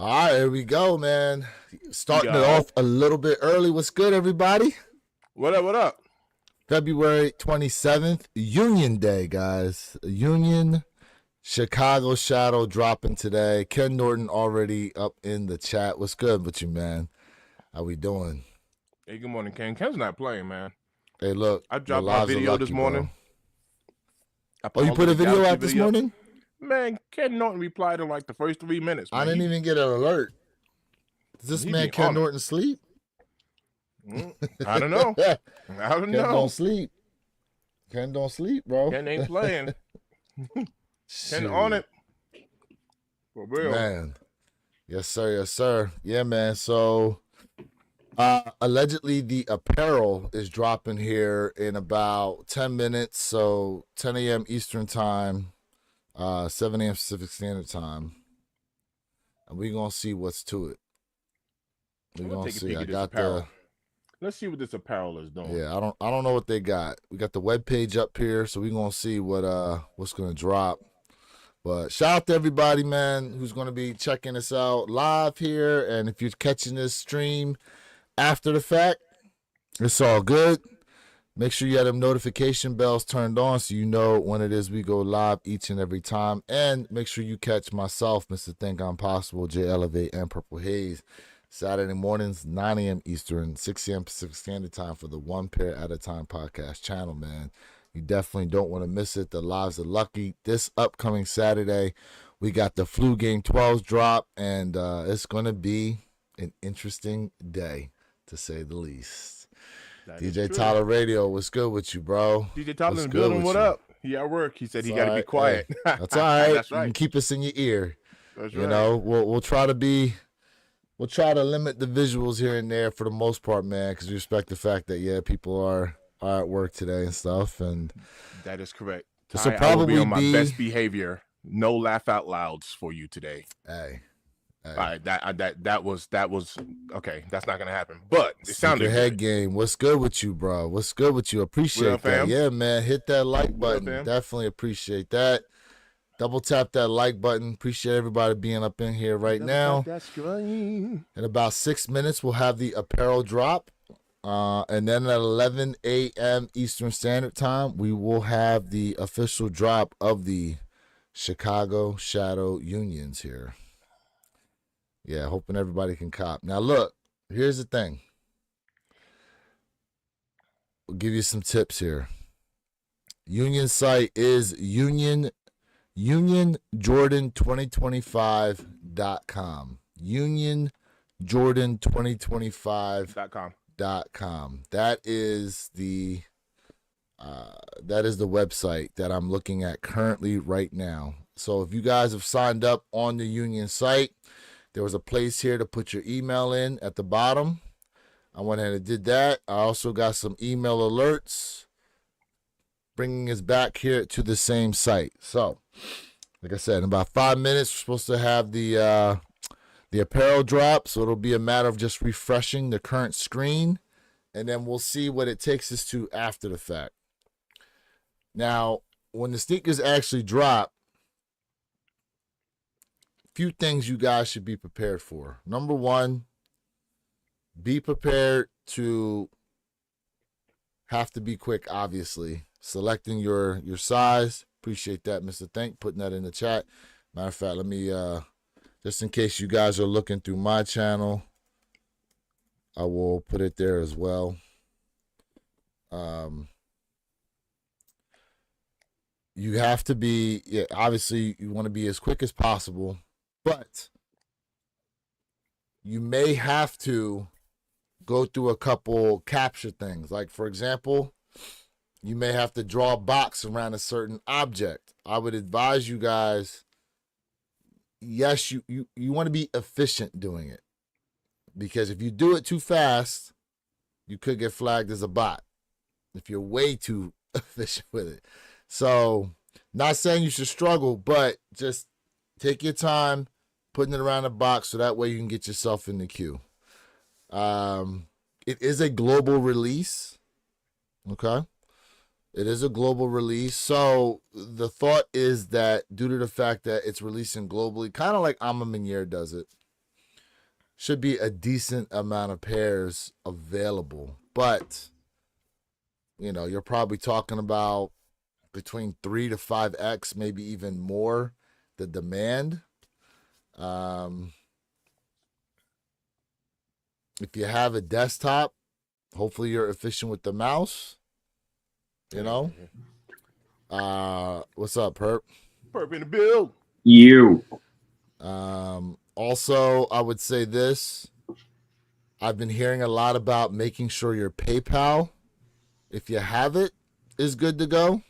All right, here we go, man. Starting it Yo. off a little bit early. What's good, everybody? What up? What up? February 27th, Union Day, guys. Union Chicago Shadow dropping today. Ken Norton already up in the chat. What's good with you, man? How we doing? Hey, good morning, Ken. Ken's not playing, man. Hey, look. I dropped my video this morning. Oh, you put a video out this morning? Man, Ken Norton replied in like the first 3 minutes. Man. I didn't even get an alert. Does this man Ken Norton sleep? I don't know. I don't know. Ken don't sleep. Ken don't sleep, bro. Ken ain't playing. Ken on it. For real. Man. Yes, sir. Yes, sir. Yeah, man. So, allegedly, the Apparel is dropping here in about 10 minutes. So, 10 a.m. Eastern Time, 7 a.m. Pacific Standard Time. And we're going to see what's to it. We're going to see. I got the... Let's see what this Apparel is doing. Yeah, I don't know what they got. We got the web page up here, so we're gonna see what's gonna drop. But shout out to everybody, man, who's gonna be checking us out live here. And if you're catching this stream after the fact, it's all good. Make sure you have them notification bells turned on so you know when it is we go live each and every time. And make sure you catch myself, Mr. Think I'm Possible, J Elevate, and Purple Haze Saturday mornings, 9 a.m. Eastern, 6 a.m. Pacific Standard Time for the One Pair at a Time podcast channel, man. You definitely don't want to miss it. The lives are lucky. This upcoming Saturday, we got the Flu Game 12s drop, and it's going to be an interesting day, to say the least. DJ Tyler Radio, what's good with you, bro? DJ Tyler in the building, what up? He at work. He said he got to be quiet. Hey, that's all right. That's right. You can keep us in your ear. That's right. You know, we'll try to be... We'll try to limit the visuals here and there for the most part, man, because we respect the fact that, yeah, people are at work today and stuff. And that is correct. This will probably be on my best behavior. No laugh out louds for you today. Hey. All right, that was okay. That's not gonna happen. But it sounded good. Head game. What's good with you, bro? What's good with you? Appreciate that. Fam? Yeah, man. Hit that like button. Definitely appreciate that. Double tap that like button. Appreciate everybody being up in here right now. That screen. In about 6 minutes, we'll have the Apparel drop. And then at 11 a.m. Eastern Standard Time, we will have the official drop of the Chicago Shadow Unions here. Yeah, hoping everybody can cop. Now, look, here's the thing. We'll give you some tips here. Union site is UnionJordan2025.com. UnionJordan2025.com. That is the website that I'm looking at currently right now. So if you guys have signed up on the Union site, there was a place here to put your email in at the bottom. I went ahead and did that. I also got some email alerts bringing us back here to the same site. So, like I said, in about 5 minutes, we're supposed to have the Apparel drop. So it'll be a matter of just refreshing the current screen, and then we'll see what it takes us to after the fact. Now, when the sneakers actually drop, a few things you guys should be prepared for. Number one, be prepared to have to be quick, obviously. Selecting your size. Appreciate that, Mr. Think, putting that in the chat. Matter of fact, let me, just in case you guys are looking through my channel, I will put it there as well. You have to be, yeah, obviously you want to be as quick as possible, but you may have to go through a couple capture things. Like, for example, you may have to draw a box around a certain object. I would advise you guys, yes, you want to be efficient doing it. Because if you do it too fast, you could get flagged as a bot if you're way too efficient with it. So, not saying you should struggle, but just take your time putting it around the box so that way you can get yourself in the queue. It is a global release. Okay? It is a global release. So the thought is that due to the fact that it's releasing globally, kind of like Ama Meniere does it, should be a decent amount of pairs available. But, you know, you're probably talking about between 3 to 5x, maybe even more, the demand. If you have a desktop, hopefully you're efficient with the mouse. You know? What's up, Perp? Perp in the build. You. Also, I would say this. I've been hearing a lot about making sure your PayPal, if you have it, is good to go.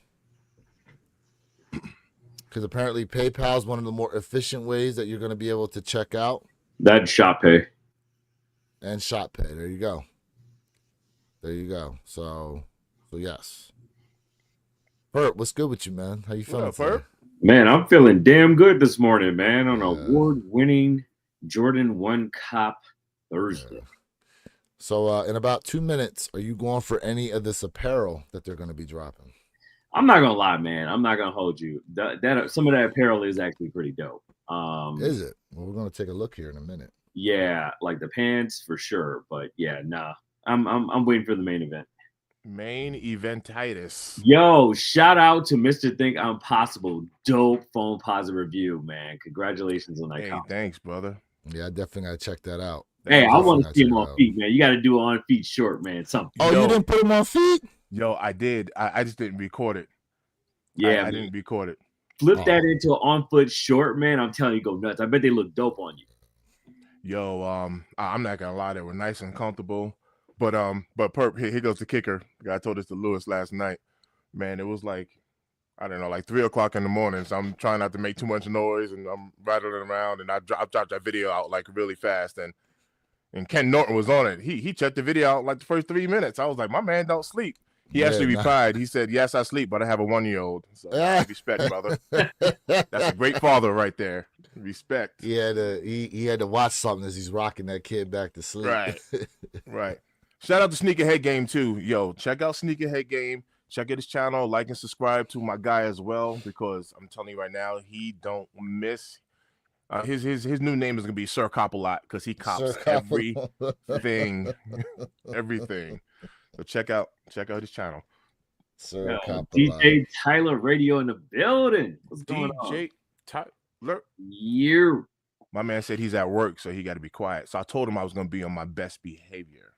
Because apparently PayPal is one of the more efficient ways that you're going to be able to check out. That's ShopPay. And ShopPay. There you go. There you go. So yes. Perp, what's good with you, man? How you feeling, What up, Perp? Man, I'm feeling damn good this morning, man, on award-winning Jordan 1 Cop Thursday. So in about 2 minutes, are you going for any of this apparel that they're going to be dropping? I'm not gonna lie, man. I'm not gonna hold you. That some of that apparel is actually pretty dope. Is it? Well, we're gonna take a look here in a minute. Yeah, like the pants for sure, but yeah, nah. I'm waiting for the main event. Main eventitis. Yo, shout out to Mr. Think I'm Possible. Dope phone positive review, man. Congratulations on that. Hey, thanks, brother. Yeah, I definitely gotta check that out. Hey, I want to see him on feet, man. You got to do on feet short, man. Something. Oh, you didn't put him on feet? Yo, I did. I just didn't record it. Yeah, I didn't record it. Flip that into an on foot short, man. I'm telling you, go nuts. I bet they look dope on you. Yo, I'm not gonna lie, they were nice and comfortable. But Perp, here goes the kicker. The guy told this to Lewis last night. Man, it was like, I don't know, like 3 o'clock in the morning. So I'm trying not to make too much noise, and I'm rattling around, and I dropped that video out like really fast, and Ken Norton was on it. He checked the video out like the first 3 minutes. I was like, my man don't sleep. He actually replied. He said, "Yes, I sleep, but I have a 1-year-old." So respect, brother. That's a great father right there. Respect. He had to watch something as he's rocking that kid back to sleep. Right. Right. Shout out to Sneakerhead Game too. Yo, check out Sneakerhead Game. Check out his channel. Like and subscribe to my guy as well, because I'm telling you right now, he don't miss. His new name is gonna be Sir Cop a lot, because he cops everything. Everything. So check out his channel. Sir Cop DJ Tyler Radio in the building. What's going on? DJ Tyler. You. My man said he's at work, so he got to be quiet. So I told him I was gonna be on my best behavior.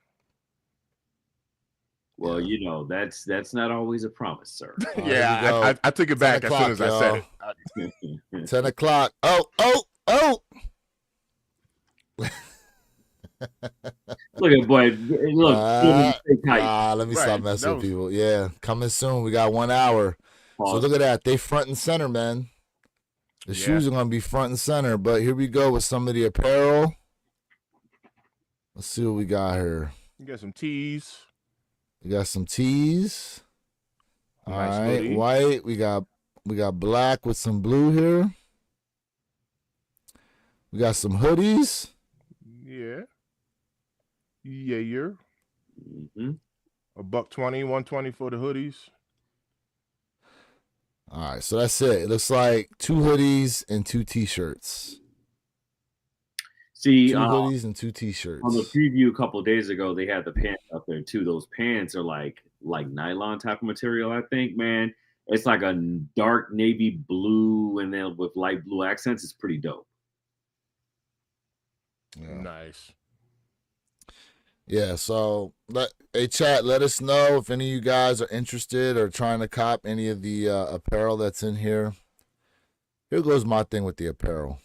Well, you know, that's not always a promise, sir. Yeah, I took it back as soon as I said it. 10 o'clock. Oh. Look at boy. Look. Let me stop messing with people. Yeah, coming soon. We got 1 hour. So look at that. They front and center, man. The shoes are going to be front and center. But here we go with some of the apparel. Let's see what we got here. You got some tees. We got some tees. All right, hoodie. White. We got black with some blue here. We got some hoodies. Yeah. Yeah. Mm-hmm. $120, $120 for the hoodies. All right, so that's it. It looks like 2 hoodies and 2 t-shirts. See, 2 hoodies and 2 t-shirts. On the preview a couple of days ago, they had the pants up there too. Those pants are like nylon type of material, I think, man. It's like a dark navy blue and then with light blue accents. It's pretty dope. Yeah. Nice. Yeah, so hey chat, let us know if any of you guys are interested or trying to cop any of the apparel that's in here. Here goes my thing with the apparel.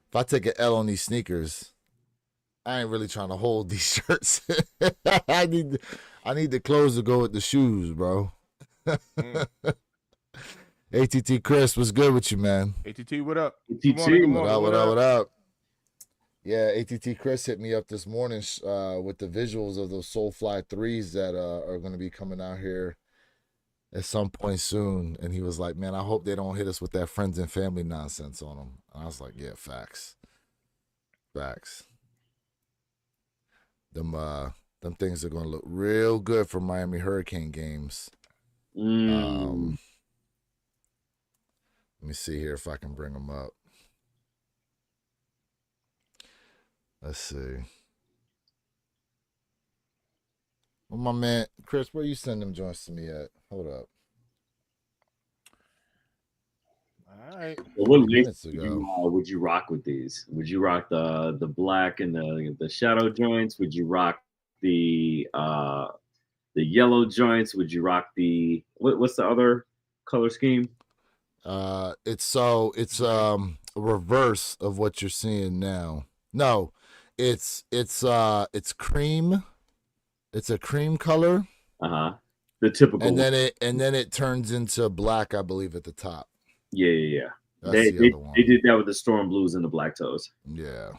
If I take an L on these sneakers, I ain't really trying to hold these shirts. I need the clothes to go with the shoes, bro. ATT Chris, what's good with you, man? ATT, what up? ATT, what up? Yeah, ATT Chris hit me up this morning with the visuals of those Solefly 3s that are going to be coming out here at some point soon. And he was like, man, I hope they don't hit us with that friends and family nonsense on them. And I was like, yeah, facts. Them things are going to look real good for Miami Hurricane games. Let me see here if I can bring them up. Let's see. Well, my man, Chris, where you send them joints to me at? Hold up. All right. So what 20 laces minutes ago. would you rock with these? Would you rock the black and the shadow joints? Would you rock the yellow joints? Would you rock the what's the other color scheme? It's a reverse of what you're seeing now. No, it's cream. It's a cream color, The typical. and then it turns into black, I believe, at the top. Yeah. That's the other one. They did that with the storm blues and the black toes. Yeah.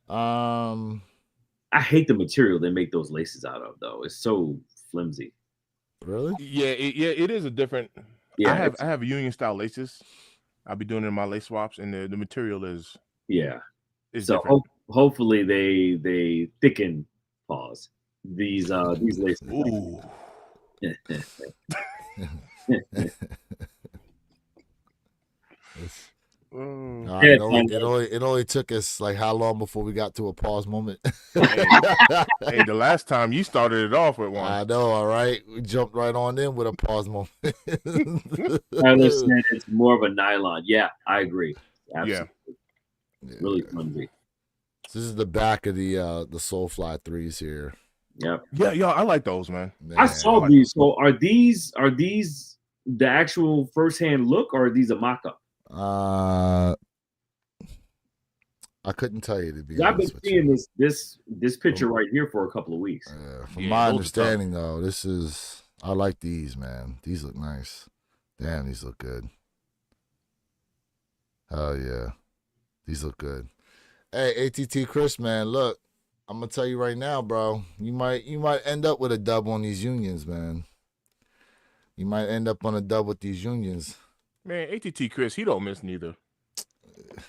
I hate the material they make those laces out of, though. It's so flimsy. Really? Yeah, it is a different. Yeah, I have Union style laces. I'll be doing it in my lace swaps, and the material is so different. Hopefully they thicken these laces. Ooh. It only took us like how long before we got to a pause moment? Hey, the last time you started it off with one. I know, all right. We jumped right on in with a pause moment. Tyler said it's more of a nylon. Yeah, I agree. Absolutely. Yeah. Really flimsy. This is the back of the Solefly 3s here. Yep. Yeah, I like those, man. I saw these. So are these the actual first-hand look, or are these a mock-up? I couldn't tell you, to be I've been honest with seeing you. this picture right here for a couple of weeks. From my understanding, though, I like these, man. These look nice. Damn, these look good. Oh yeah, these look good. Hey, ATT Chris, man, look, I'm gonna tell you right now, bro. You might end up with a dub on these unions, man. You might end up on a dub with these unions. Man, ATT Chris, he don't miss neither. Yeah.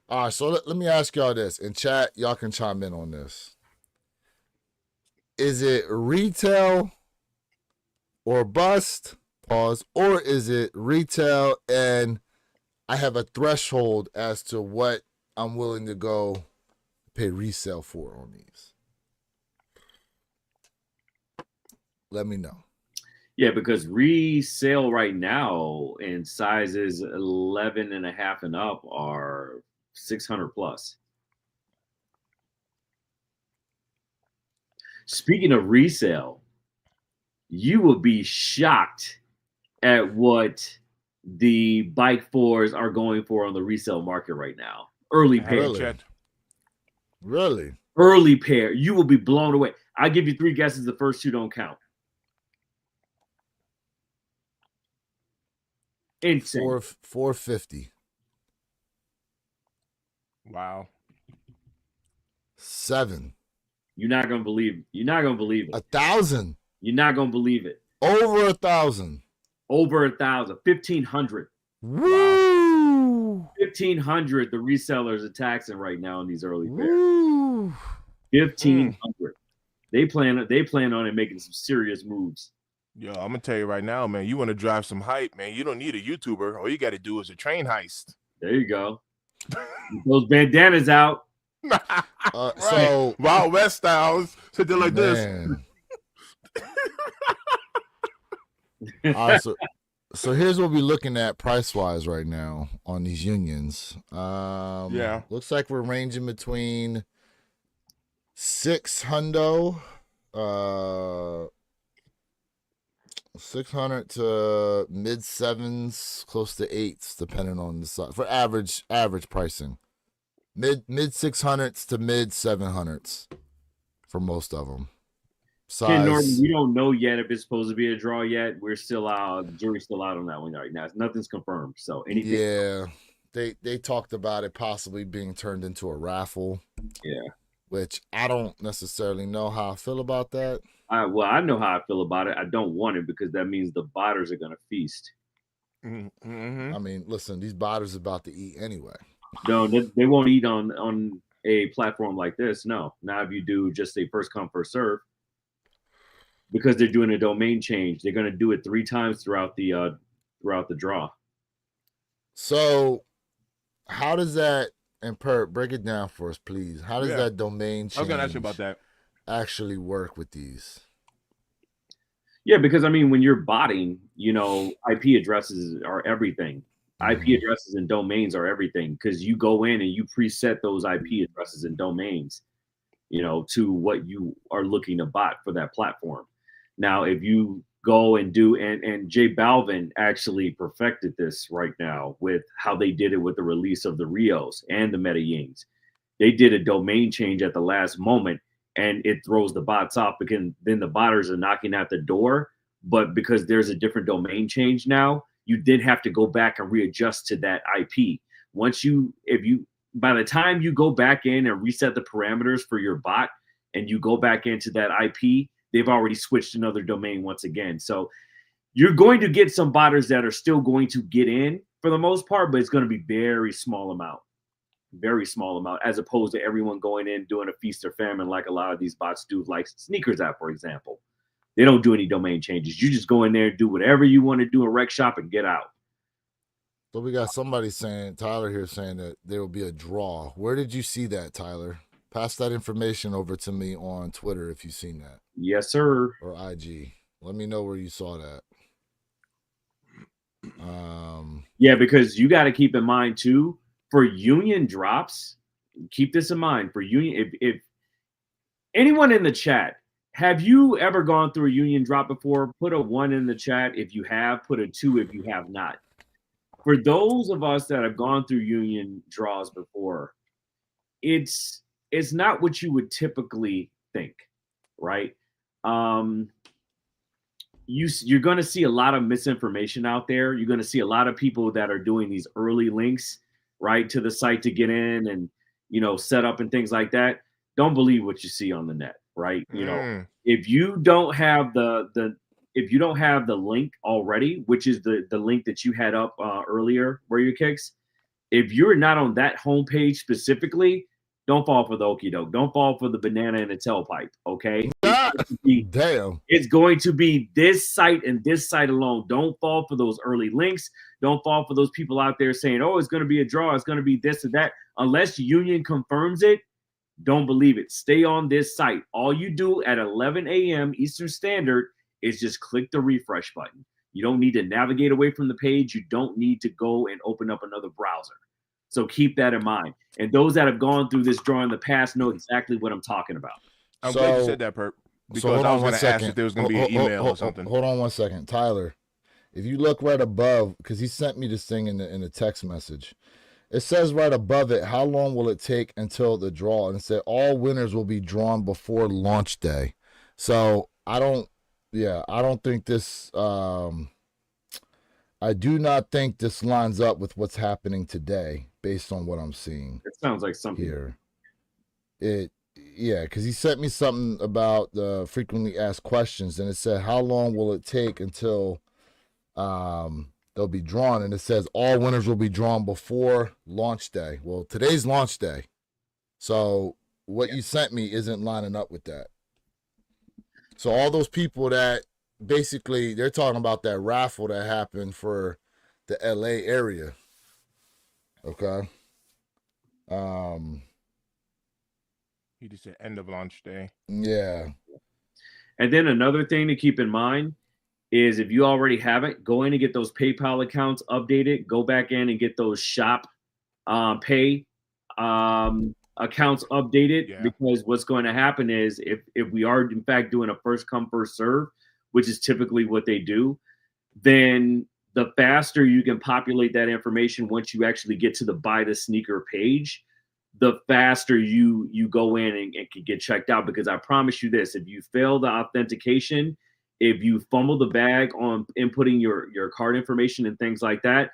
All right, so let me ask y'all this. In chat, y'all can chime in on this. Is it retail or bust? Pause. Or is it retail and I have a threshold as to what I'm willing to go pay resale for on these? Let me know. Yeah, because resale right now in sizes 11 and a half and up are 600 plus. Speaking of resale, you will be shocked at what the bike 4s are going for on the resale market right now. Early pair. Really? Early pair. You will be blown away. I'll give you 3 guesses. The first 2 don't count. Insane. 450. Wow. 7. You're not gonna believe it. 1,000. You're not gonna believe it. Over 1,000. Over 1,000. 1,500. Woo! 1,500. The resellers are taxing right now in these early pairs. 1,500. They plan on it making some serious moves. Yo, I'm gonna tell you right now, man. You want to drive some hype, man. You don't need a YouTuber. All you got to do is a train heist. There you go. Those bandanas out. Right. So Wild West styles, something like this. All right, so here's what we're looking at price wise right now on these unions. Looks like we're ranging between 600 to mid 7s, close to 8s, depending on the size. For average pricing, mid 600s to mid 700s for most of them. Size. Ken Norton, we don't know yet if it's supposed to be a draw yet. We're still out. The jury's still out on that one right now. Nothing's confirmed. So anything. Yeah, they talked about it possibly being turned into a raffle. Yeah, which I don't necessarily know how I feel about that. Well, I know how I feel about it. I don't want it because that means the botters are going to feast. Mm-hmm. I mean, listen, these botters are about to eat anyway. No, they won't eat on a platform like this. No, not if you do just a first come first serve. Because they're doing a domain change, they're going to do it 3 times throughout the draw. So, how does that And Per, break it down for us, please. How does that domain change I was gonna ask you about that. actually work with these? Yeah, because I mean, when you're botting, IP addresses are everything. IP addresses and domains are everything because you go in and you preset those IP addresses and domains, to what you are looking to bot for that platform. Now, if you go and do, and J Balvin actually perfected this right now with how they did it with the release of the Rios and the Meta Yings. They did a domain change at the last moment and it throws the bots off because then the botters are knocking at the door. But because there's a different domain change now, you then have to go back and readjust to that IP. By the time you go back in and reset the parameters for your bot and you go back into that IP, they've already switched another domain once again. So you're going to get some botters that are still going to get in for the most part, but it's going to be very small amount, as opposed to everyone going in doing a feast or famine like a lot of these bots do, like Sneakers app, for example. They don't do any domain changes. You just go in there and do whatever you want to do a rec shop and get out. So we got somebody saying, Tyler here saying that there will be a draw. Where did you see that, Tyler? Pass that information over to me on Twitter if you've seen that. Yes, sir. Or IG. Let me know where you saw that. Yeah, because you got to keep in mind too, for union drops, keep this in mind. For union, if anyone in the chat, have you ever gone through a union drop before? Put a 1 in the chat if you have, put a 2 if you have not. For those of us that have gone through union draws before, it's not what you would typically think, right? You're going to see a lot of misinformation out there. You're going to see a lot of people that are doing these early links, right, to the site to get in and, set up and things like that. Don't believe what you see on the net, right? If you don't have if you don't have the link already, which is the link that you had up earlier, where your kicks, if you're not on that homepage specifically, don't fall for the okie doke. Don't fall for the banana in the tailpipe. Okay. Damn. It's going to be this site and this site alone. Don't fall for those early links. Don't fall for those people out there saying, oh, it's going to be a draw. It's going to be this or that. Unless Union confirms it, don't believe it. Stay on this site. All you do at 11 a.m. Eastern Standard is just click the refresh button. You don't need to navigate away from the page. You don't need to go and open up another browser. So keep that in mind. And those that have gone through this draw in the past know exactly what I'm talking about. I'm glad you said that, Perp. Because I was going to ask if there was going to be an email or something. Hold on one second. Tyler, if you look right above, because he sent me this thing in the text message. It says right above it, how long will it take until the draw? And it said all winners will be drawn before launch day. So I don't think this, I do not think this lines up with what's happening today based on what I'm seeing. It sounds like something here. Because he sent me something about the frequently asked questions, and it said, how long will it take until they'll be drawn? And it says all winners will be drawn before launch day. Well, today's launch day. So what you sent me isn't lining up with that. So all those people that basically, they're talking about that raffle that happened for the LA area. Okay. He just said end of launch day. Yeah. And then another thing to keep in mind is if you already have it, go in and get those PayPal accounts updated. Go back in and get those shop pay accounts updated, because what's going to happen is if we are in fact doing a first come first serve, which is typically what they do, then the faster you can populate that information once you actually get to the buy the sneaker page, the faster you go in and can get checked out. Because I promise you this, if you fail the authentication, if you fumble the bag on inputting your card information and things like that,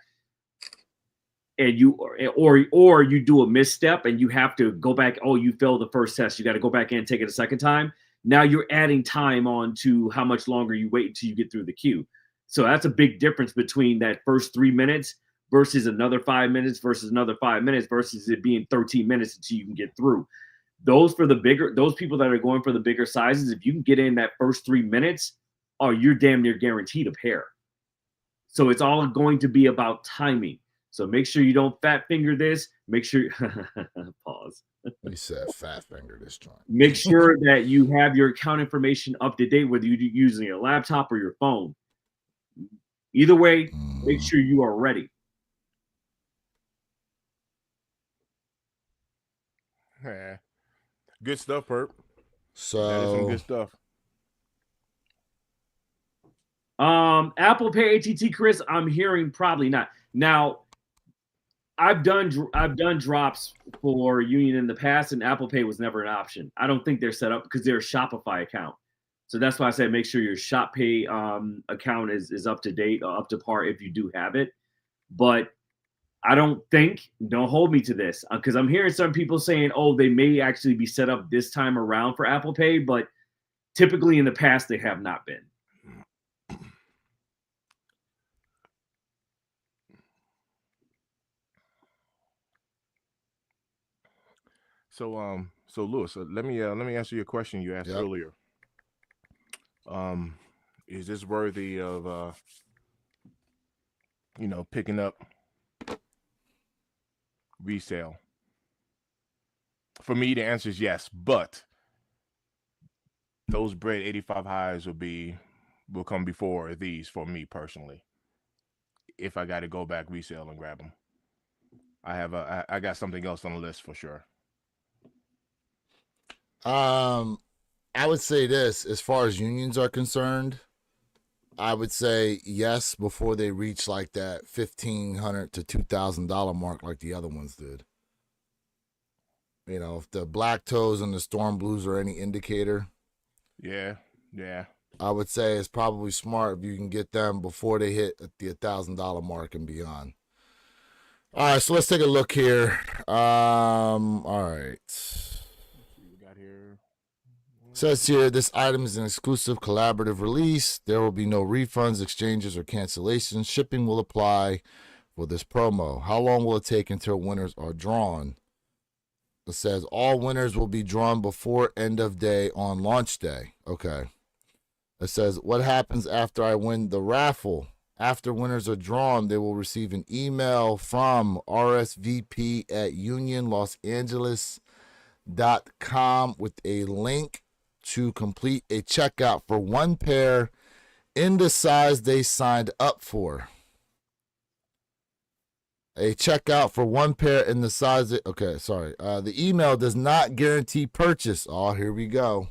and you or you do a misstep and you have to go back, oh, you failed the first test, you got to go back in and take it a second time. Now you're adding time on to how much longer you wait until you get through the queue. So that's a big difference between that first 3 minutes versus another 5 minutes versus another 5 minutes versus it being 13 minutes until you can get through. Those people that are going for the bigger sizes, if you can get in that first 3 minutes, oh, you're damn near guaranteed a pair. So it's all going to be about timing. So make sure you don't fat finger this. make sure pause. He said fat finger this joint. Make sure that you have your account information up to date, whether you're using your laptop or your phone. Either way, make sure you are ready. Yeah. Good stuff, Perp. So That is some good stuff. Apple Pay ATT, Chris, I'm hearing probably not. Now, I've done drops for Union in the past, and Apple Pay was never an option. I don't think they're set up because they're a Shopify account. So that's why I said make sure your Shop Pay account is up to date, or up to par if you do have it. But I don't hold me to this, because I'm hearing some people saying, oh, they may actually be set up this time around for Apple Pay, but typically in the past they have not been. So Lewis, let me answer your question you asked earlier. Is this worthy of picking up resale? For me, the answer is yes, but those bread 85 highs will come before these for me personally. If I got to go back resale and grab them, I got something else on the list for sure. I would say this, as far as unions are concerned, I would say yes before they reach like that $1,500 to $2,000 mark like the other ones did. If the black toes and the storm blues are any indicator, yeah, I would say it's probably smart if you can get them before they hit the $1,000 mark and beyond. All right, so let's take a look here. All right. We got here. Says here, this item is an exclusive collaborative release. There will be no refunds, exchanges, or cancellations. Shipping will apply for this promo. How long will it take until winners are drawn? It says all winners will be drawn before end of day on launch day. Okay. It says, what happens after I win the raffle? After winners are drawn, they will receive an email from RSVP at unionlosangeles.com with a link to complete a checkout for one pair in the size they signed up for. A checkout for one pair in the size. Okay, sorry. The email does not guarantee purchase. Oh, here we go.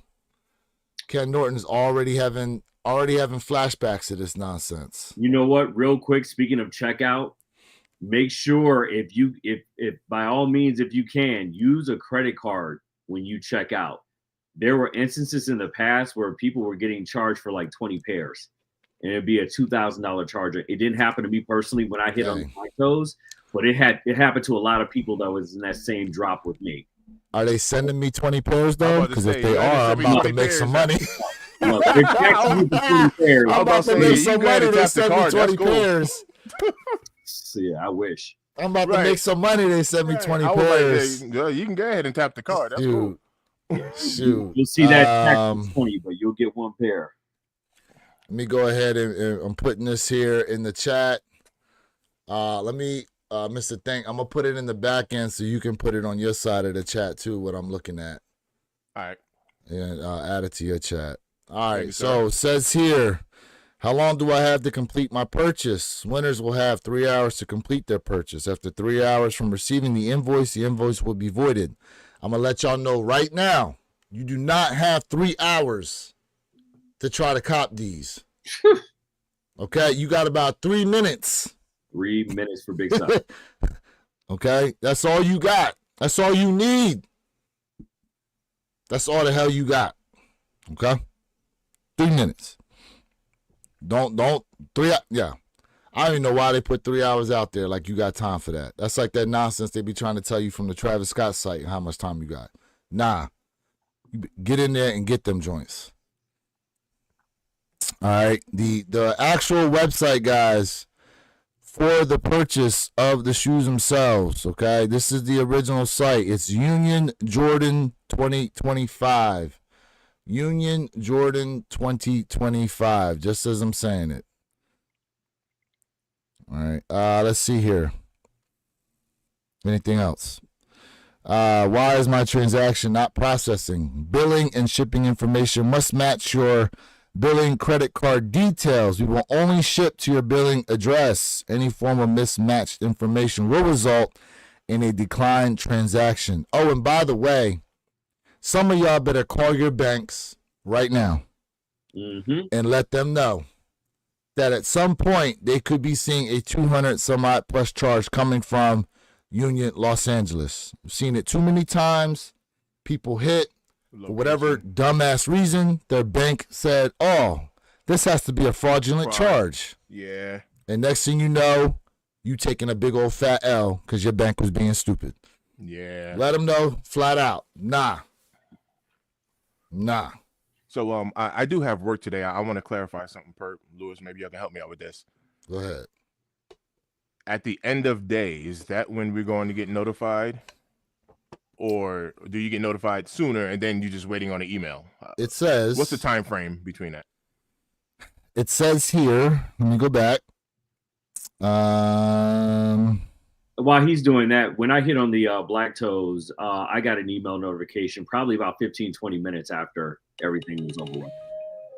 Ken Norton's already having flashbacks to this nonsense. You know what? Real quick, speaking of checkout, make sure if by all means, if you can, use a credit card when you check out. There were instances in the past where people were getting charged for like 20 pairs, and it'd be a $2,000 charge. It didn't happen to me personally when I hit on my toes, but it happened to a lot of people that was in that same drop with me. Are they sending me 20 pairs though? Because if they are, I'm about to make some money. Look, I'm about to make some money. They send me 20 pairs. Yeah, I wish. I'm about to make some money. They send me 20 pairs. Like, you can go ahead and tap the card. That's cool. Shoot. You'll see that tax 20, but you'll get one pair. Let me go ahead and I'm putting this here in the chat. Let me, Mr. Thank, I'm gonna put it in the back end so you can put it on your side of the chat too. What I'm looking at. All right. And add it to your chat. All right. So it says here, how long do I have to complete my purchase? Winners will have 3 hours to complete their purchase. After 3 hours from receiving the invoice will be voided. I'm going to let y'all know right now, you do not have 3 hours to try to cop these. Okay? You got about 3 minutes. 3 minutes for big stuff. Okay? That's all you got. That's all you need. That's all the hell you got. Okay? 3 minutes. Don't 3. Yeah. I don't even know why they put 3 hours out there like you got time for that. That's like that nonsense they be trying to tell you from the Travis Scott site and how much time you got. Nah. You get in there and get them joints. All right. The actual website, guys, for the purchase of the shoes themselves, okay? This is the original site. It's Union Jordan 2025. Union Jordan 2025, just as I'm saying it. All right, let's see here. Anything else? Why is my transaction not processing? Billing and shipping information must match your billing credit card details. We will only ship to your billing address. Any form of mismatched information will result in a declined transaction. Oh, and by the way, some of y'all better call your banks right now and let them know that at some point they could be seeing a 200 some odd plus charge coming from Union, Los Angeles. We've seen it too many times. People hit for whatever dumbass reason. Their bank said, "Oh, this has to be a fraudulent charge." Yeah. And next thing you know, you taking a big old fat L because your bank was being stupid. Yeah. Let them know flat out. Nah. So I do have work today. I want to clarify something, Perp. Lewis, maybe y'all can help me out with this. Go ahead. At the end of day, is that when we're going to get notified? Or do you get notified sooner and then you're just waiting on an email? It says... What's the time frame between that? It says here, let me go back. While he's doing that, when I hit on the Black Toes, I got an email notification probably about 15, 20 minutes after everything was over with.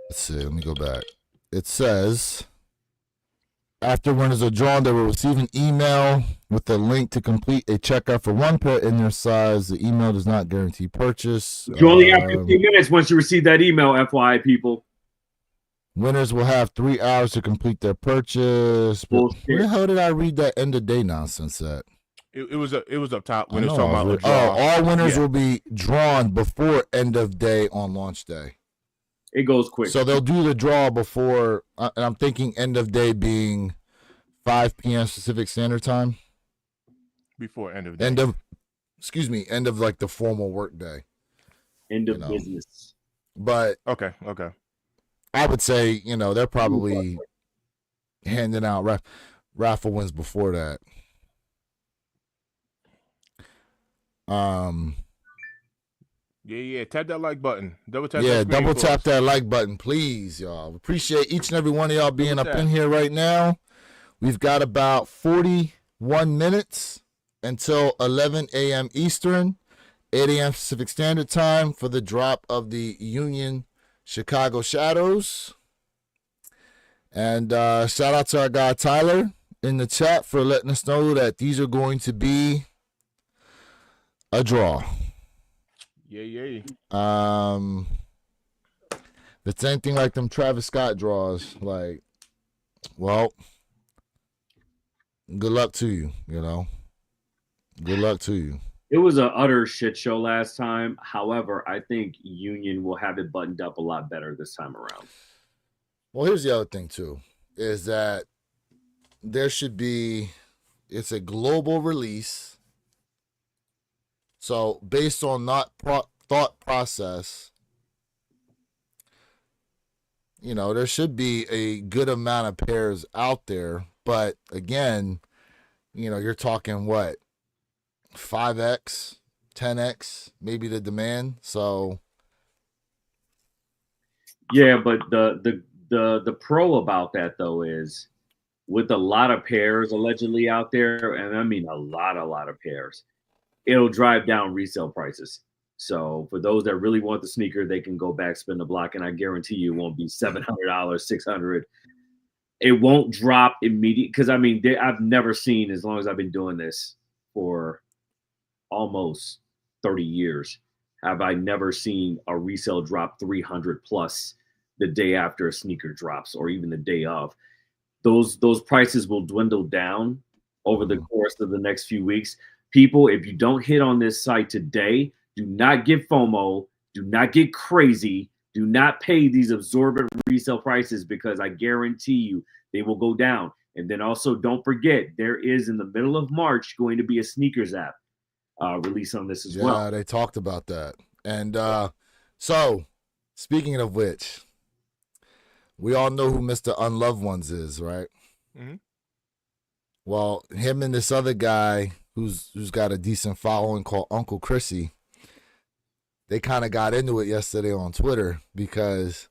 Let's see, let me go back. It says... After winners are drawn, they will receive an email with a link to complete a checkout for one pair in their size. The email does not guarantee purchase. You only have 15 minutes once you receive that email, FYI, people. Winners will have 3 hours to complete their purchase. Where the hell did I read that end of day nonsense at? It was up top when it's talking about all winners will be drawn before end of day on launch day. It goes quick. So they'll do the draw before, and I'm thinking end of day being 5 p.m. Pacific Standard Time. Before end of day. End of like the formal work day. End of business. But okay. I would say, they're probably handing out raffle wins before that. Yeah. Tap that like button. Double tap. Yeah, double tap that like button, please, y'all. Appreciate each and every one of y'all being up in here right now. We've got about 41 minutes until 11 a.m. Eastern, 8 a.m. Pacific Standard Time for the drop of the Union Chicago Shadows. And shout out to our guy Tyler in the chat for letting us know that these are going to be a draw. Yeah. If it's anything like them Travis Scott draws, like, well, good luck to you, Good luck to you. It was an utter shit show last time. However, I think Union will have it buttoned up a lot better this time around. Well, here's the other thing, too, is that there should be, it's a global release. So based on not thought process, there should be a good amount of pairs out there. But again, you're talking what? 5x, 10x, maybe the demand. So yeah, but the pro about that though is with a lot of pairs allegedly out there, and I mean a lot of pairs, it'll drive down resale prices. So for those that really want the sneaker, they can go back, spin the block, and I guarantee you it won't be $700, $600. It won't drop immediately because I've never seen, as long as I've been doing this for almost 30 years, have I never seen a resale drop 300 plus the day after a sneaker drops, or even the day of. Those prices will dwindle down over the course of the next few weeks. People, if you don't hit on this site today, do not get FOMO, do not get crazy, do not pay these absorbent resale prices, because I guarantee you they will go down. And then also don't forget, there is in the middle of March going to be a sneakers app release on this as well. Yeah, they talked about that. And so, speaking of which, we all know who Mr. Unloved Ones is, right? Mm-hmm. Well, him and this other guy who's got a decent following called Uncle Chrissy, they kind of got into it yesterday on Twitter because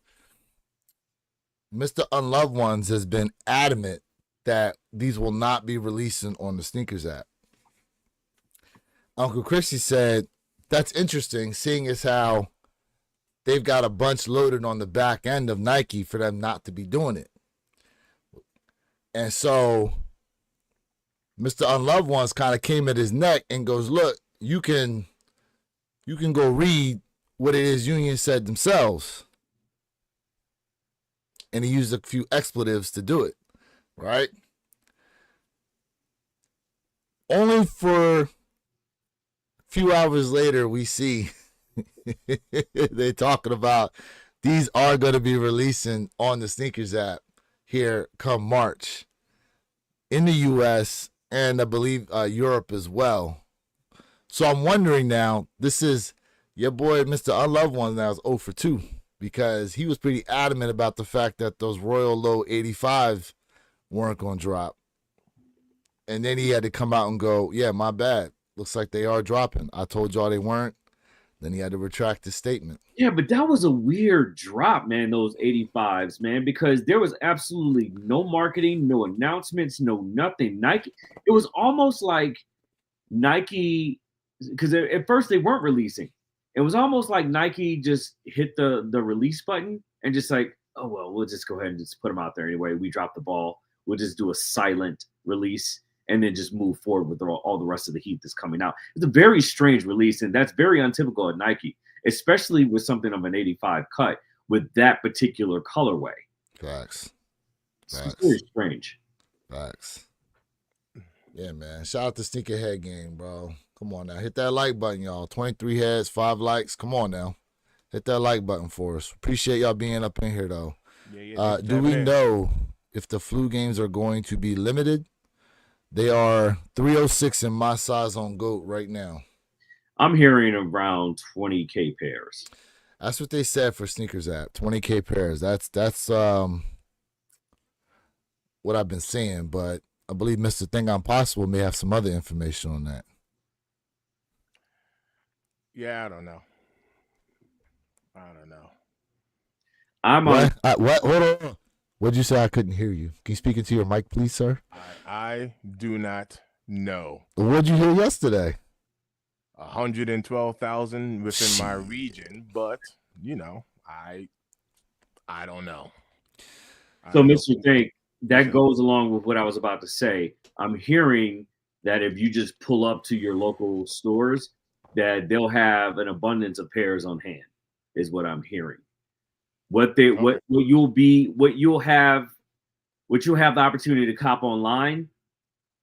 Mr. Unloved Ones has been adamant that these will not be releasing on the sneakers app. Uncle Chrissy said, that's interesting, seeing as how they've got a bunch loaded on the back end of Nike for them not to be doing it. And so Mr. Unloved Ones kind of came at his neck and goes, look, you can go read what it is Union said themselves. And he used a few expletives to do it, right? Only for a few hours later, we see they're talking about these are going to be releasing on the Sneakers app here come March in the U.S. and I believe Europe as well. So I'm wondering now, this is your boy, Mr. Unloved One, now is 0 for 2 because he was pretty adamant about the fact that those Royal Low 85s weren't going to drop. And then he had to come out and go, yeah, my bad. Looks like they are dropping. I told y'all they weren't. Then he had to retract his statement. Yeah, but that was a weird drop, man, those 85s, man, because there was absolutely no marketing, no announcements, no nothing. Nike, it was almost like Nike, because at first they weren't releasing. It was almost like Nike just hit the release button and just like, oh, well, we'll just go ahead and just put them out there anyway. We dropped the ball. We'll just do a silent release and then just move forward with all the rest of the heat that's coming out. It's a very strange release, and that's very untypical at Nike, especially with something of an 85 cut with that particular colorway. Facts. It's very strange. Facts. Yeah, man. Shout out to Sneakerhead Game, bro. Come on now. Hit that like button, y'all. 23 heads, 5 likes. Come on now. Hit that like button for us. Appreciate y'all being up in here, though. Do we know if the flu games are going to be limited? They are 306 in my size on GOAT right now. I'm hearing around 20K pairs. That's what they said for Sneakers app. 20K pairs. That's what I've been seeing, but I believe Mr. Thing on Possible may have some other information on that. Yeah, I don't know. What? Hold on. What'd you say? I couldn't hear you. Can you speak into your mic, please, sir? I do not know. What'd you hear yesterday? 112,000 within my region, but I don't know. So, Mr. Think, that goes along with what I was about to say. I'm hearing that if you just pull up to your local stores, that they'll have an abundance of pairs on hand, is what I'm hearing. What you'll have the opportunity to cop online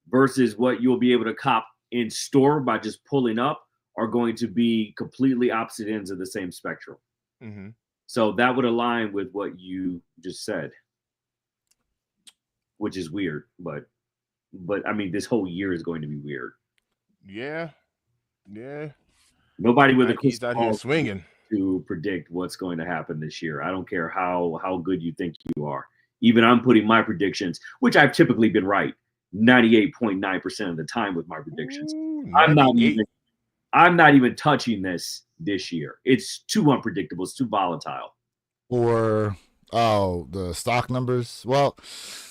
versus what you'll be able to cop in store by just pulling up are going to be completely opposite ends of the same spectrum. Mm-hmm. So that would align with what you just said, which is weird, but I mean, this whole year is going to be weird. Yeah. Nobody with a crystal out ball here swinging to predict what's going to happen this year. I don't care how good you think you are. Even I'm putting my predictions, which I've typically been right 98.9% of the time with my predictions. Ooh, I'm not even touching this year. It's too unpredictable. It's too volatile. Or the stock numbers. Well,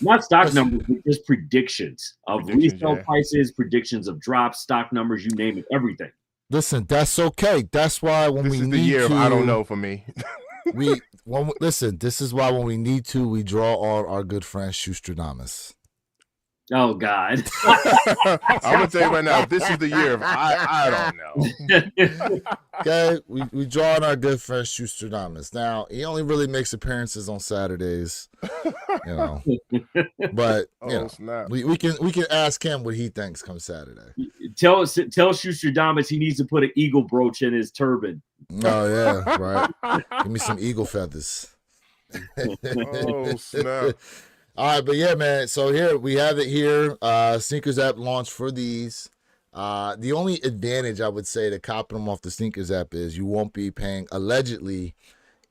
not stock numbers, but just predictions of resale prices, predictions of drops, stock numbers, you name it, everything. Listen, that's okay. That's why when this is the year of I don't know for me. This is why when we need to, we draw on our good friend Schusterdamus. Oh God! I'm gonna tell you right now, this is the year of I don't know. Okay, we draw on our good friend Schusterdamus. Now he only really makes appearances on Saturdays, But we can ask him what he thinks come Saturday. Tell Schusterdamus he needs to put an eagle brooch in his turban. Oh yeah, right. Give me some eagle feathers. Oh snap! All right, but yeah, man. So here we have it here. Sneakers app launched for these. The only advantage I would say to copping them off the Sneakers app is you won't be paying allegedly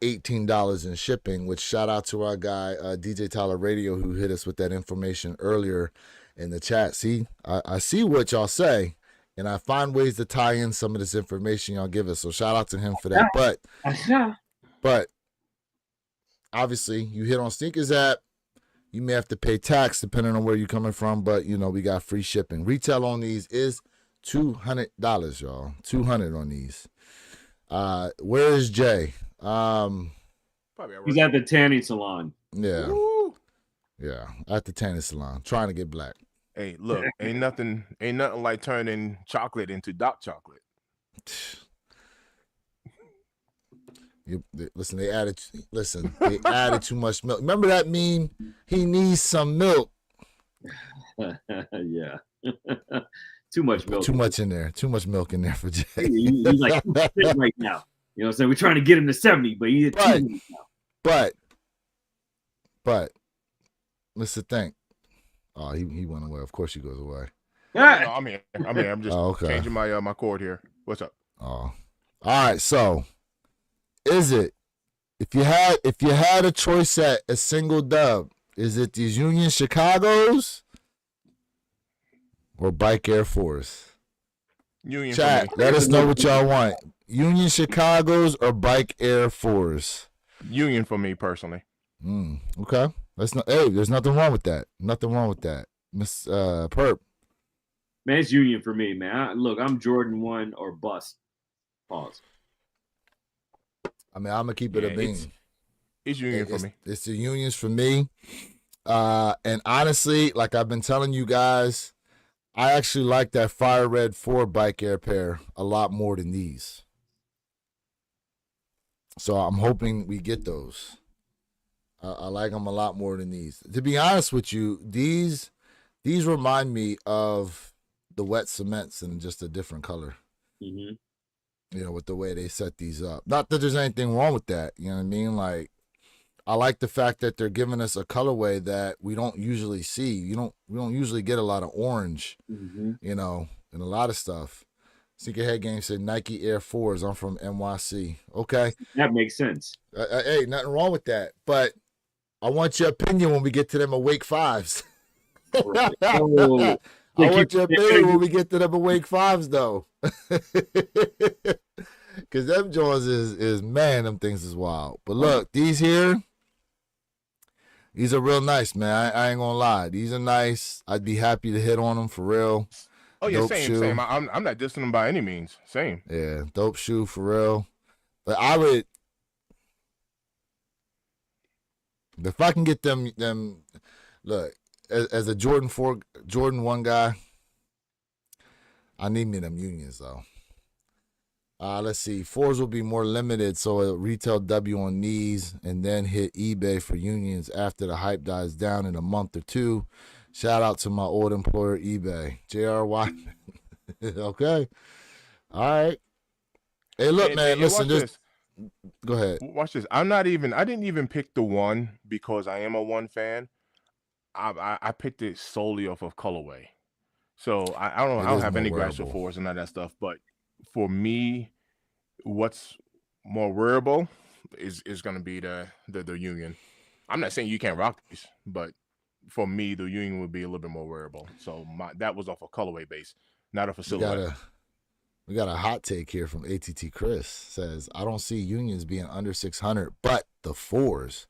$18 in shipping, which shout out to our guy, DJ Tyler Radio, who hit us with that information earlier in the chat. See, I see what y'all say, and I find ways to tie in some of this information y'all give us. So shout out to him for that. But obviously, you hit on Sneakers app, you may have to pay tax depending on where you're coming from, but we got free shipping. Retail on these is $200, y'all. $200 on these. Where is Jay? Probably at work. He's at the tanning salon. Yeah. Woo! Yeah. At the tanning salon. Trying to get black. Hey, look, ain't nothing like turning chocolate into dark chocolate. Listen, they added too much milk. Remember that meme? He needs some milk. Yeah. Too much milk. Too much in there. Too much milk in there for Jay. He's like right now. You know what I'm saying? We're trying to get him to 70, but he's at 2 now. But let's think. Oh, he went away. Of course he goes away. No, I'm here. I'm just changing my my cord here. What's up? Oh. All right, so is it if you had a choice at a single dub, is it these Union Chicagos or Bike Air Force? Union. Chat, let us know what y'all want. Union Chicagos or Bike Air Force? Union for me personally. Okay. There's nothing wrong with that. Nothing wrong with that. Miss Perp. Man, it's Union for me, man. Look, I'm Jordan 1 or bust. Pause. I mean, I'm gonna keep it a bean. It's Union for me. It's the Unions for me. And honestly, like I've been telling you guys, I actually like that Fire Red 4 Bike Air pair a lot more than these. So I'm hoping we get those. I like them a lot more than these. To be honest with you, these remind me of the wet cements in just a different color. Mm-hmm. You know, with the way they set these up. Not that there's anything wrong with that. You know what I mean? Like, I like the fact that they're giving us a colorway that we don't usually see. We don't usually get a lot of orange, you know, and a lot of stuff. Sneakerhead Game said Nike Air 4s. I'm from NYC. Okay. That makes sense. Hey, nothing wrong with that. But I want your opinion when we get to them Awake 5s. I want your opinion when we get to them Awake 5s, though. Because them Jones is man, them things is wild. But look, these here, these are real nice, man. I ain't gonna lie. These are nice. I'd be happy to hit on them for real. Oh yeah, dope same. shoe. I'm not dissing them by any means. Same. Yeah, dope shoe for real. But I would, if I can get them. Look, as a Jordan 1 guy, I need me them Unions though. Let's see. 4s will be more limited, so it'll retail W on these and then hit eBay for Unions after the hype dies down in a month or two. Shout out to my old employer, eBay. JRY. Okay. All right. Hey, look, man. Listen, just go ahead. Watch this. I didn't even pick the 1 because I am a 1 fan. I picked it solely off of colorway. So I don't have any grasp for 4s and all that stuff. But for me, what's more wearable is going to be the Union. I'm not saying you can't rock these, but for me, the Union would be a little bit more wearable. So that was off a colorway base, not off a silhouette. We got a hot take here from ATT Chris. Says, I don't see Unions being under 600, but the 4s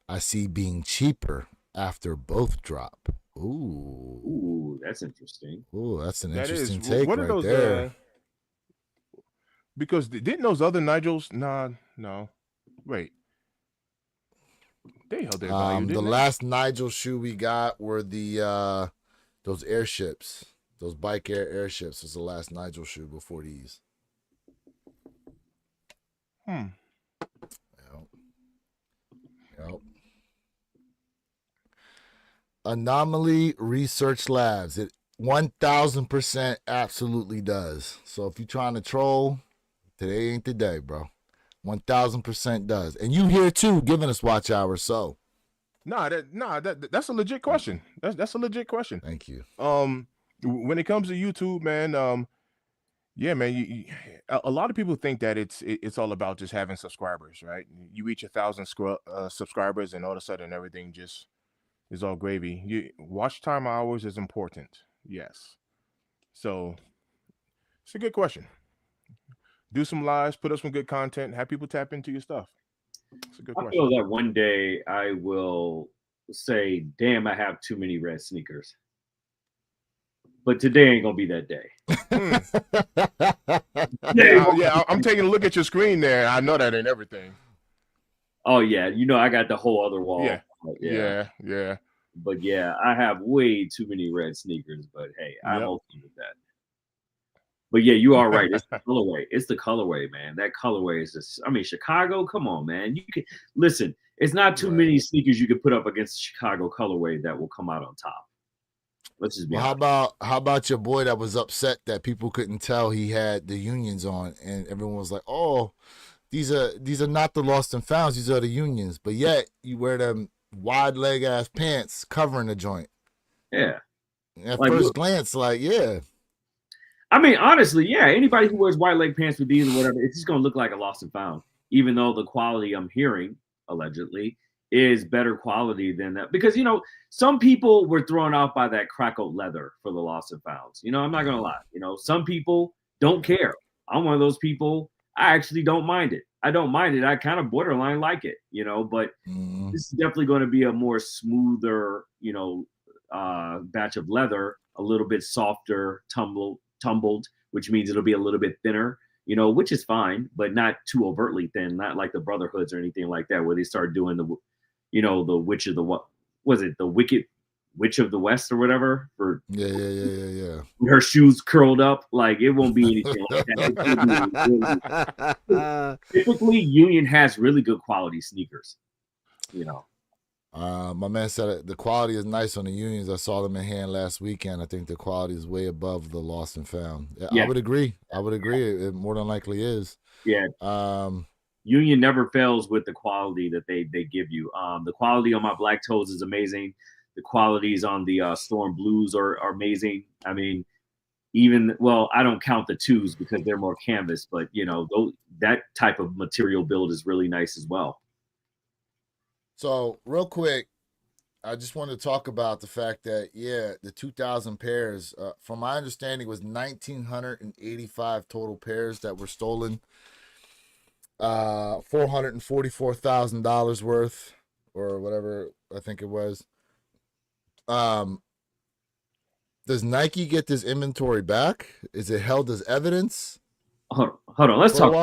I see being cheaper after both drop. Ooh, that's interesting. Ooh, that's an interesting take right those, there. Because didn't those other Nigels? No. Wait. They held their value, the last Nigel shoe we got were the those airships. Those Bike Air airships was the last Nigel shoe before these. Yep. Anomaly Research Labs. It 1000% absolutely does. So if you're trying to troll, today ain't the day, bro. 1000% does. And you here too, giving us watch hours. So that's a legit question. That's a legit question. Thank you. When it comes to YouTube, man, yeah, man, a lot of people think that it's all about just having subscribers, right? You reach 1,000 subscribers and all of a sudden everything just is all gravy. Watch time hours is important. Yes. So it's a good question. Do some lives, put up some good content, have people tap into your stuff. It's a good question. I feel that one day I will say, damn, I have too many red sneakers. but today ain't gonna be that day. I'm taking a look at your screen there. I know that ain't everything. Oh yeah, I got the whole other wall. Yeah. But yeah, I have way too many red sneakers. But hey, I'm okay with that. But yeah, you are right. It's the colorway. It's the colorway, man. That colorway is just. I mean, Chicago. Come on, man. You can listen. It's not too many sneakers you could put up against the Chicago colorway that will come out on top. Let's just be honest. How about your boy that was upset that people couldn't tell he had the Unions on, and everyone was like, "Oh, these are not the lost and founds. These are the Unions." But yet you wear them wide leg ass pants covering the joint. Yeah. At first glance, yeah. I mean, honestly, yeah. Anybody who wears wide leg pants with these or whatever, it's just gonna look like a lost and found. Even though the quality I'm hearing allegedly is better quality than that, because some people were thrown off by that crackled leather for the lost and founds. I'm not gonna lie. Some people don't care. I'm one of those people. I actually don't mind it. I don't mind it. I kind of borderline like it. But this is definitely going to be a more smoother, batch of leather, a little bit softer, tumbled, which means it'll be a little bit thinner, which is fine, but not too overtly thin, not like the Brotherhoods or anything like that, where they start doing the witch of the what was it, the Wicked Witch of the West or whatever, for yeah. Her shoes curled up. Like, it won't be anything like that. Typically, Union has really good quality sneakers. My man said the quality is nice on the Unions. I saw them in hand last weekend. I think the quality is way above the lost and found. Yeah. I would agree. It more than likely is. Yeah. Union never fails with the quality that they give you. The quality on my black toes is amazing. The qualities on the Storm Blues are amazing. I mean, I don't count the twos because they're more canvas, but that type of material build is really nice as well. So real quick, I just want to talk about the fact that the 2,000 pairs, from my understanding, was 1,985 total pairs that were stolen. $444,000 worth, or whatever I think it was. Does Nike get this inventory back? Is it held as evidence? Hold on. Let's talk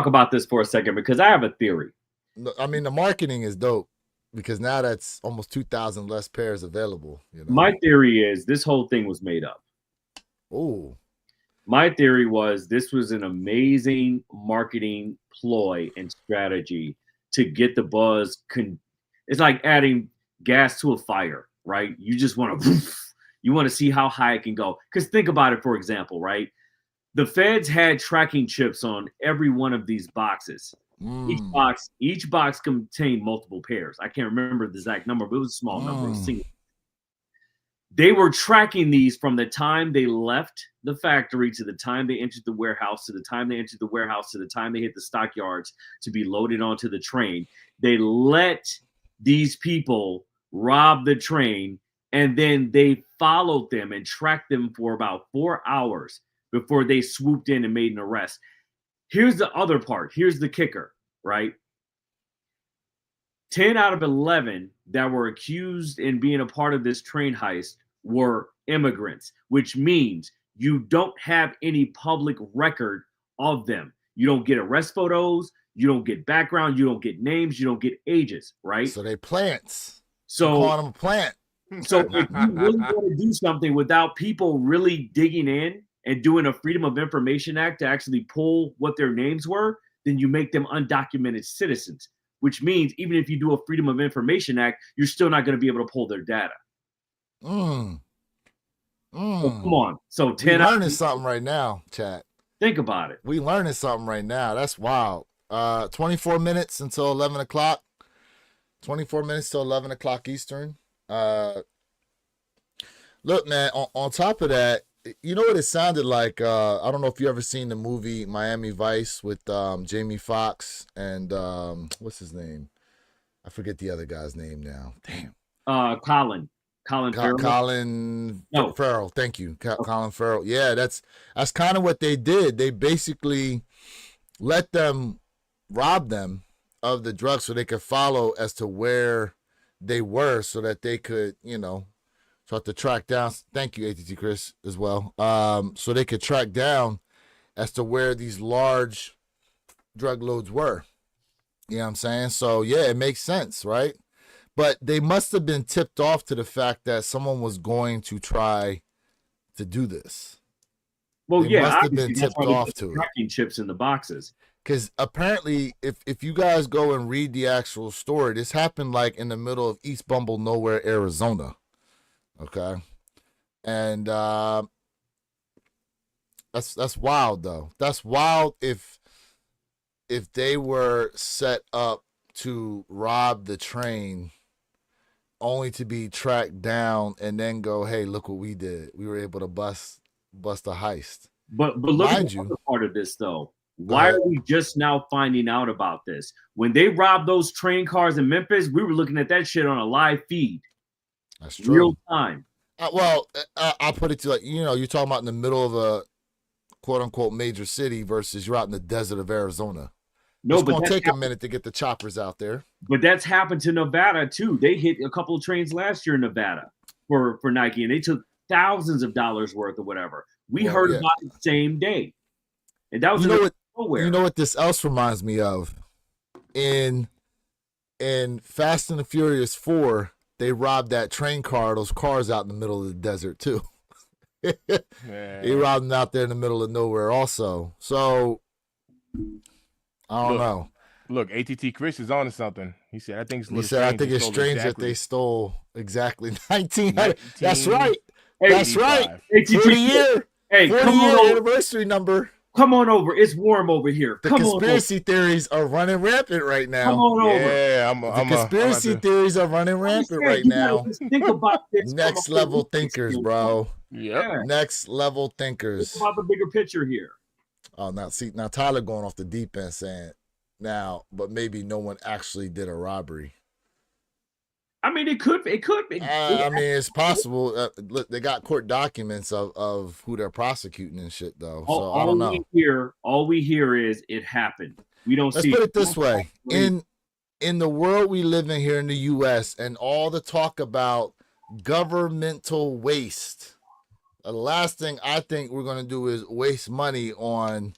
about this for a second, because I have a theory. I mean, the marketing is dope, because now that's almost 2,000 less pairs available. My theory is this whole thing was made up. Oh. My theory was this was an amazing marketing ploy and strategy to get the buzz. It's like adding gas to a fire, right? You just want to see how high it can go. Because think about it, for example, right? The feds had tracking chips on every one of these boxes. Each box contained multiple pairs. I can't remember the exact number, but it was a small number. It was single. They were tracking these from the time they left the factory to the time they entered the warehouse, to the time they entered the warehouse, to the time they hit the stockyards to be loaded onto the train. They let these people rob the train, and then they followed them and tracked them for about 4 hours before they swooped in and made an arrest. Here's the other part. Here's the kicker, right? 10 out of 11 that were accused in being a part of this train heist were immigrants, which means you don't have any public record of them. You don't get arrest photos, you don't get background, you don't get names, you don't get ages, right? So they plants. So calling them a plant. So if you really want to do something without people really digging in and doing a Freedom of Information Act to actually pull what their names were, then you make them undocumented citizens, which means even if you do a Freedom of Information Act, you're still not going to be able to pull their data. So come on. So 10 we learning something right now, chat. Think about it. We learning something right now. That's wild. 24 minutes until 11 o'clock. 24 minutes till 11 o'clock Eastern. Look, man, on top of that, you know what it sounded like? I don't know if you ever seen the movie Miami Vice with Jamie Foxx and what's his name? I forget the other guy's name now. Damn. Colin Farrell. Colin Farrell. Thank you. Colin Farrell. Yeah, that's kind of what they did. They basically let them rob them of the drugs so they could follow as to where they were, so that they could, So I have to track down. Thank you, ATT Chris, as well. So they could track down as to where these large drug loads were. You know what I'm saying? So yeah, it makes sense, right? But they must have been tipped off to the fact that someone was going to try to do this. Well, They yeah, must have obviously been that's tipped why they off put the to it. tracking chips in the boxes. Because apparently, if you guys go and read the actual story, this happened like in the middle of East Bumble Nowhere, Arizona. Okay, and that's wild though. That's wild if they were set up to rob the train, only to be tracked down and then go, hey, look what we did. We were able to bust a heist. But look at Mind the you, other part of this though. Go Why ahead. are we just now finding out about this? When they robbed those train cars in Memphis, we were looking at that shit on a live feed, That's true. real time. I'll put it to like, you know, you're talking about in the middle of a quote unquote major city versus you're out in the desert of Arizona. No, It's but gonna that's take a minute to get the choppers out there. But that's happened to Nevada too. They hit a couple of trains last year in Nevada for Nike, and they took thousands of dollars worth or whatever. We Well, heard yeah. about it the same day, and that was You know what? nowhere. You know what this else reminds me of? In Fast and the Furious 4, they robbed that train car, those cars out in the middle of the desert too. They robbed them out there in the middle of nowhere also. So I don't know. Look, ATT Chris is on to something. He said, I think it's strange that they stole exactly 19. 19. That's right. Hey, That's right. ATT, 40 year over. anniversary number. Come on over. It's warm over here. The conspiracy theories are running rampant right now. Come on over. Yeah, the conspiracy theories are running rampant right now. Think about this. Next level thinkers, bro. Yeah. Next level thinkers. Think about the bigger picture here. Oh, now Tyler going off the deep end saying now, but maybe no one actually did a robbery. I mean, it could be. I mean, it's possible. Look, they got court documents of who they're prosecuting and shit, though. So I don't know. All we hear is it happened. We don't see. Let's put it this way: in the world we live in here in the U.S. and all the talk about governmental waste, the last thing I think we're going to do is waste money on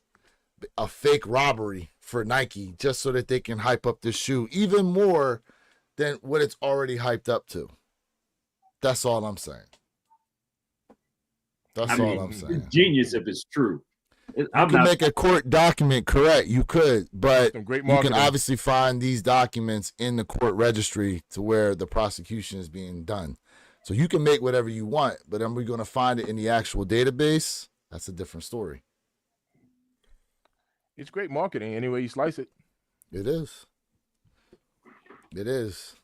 a fake robbery for Nike just so that they can hype up this shoe even more than what it's already hyped up to. That's all I'm saying. It's genius if it's true. You can make a court document correct. You could, but you can obviously find these documents in the court registry to where the prosecution is being done. So you can make whatever you want, but then we're going to find it in the actual database. That's a different story. It's great marketing any way you slice it. It is. It is.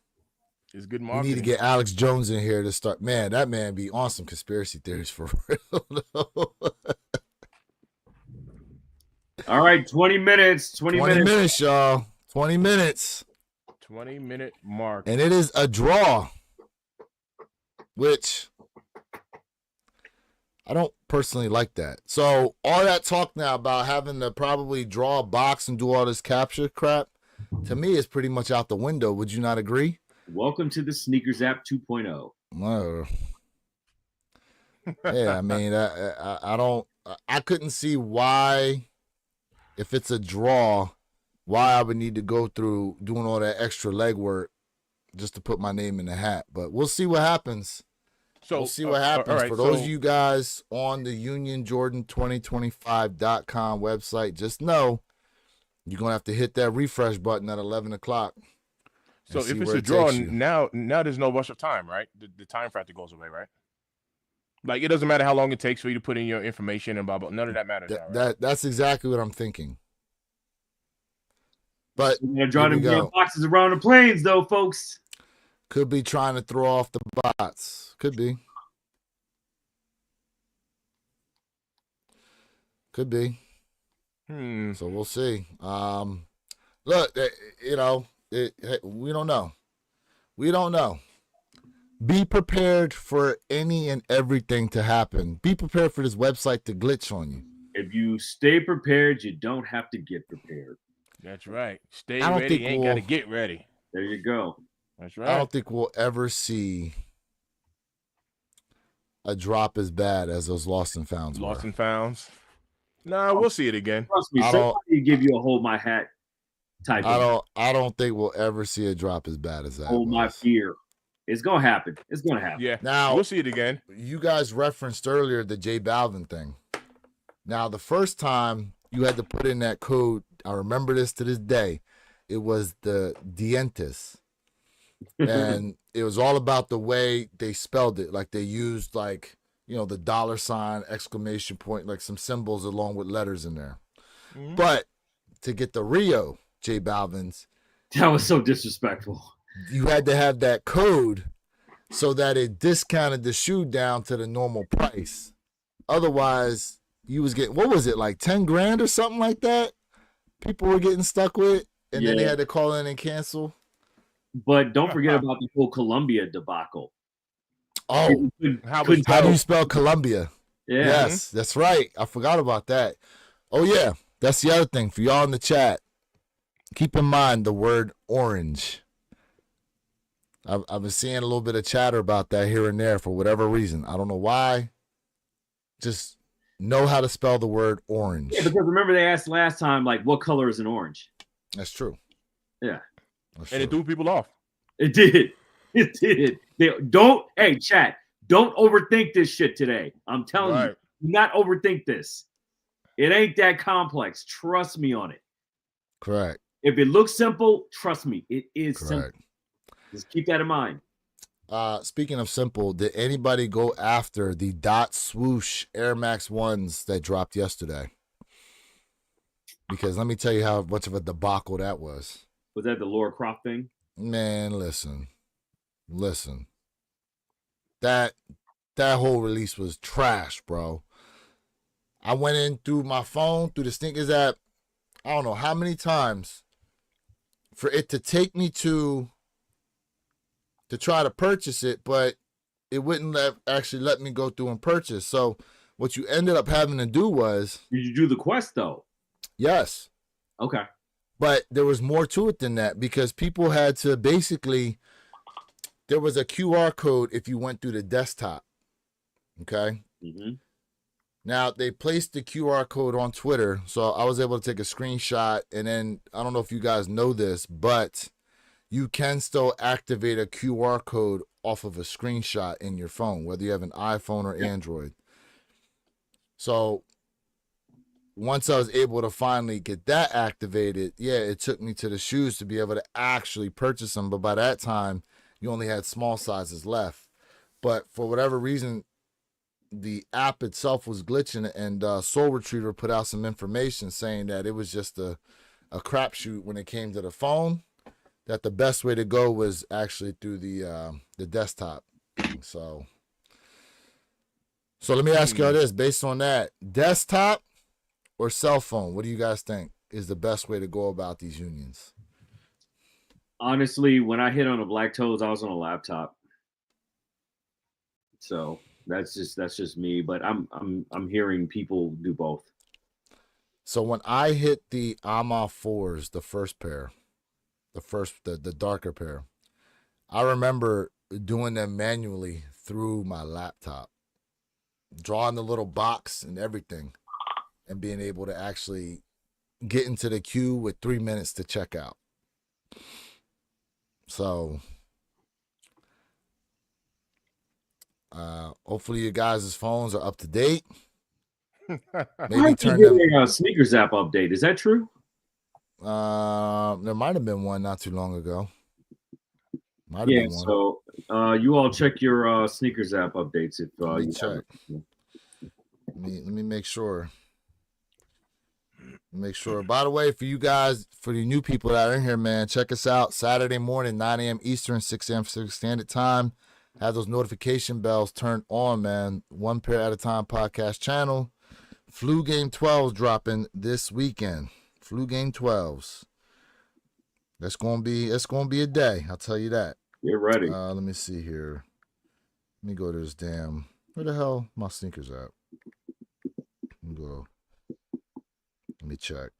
It's good marketing. We need to get Alex Jones in here to start. Man, that man be on some conspiracy theories for real. All right, 20 minutes. 20 minutes, y'all. 20 minutes. 20-minute mark. And it is a draw, which I don't personally like that. So all that talk now about having to probably draw a box and do all this capture crap, to me, is pretty much out the window. Would you not agree? Welcome to the Sneakers App 2.0. Yeah, I mean, I couldn't see why, if it's a draw, why I would need to go through doing all that extra legwork just to put my name in the hat. But we'll see what happens. So we'll see what happens. For those of you guys on the UnionJordan2025.com website, just know you're going to have to hit that refresh button at 11 o'clock. So if it's a draw, now there's no rush of time, right? The time factor goes away, right? Like, it doesn't matter how long it takes for you to put in your information and blah, blah. None of that matters now, right? That's exactly what I'm thinking. But you're going to draw them boxes around the planes, though, folks. Could be trying to throw off the bots. Could be. Could be. So we'll see. Look, we don't know. We don't know. Be prepared for any and everything to happen. Be prepared for this website to glitch on you. If you stay prepared, you don't have to get prepared. That's right. Stay ready. You ain't got to get ready. There you go. That's right. I don't think we'll ever see a drop as bad as those lost and founds Lost were. and founds. Nah, we'll see it again. Trust me, I don't- somebody give you a hold my hat type of I don't think we'll ever see a drop as bad as that. hold my was. fear. It's gonna happen. It's gonna happen. Yeah. Now we'll see it again. You guys referenced earlier the J Balvin thing. Now the first time you had to put in that code, I remember this to this day. It was the Dientes. And it was all about the way they spelled it. Like they used like, you know, the $, exclamation point, like some symbols along with letters in there. Mhm. But to get the Rio J Balvin's, That was so disrespectful. you had to have that code so that it discounted the shoe down to the normal price. Otherwise, you was getting, what was it, like 10 grand or something like that? People were getting stuck with, and then they Yeah. had to call in and cancel. But don't forget about the whole Columbia debacle. Oh, People couldn't- How was- couldn't how do tell. you spell Columbia? Yeah. Yes, that's right. I forgot about that. Oh, yeah. That's the other thing for y'all in the chat. Keep in mind the word orange. I've been seeing a little bit of chatter about that here and there for whatever reason. I don't know why. Just know how to spell the word orange. Yeah, because remember they asked last time, like, what color is an orange? That's true. Yeah. That's And it true. threw people off. It did. It did. They don't. Hey, chat. Don't overthink this shit today. I'm telling you, Right. do not overthink this. It ain't that complex. Trust me on it. Correct. If it looks simple, trust me, it is simple. Correct. Just keep that in mind. Speaking of simple, did anybody go after the dot swoosh Air Max 1s that dropped yesterday? Because let me tell you how much of a debacle that was. Was that the Laura Croft thing? Man, listen. That whole release was trash, bro. I went in through my phone, through the Sneakers app, I don't know how many times for it to take me to try to purchase it, but it wouldn't actually let me go through and purchase. So what you ended up having to do was, Did you do the quest though? yes, Okay. but there was more to it than that because people had to basically, there was a QR code if you went through the desktop. Okay. Mm-hmm. Now they placed the QR code on Twitter, so I was able to take a screenshot. And then I don't know if you guys know this, but you can still activate a QR code off of a screenshot in your phone, whether you have an iPhone or Android. So once I was able to finally get that activated, yeah, it took me to the shoes to be able to actually purchase them. But by that time, you only had small sizes left. But for whatever reason, the app itself was glitching, and Soul Retriever put out some information saying that it was just a crapshoot when it came to the phone, that the best way to go was actually through the desktop. So let me ask y'all this, based on that, desktop or cell phone, what do you guys think is the best way to go about these unions? Honestly, when I hit on the Black Toes, I was on a laptop. So that's just me. But I'm hearing people do both. So when I hit the Ama 4s, the first pair, the darker pair, I remember doing them manually through my laptop, drawing the little box and everything, and being able to actually get into the queue with 3 minutes to check out. So hopefully you guys' phones are up to date. Maybe turn them. A sneakers app update. Is that true? There might have been one not too long ago. Might have Yeah. been one. So you all check your sneakers app updates if Let me you check. have. Let me make sure. Make sure. By the way, for you guys, for the new people that are in here, man, check us out Saturday morning, 9 a.m. Eastern, 6 a.m. Pacific Standard Time. Have those notification bells turned on, man. One Pair at a Time podcast channel. Flu Game 12s dropping this weekend. Flu Game 12s. It's gonna be a day. I'll tell you that. Get ready. Let me see here. Let me go to this damn. Where the hell my sneakers at? Let me go. Let me check.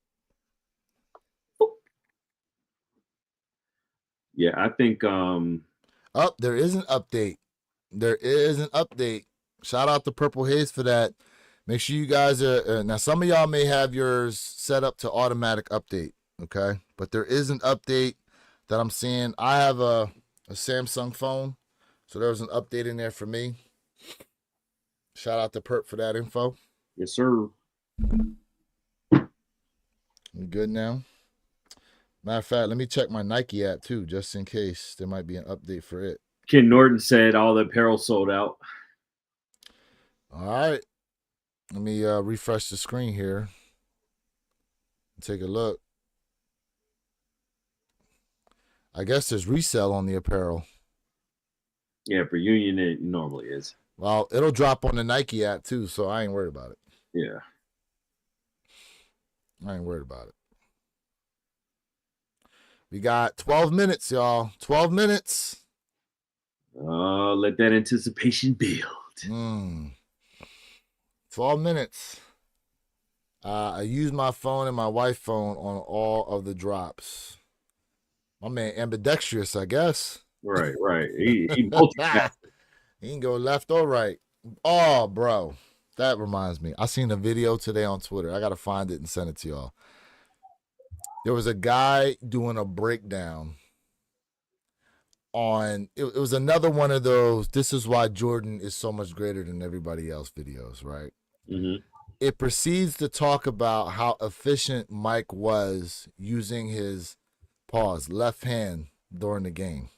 Yeah, I think Oh, there is an update. There is an update. Shout out to Purple Haze for that. Make sure you guys are now. Some of y'all may have yours set up to automatic update, okay? But there is an update that I'm seeing. I have a Samsung phone, so there was an update in there for me. Shout out to Perp for that info. Yes, sir. We good now? Matter of fact, let me check my Nike app too, just in case there might be an update for it. Ken Norton said all the apparel sold out. All right. Let me refresh the screen here. Take a look. I guess there's resale on the apparel. Yeah, for Union it normally is. Well, it'll drop on the Nike app too, so I ain't worried about it. Yeah. I ain't worried about it. We got 12 minutes, y'all. 12 minutes. Let that anticipation build. 12 minutes. I use my phone and my wife's phone on all of the drops. My man ambidextrous, I guess. Right. He multitasks. He can go left or right. Oh, bro. That reminds me. I seen a video today on Twitter. I got to find it and send it to y'all. There was a guy doing a breakdown on, it was another one of those, this is why Jordan is so much greater than everybody else videos, right? Mm-hmm. It proceeds to talk about how efficient Mike was using his left hand during the game.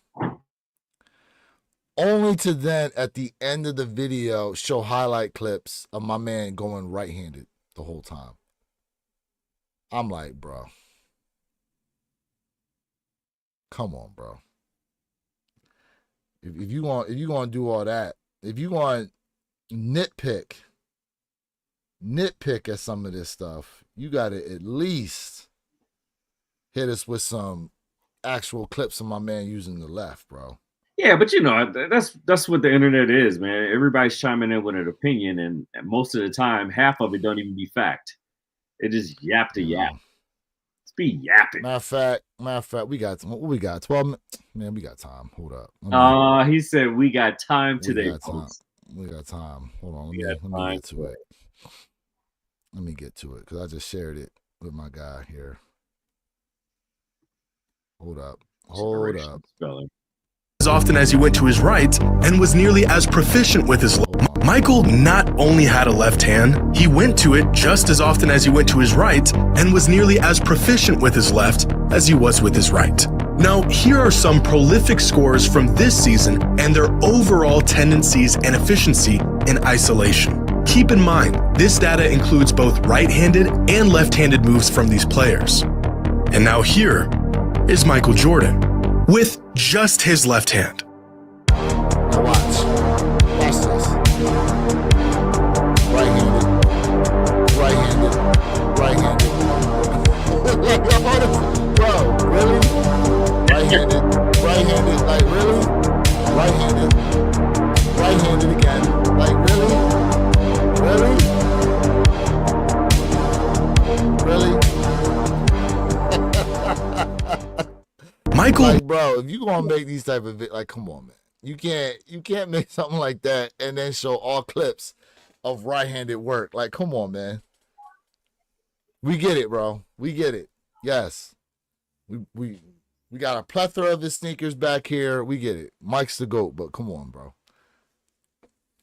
Only to then, at the end of the video, show highlight clips of my man going right-handed the whole time. I'm like, bro. Come on, bro. If you want to do all that, if you want nitpick at some of this stuff, you got to at least hit us with some actual clips of my man using the left, bro. Yeah, but you know, that's what the internet is, man. Everybody's chiming in with an opinion, and most of the time, half of it don't even be fact. It just yap to yap. It's be yapping. Matter of fact, we got 12 minutes. Man, we got time. Hold up. He said we got time today. We got time. Hold on. Let me get to it. Let me get to it because I just shared it with my guy here. Hold up. Spelling. As often as he went to his right and was nearly as proficient with his left. Michael not only had a left hand, he went to it just as often as he went to his right and was nearly as proficient with his left as he was with his right. Now, here are some prolific scores from this season and their overall tendencies and efficiency in isolation. Keep in mind, this data includes both right-handed and left-handed moves from these players. And now here is Michael Jordan with just his left hand. Now watch this. Right-handed. Bro, really? Right-handed, like really? Right-handed again, like really? Michael, like, bro, if you gonna make these type of like, come on, man. You can't make something like that and then show all clips of right-handed work. Like, come on, man. We get it, bro. We get it. Yes. We got a plethora of his sneakers back here. We get it. Mike's the GOAT, but come on, bro.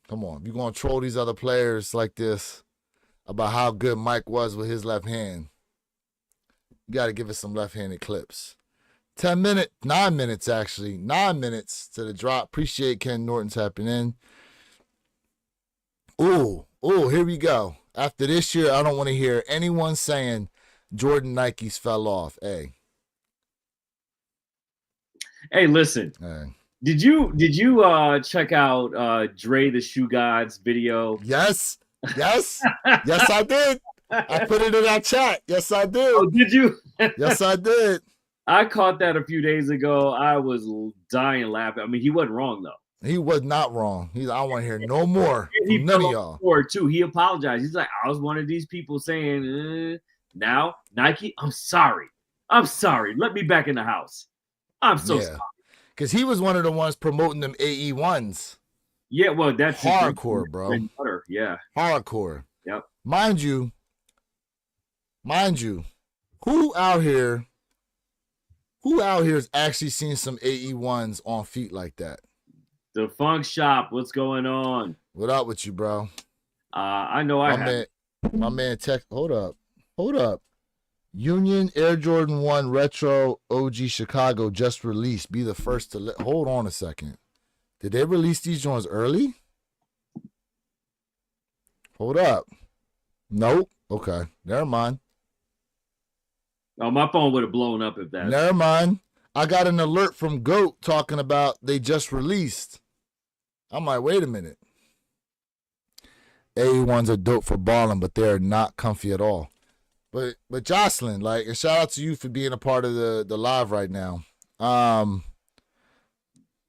Come on. If you're going to troll these other players like this about how good Mike was with his left hand, you got to give us some left-handed clips. 9 minutes actually. 9 minutes to the drop. Appreciate Ken Norton tapping in. Ooh, here we go. After this year, I don't want to hear anyone saying Jordan Nikes fell off. Hey, listen. Hey. Did you check out Dre the Shoe God's video? Yes, I did. I put it in our chat. Yes, I did. Oh, did you? Yes, I did. I caught that a few days ago. I was dying laughing. I mean, he wasn't wrong though. He was not wrong. I don't want to hear no more from none of y'all. Too. He apologized. He's like, I was one of these people saying, now Nike, I'm sorry. Let me back in the house. I'm so sorry. Because he was one of the ones promoting them AE1s. Yeah, well, that's his Hardcore, bro. bread and butter. Yeah. Hardcore. Yep. Mind you, who out here has actually seen some AE1s on feet like that? The Funk Shop. What's going on? What up with you, bro? I know I have. My man Tech. Hold up. Union Air Jordan 1 Retro OG Chicago just released. Be the first to hold on a second. Did they release these joints early? Hold up. Nope. Okay. Never mind. Oh, my phone would have blown up if that. Never mind. I got an alert from GOAT talking about they just released. I'm like, wait a minute. A1s are dope for balling, but they're not comfy at all. But Jocelyn, like, and shout out to you for being a part of the live right now.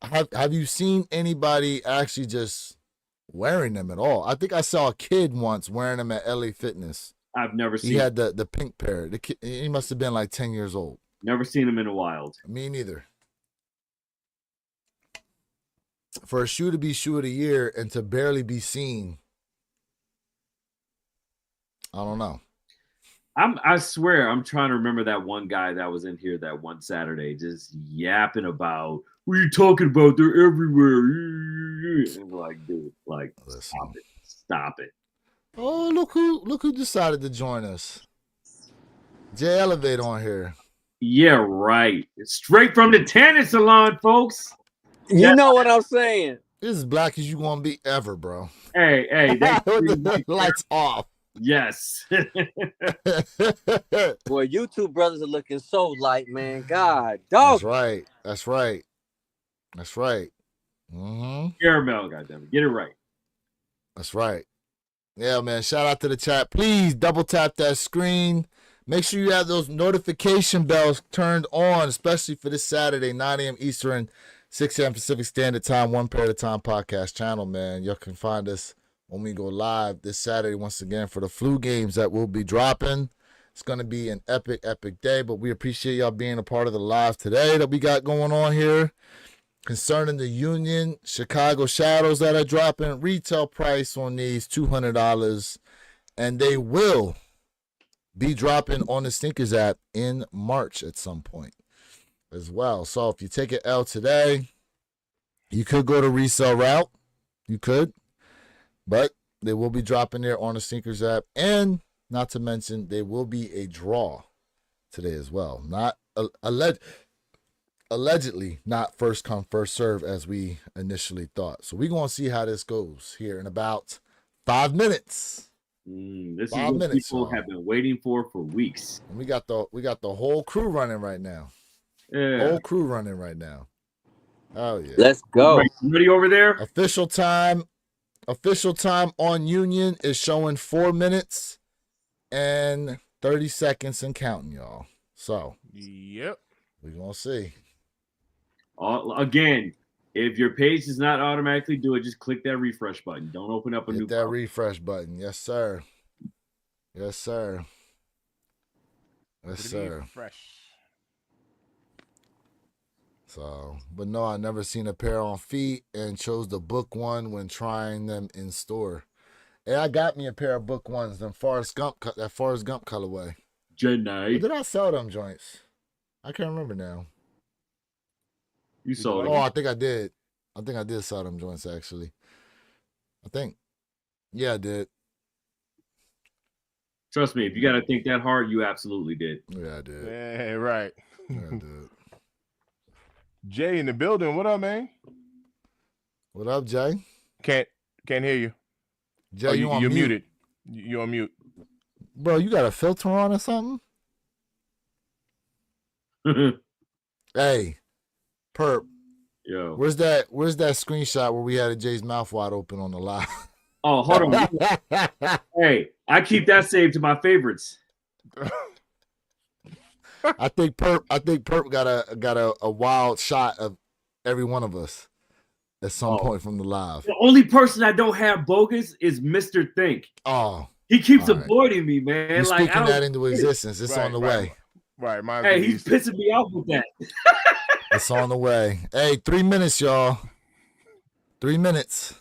Have you seen anybody actually just wearing them at all? I think I saw a kid once wearing them at LA Fitness. I've never seen. He had the pink pair. The kid, he must have been like 10 years old. Never seen him in the wild. Me neither. For a shoe to be shoe of the year and to barely be seen, I don't know. I swear I'm trying to remember that one guy that was in here that one Saturday just yapping about what are you talking about? They're everywhere. And we're like, dude, like, stop it. Oh, look who decided to join us. Jay Elevate on here. Yeah, right. It's straight from the tanning salon, folks. You know what I'm saying. This is black as you gonna be ever, bro. Hey, the lights off. Yes. Boy, you two brothers are looking so light, man. God, dog. That's right. Mm-hmm. Caramel, goddamn, get it right. That's right. Yeah, man. Shout out to the chat. Please double tap that screen. Make sure you have those notification bells turned on, especially for this Saturday, 9 a.m. Eastern, 6 a.m. Pacific Standard Time, One Pair at a Time podcast channel, man. Y'all can find us when we go live this Saturday once again for the flu games that will be dropping. It's going to be an epic day, but we appreciate y'all being a part of the live today that we got going on here. Concerning the Union Chicago Shadows that are dropping, retail price on these $200, and they will be dropping on the Sneakers app in March at some point as well. So if you take an L today, you could go to resale route. You could. But they will be dropping there on the Sneakers app. And not to mention, there will be a draw today as well. Not allegedly not first come, first serve as we initially thought. So we're going to see how this goes here in about 5 minutes. This 5 is what minutes, people have been waiting for weeks. And we got the whole crew running right now. Yeah. Whole crew running right now. Oh yeah. Let's go. Ready over there? Official time on Union is showing 4 minutes and 30 seconds and counting, y'all. So Yep. we're gonna see. Again, if your page does not automatically do it, just click that refresh button. Don't open up a new Hit that file. refresh button. Yes, sir. Yes, sir. Yes, sir. Fresh. So, but no, I never seen a pair on feet and chose the book one when trying them in store. And I got me a pair of book ones, that Forrest Gump colorway. Good But night. did I sell them joints? I can't remember now. You saw Oh, it. I think I did. I think I did sell them joints actually. I think. Yeah, I did. Trust me, if you got to think that hard, you absolutely did. Yeah, I did. Yeah, right. Yeah, I did. Jay in the building. What up, man? What up, Jay? Can't hear you. Jay, Oh, you on you're mute. muted. You're on mute. Bro, you got a filter on or something? Hey, Perp, Yo. where's that screenshot where we had Jay's mouth wide open on the live? Oh, hold on. Hey, I keep that saved to my favorites. I think Perp got a wild shot of every one of us at some point from the live. The only person I don't have bogus is Mr. Think. Oh, He keeps all right. avoiding me, man. You're Like, I speaking don't that into existence. It's on the way. Right. Hey, he's pissing me off with that. It's on the way. Hey, 3 minutes, y'all. 3 minutes.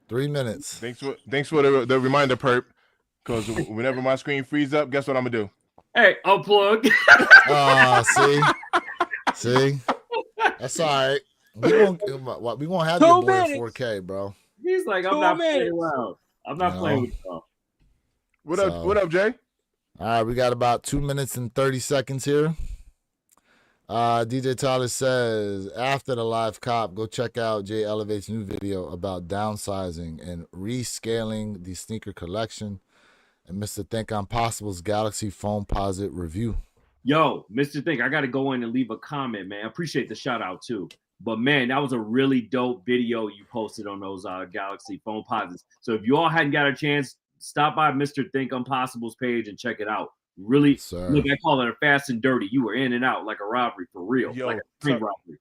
3 minutes. Thanks for the reminder, Perp. Because whenever my screen frees up, guess what I'm gonna do? Hey, unplug. See, that's all right. We gonna have 2 your boy minutes. in 4K, bro. He's like, I'm 2 not minutes. playing around. I'm not playing with y'all. What up, Jay? All right, we got about 2 minutes and 30 seconds here. DJ Tyler says, after the live cop, go check out Jay Elevate's new video about downsizing and rescaling the sneaker collection, and Mr. Think I'm Possible's Galaxy Foam Posit review. Yo, Mr. Think, I got to go in and leave a comment, man. I appreciate the shout out too. But man, that was a really dope video you posted on those Galaxy Foam Posits. So if you all hadn't got a chance, stop by Mr. Think Impossible's page and check it out. Really, look, I call it a fast and dirty. You were in and out like a robbery for real, like a street robbery.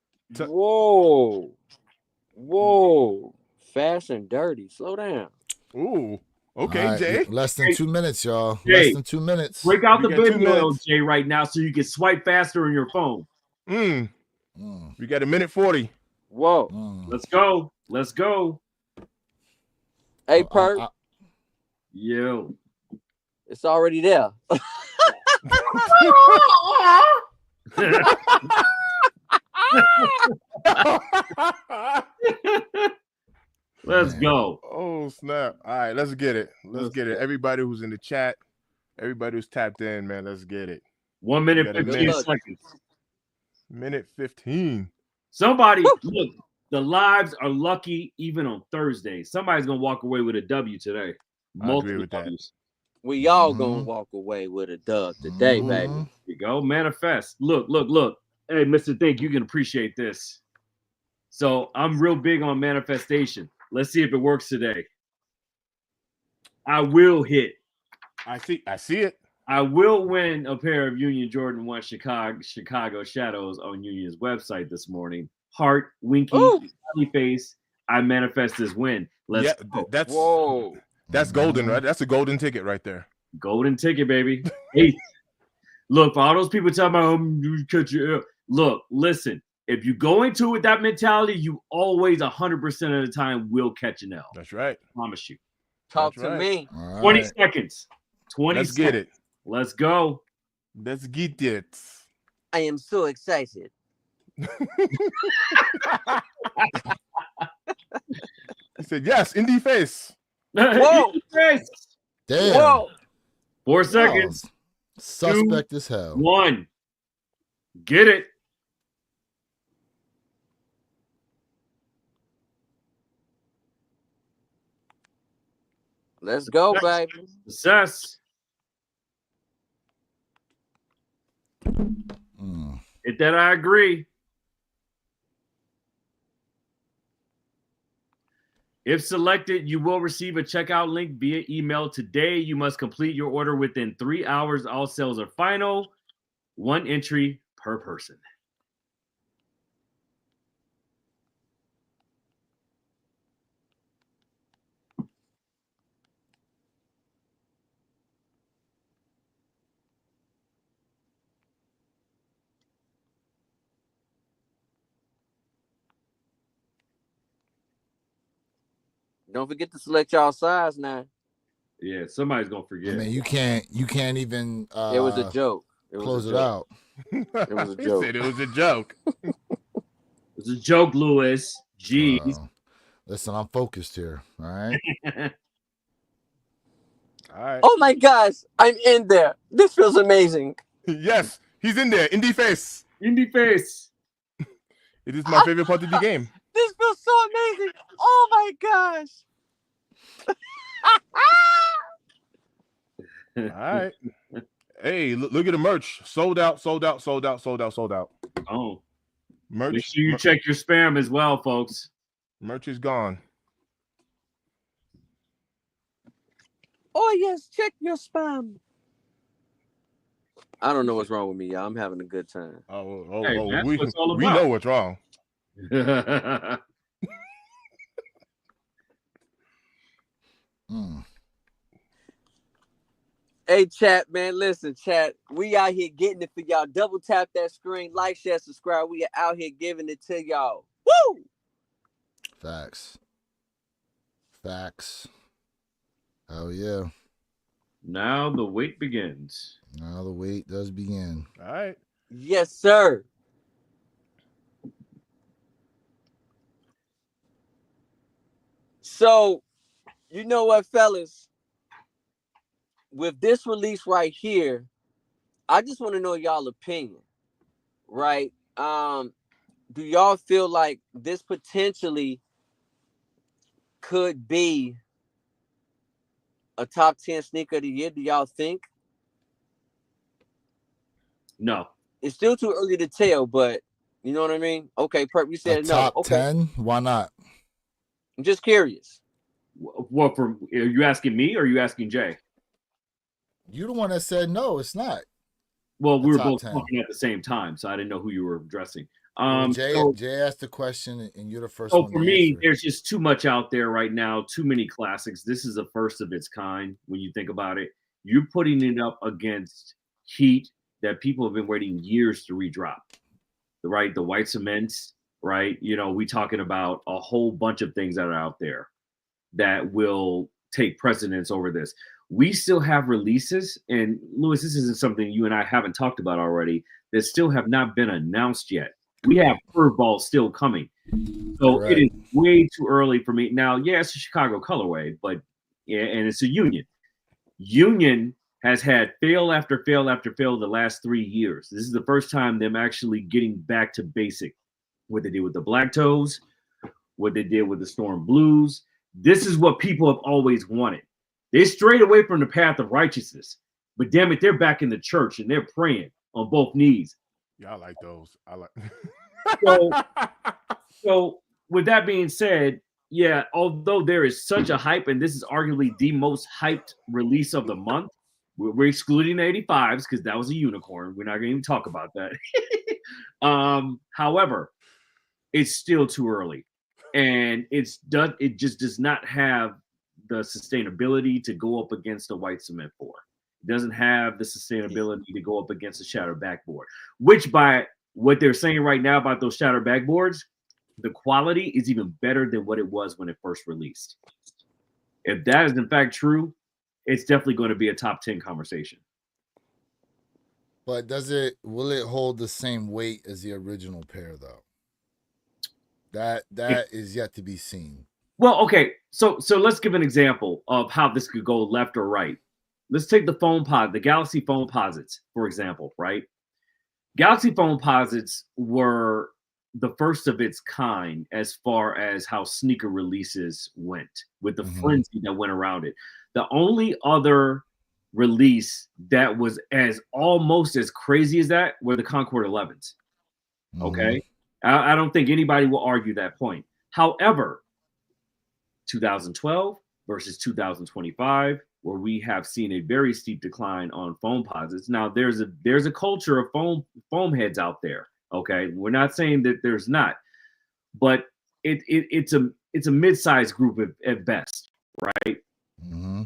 Whoa, fast and dirty. Slow down. Ooh, okay, right, Jay. Less than 2 minutes, y'all. Jay, less than 2 minutes. Break out the video, Jay, right now, so you can swipe faster on your phone. We got 1:40. Whoa. Let's go. Let's go. Hey, Perk. Yo. It's already there. Let's go. Oh, snap. All right, let's get it. Let's get it. Everybody who's in the chat, everybody who's tapped in, man, let's get it. 1 minute, 15 seconds. 1:15. Somebody, look, the lives are lucky even on Thursday. Somebody's going to walk away with a W today. I agree with that. We all gonna walk away with a dub today, baby. Here you go. Manifest. Look. Hey, Mr. Think, you can appreciate this. So I'm real big on manifestation. Let's see if it works today. I will hit. I see it. I will win a pair of Union Jordan 1 Chicago Shadows on Union's website this morning. Heart, winky, happy face. I manifest this win. Let's go. That's golden, right? That's a golden ticket right there. Golden ticket, baby. Hey, look, for all those people talking about you cut your look, listen. If you go into it with that mentality, you always 100% of the time will catch an L. That's right. I promise you. Talk to me. 20 seconds. 20 Let's seconds. get it. Let's go. Let's get it. I am so excited. He said, yes, indie face. Whoa. Damn. Whoa. 4 seconds. Suspect as hell. 1. Get it. Let's go, baby. Success. Hit that, I agree. If selected, you will receive a checkout link via email today. You must complete your order within 3 hours. All sales are final. 1 entry per person. Don't forget to select y'all size now. Yeah, somebody's gonna forget. I mean, you can't even. It was a joke. Close it out. It was a He joke. said it was a joke. It's a joke, Lewis. Jeez. Listen, I'm focused here. All right. All right. Oh my gosh, I'm in there. This feels amazing. Yes, he's in there. Indie face. Indie face. It is my favorite part of the game. This feels so amazing. Oh my gosh. All right. Hey, look at the merch. Sold out. Oh. Merch. Make sure you check your spam as well, folks. Merch is gone. Oh yes, check your spam. I don't know what's wrong with me, y'all. I'm having a good time. Hey, we what it's all we about. know what's wrong. Hey, chat, man. Listen, chat. We out here getting it for y'all. Double tap that screen, like, share, subscribe. We are out here giving it to y'all. Woo! Facts. Facts. Oh yeah. Now the wait begins. Now the wait does begin. All right. Yes, sir. So, you know what, fellas? With this release right here, I just want to know y'all opinion, right? Do y'all feel like this potentially could be a top 10 sneaker of the year? Do y'all think? No. It's still too early to tell, but you know what I mean? Okay, Perp, you A said no. top Okay. 10? Why not? I'm just curious. What are you asking me or are you asking Jay? You the one that said no, it's not. Well, we were top both 10. talking at the same time, so I didn't know who you were addressing. Well, Jay So asked the question, and you're the first so one for to me, answer. there's just too much out there right now, too many classics. This is the first of its kind when you think about it. You're putting it up against heat that people have been waiting years to redrop. Right? The white cements, right? You know, we talking about a whole bunch of things that are out there that will take precedence over this. We still have releases, and Lewis, this isn't something you and I haven't talked about already, that still have not been announced yet. We have curveballs still coming. So Correct. it is way too early for me. Now, yeah, it's a Chicago colorway, but yeah, and it's a Union. Union has had fail after fail after fail the last 3 years. This is the first time them actually getting back to basic. What they did with the Black Toes, what they did with the Storm Blues. This is what people have always wanted. They strayed away from the path of righteousness, but damn it, they're back in the church and they're praying on both knees. Yeah, I like those. I like. So with that being said, yeah, although there is such a hype, and this is arguably the most hyped release of the month, we're excluding the 85s because that was a unicorn. We're not going to even talk about that. However, it's still too early, and it just does not have the sustainability to go up against a white cement 4. It doesn't have the sustainability to go up against a shattered backboard, which by what they're saying right now about those shattered backboards, the quality is even better than what it was when it first released. If that is in fact true, it's definitely going to be a top 10 conversation. But will it hold the same weight as the original pair though? That is yet to be seen. Well, okay, so let's give an example of how this could go left or right. Let's take the Galaxy Foamposites, for example, right? Galaxy Foamposites were the first of its kind as far as how sneaker releases went, with the frenzy that went around it. The only other release that was almost as crazy as that were the Concord 11s. Okay. I don't think anybody will argue that point. However, 2012 versus 2025, where we have seen a very steep decline on Foamposites. Now there's a culture of foam heads out there. Okay, we're not saying that there's not, but it's a mid-sized group at best, right?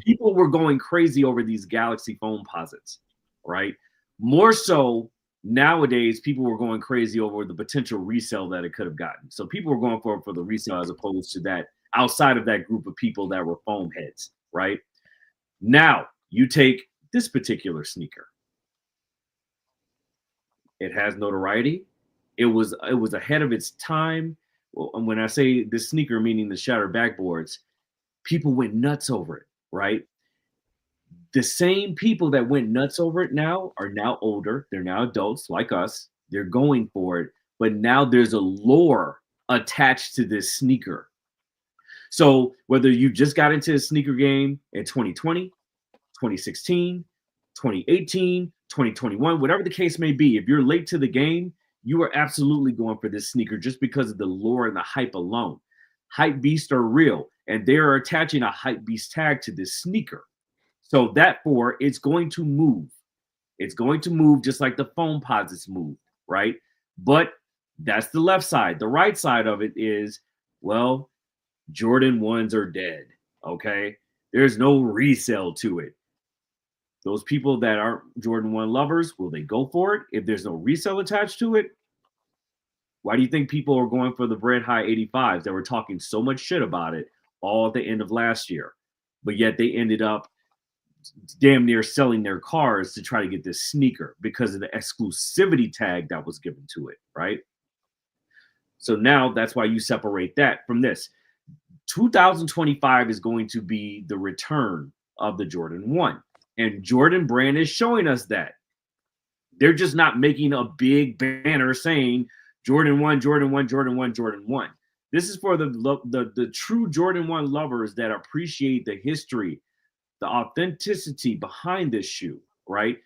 People were going crazy over these Galaxy Foamposites, right? More so nowadays, people were going crazy over the potential resale that it could have gotten. So people were going for the resale as opposed to that outside of that group of people that were foam heads, right? Now you take this particular sneaker. It has notoriety. It was ahead of its time. Well, and when I say this sneaker, meaning the shattered backboards, people went nuts over it, right? The same people that went nuts over it are now older. They're now adults like us. They're going for it. But now there's a lore attached to this sneaker. So whether you just got into the sneaker game in 2020, 2016, 2018, 2021, whatever the case may be, if you're late to the game, you are absolutely going for this sneaker just because of the lore and the hype alone. Hype beasts are real, and they are attaching a hype beast tag to this sneaker. So therefore, it's going to move. It's going to move just like the Foamposites move, right? But that's the left side. The right side of it is, well, Jordan 1s are dead, okay? There's no resale to it. Those people that aren't Jordan 1 lovers, will they go for it if there's no resale attached to it? Why do you think people are going for the bread high 85s that were talking so much shit about it all at the end of last year, but yet they ended up damn near selling their cars to try to get this sneaker because of the exclusivity tag that was given to it, right? So now that's why you separate that from this. 2025 is going to be the return of the Jordan 1. And Jordan Brand is showing us that. They're just not making a big banner saying Jordan 1, Jordan 1, Jordan 1, Jordan 1. This is for the true Jordan 1 lovers that appreciate the history, the authenticity behind this shoe, right?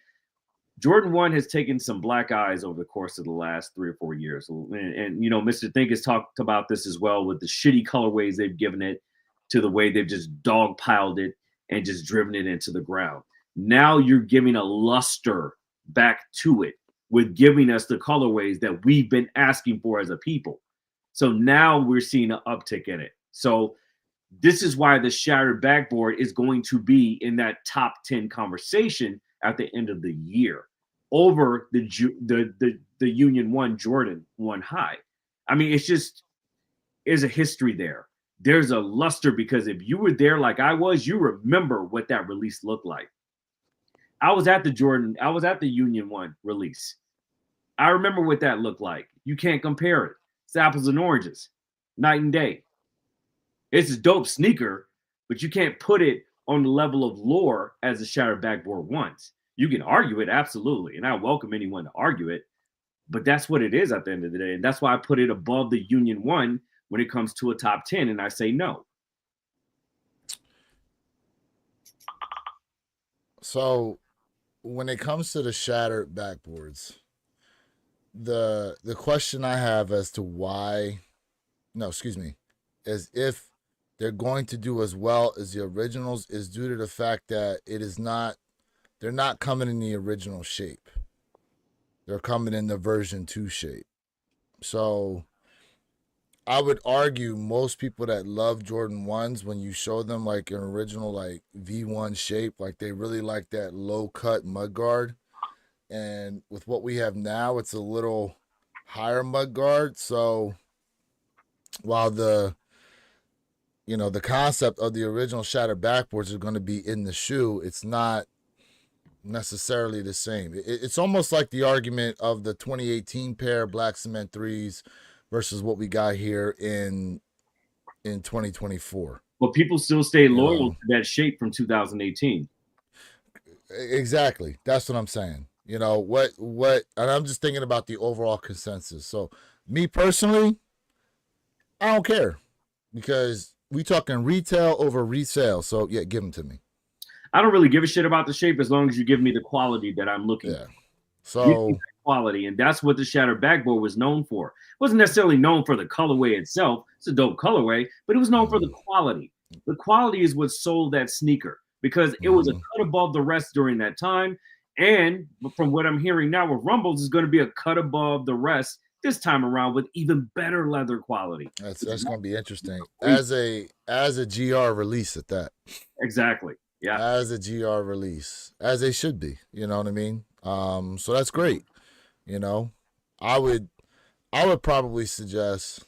Jordan 1 has taken some black eyes over the course of the last 3 or 4 years. And you know, Mr. Think has talked about this as well with the shitty colorways they've given it to the way they've just dogpiled it and just driven it into the ground. Now you're giving a luster back to it with giving us the colorways that we've been asking for as a people. So now we're seeing an uptick in it. So this is why the shattered backboard is going to be in that top 10 conversation at the end of the year over the Union 1 Jordan 1 high. I mean, it's just, there's a history there. There's a luster because if you were there like I was, you remember what that release looked like. I was at the Union 1 release. I remember what that looked like. You can't compare it. It's apples and oranges, night and day. It's a dope sneaker, but you can't put it on the level of lore as the shattered backboard ones. You can argue it, absolutely, and I welcome anyone to argue it, but that's what it is at the end of the day, and that's why I put it above the Union 1 when it comes to a top 10, and I say no. So when it comes to the shattered backboards, the question I have as to why, is if they're going to do as well as the originals is due to the fact that they're not coming in the original shape. They're coming in the version 2 shape. So I would argue most people that love Jordan 1s, when you show them like an original like V1 shape, like they really like that low cut mudguard. And with what we have now, it's a little higher mudguard. So while the concept of the original shattered backboards are going to be in the shoe, it's not necessarily the same. It's almost like the argument of the 2018 pair black cement 3s versus what we got here in 2024. But people still stay loyal to that shape from 2018. Exactly. That's what I'm saying. You know, what and I'm just thinking about the overall consensus. So me personally, I don't care because we talking retail over resale. So yeah, give them to me. I don't really give a shit about the shape as long as you give me the quality that I'm looking for. So quality, and that's what the shattered backboard was known for. It wasn't necessarily known for the colorway itself. It's a dope colorway, but it was known for the quality. The quality is what sold that sneaker because it was a cut above the rest during that time. And from what I'm hearing now with Rumbles, is going to be a cut above the rest this time around with even better leather quality. That's going to be interesting as a GR release at that. Exactly. Yeah. As a GR release, as they should be. You know what I mean? So that's great. You know, I would probably suggest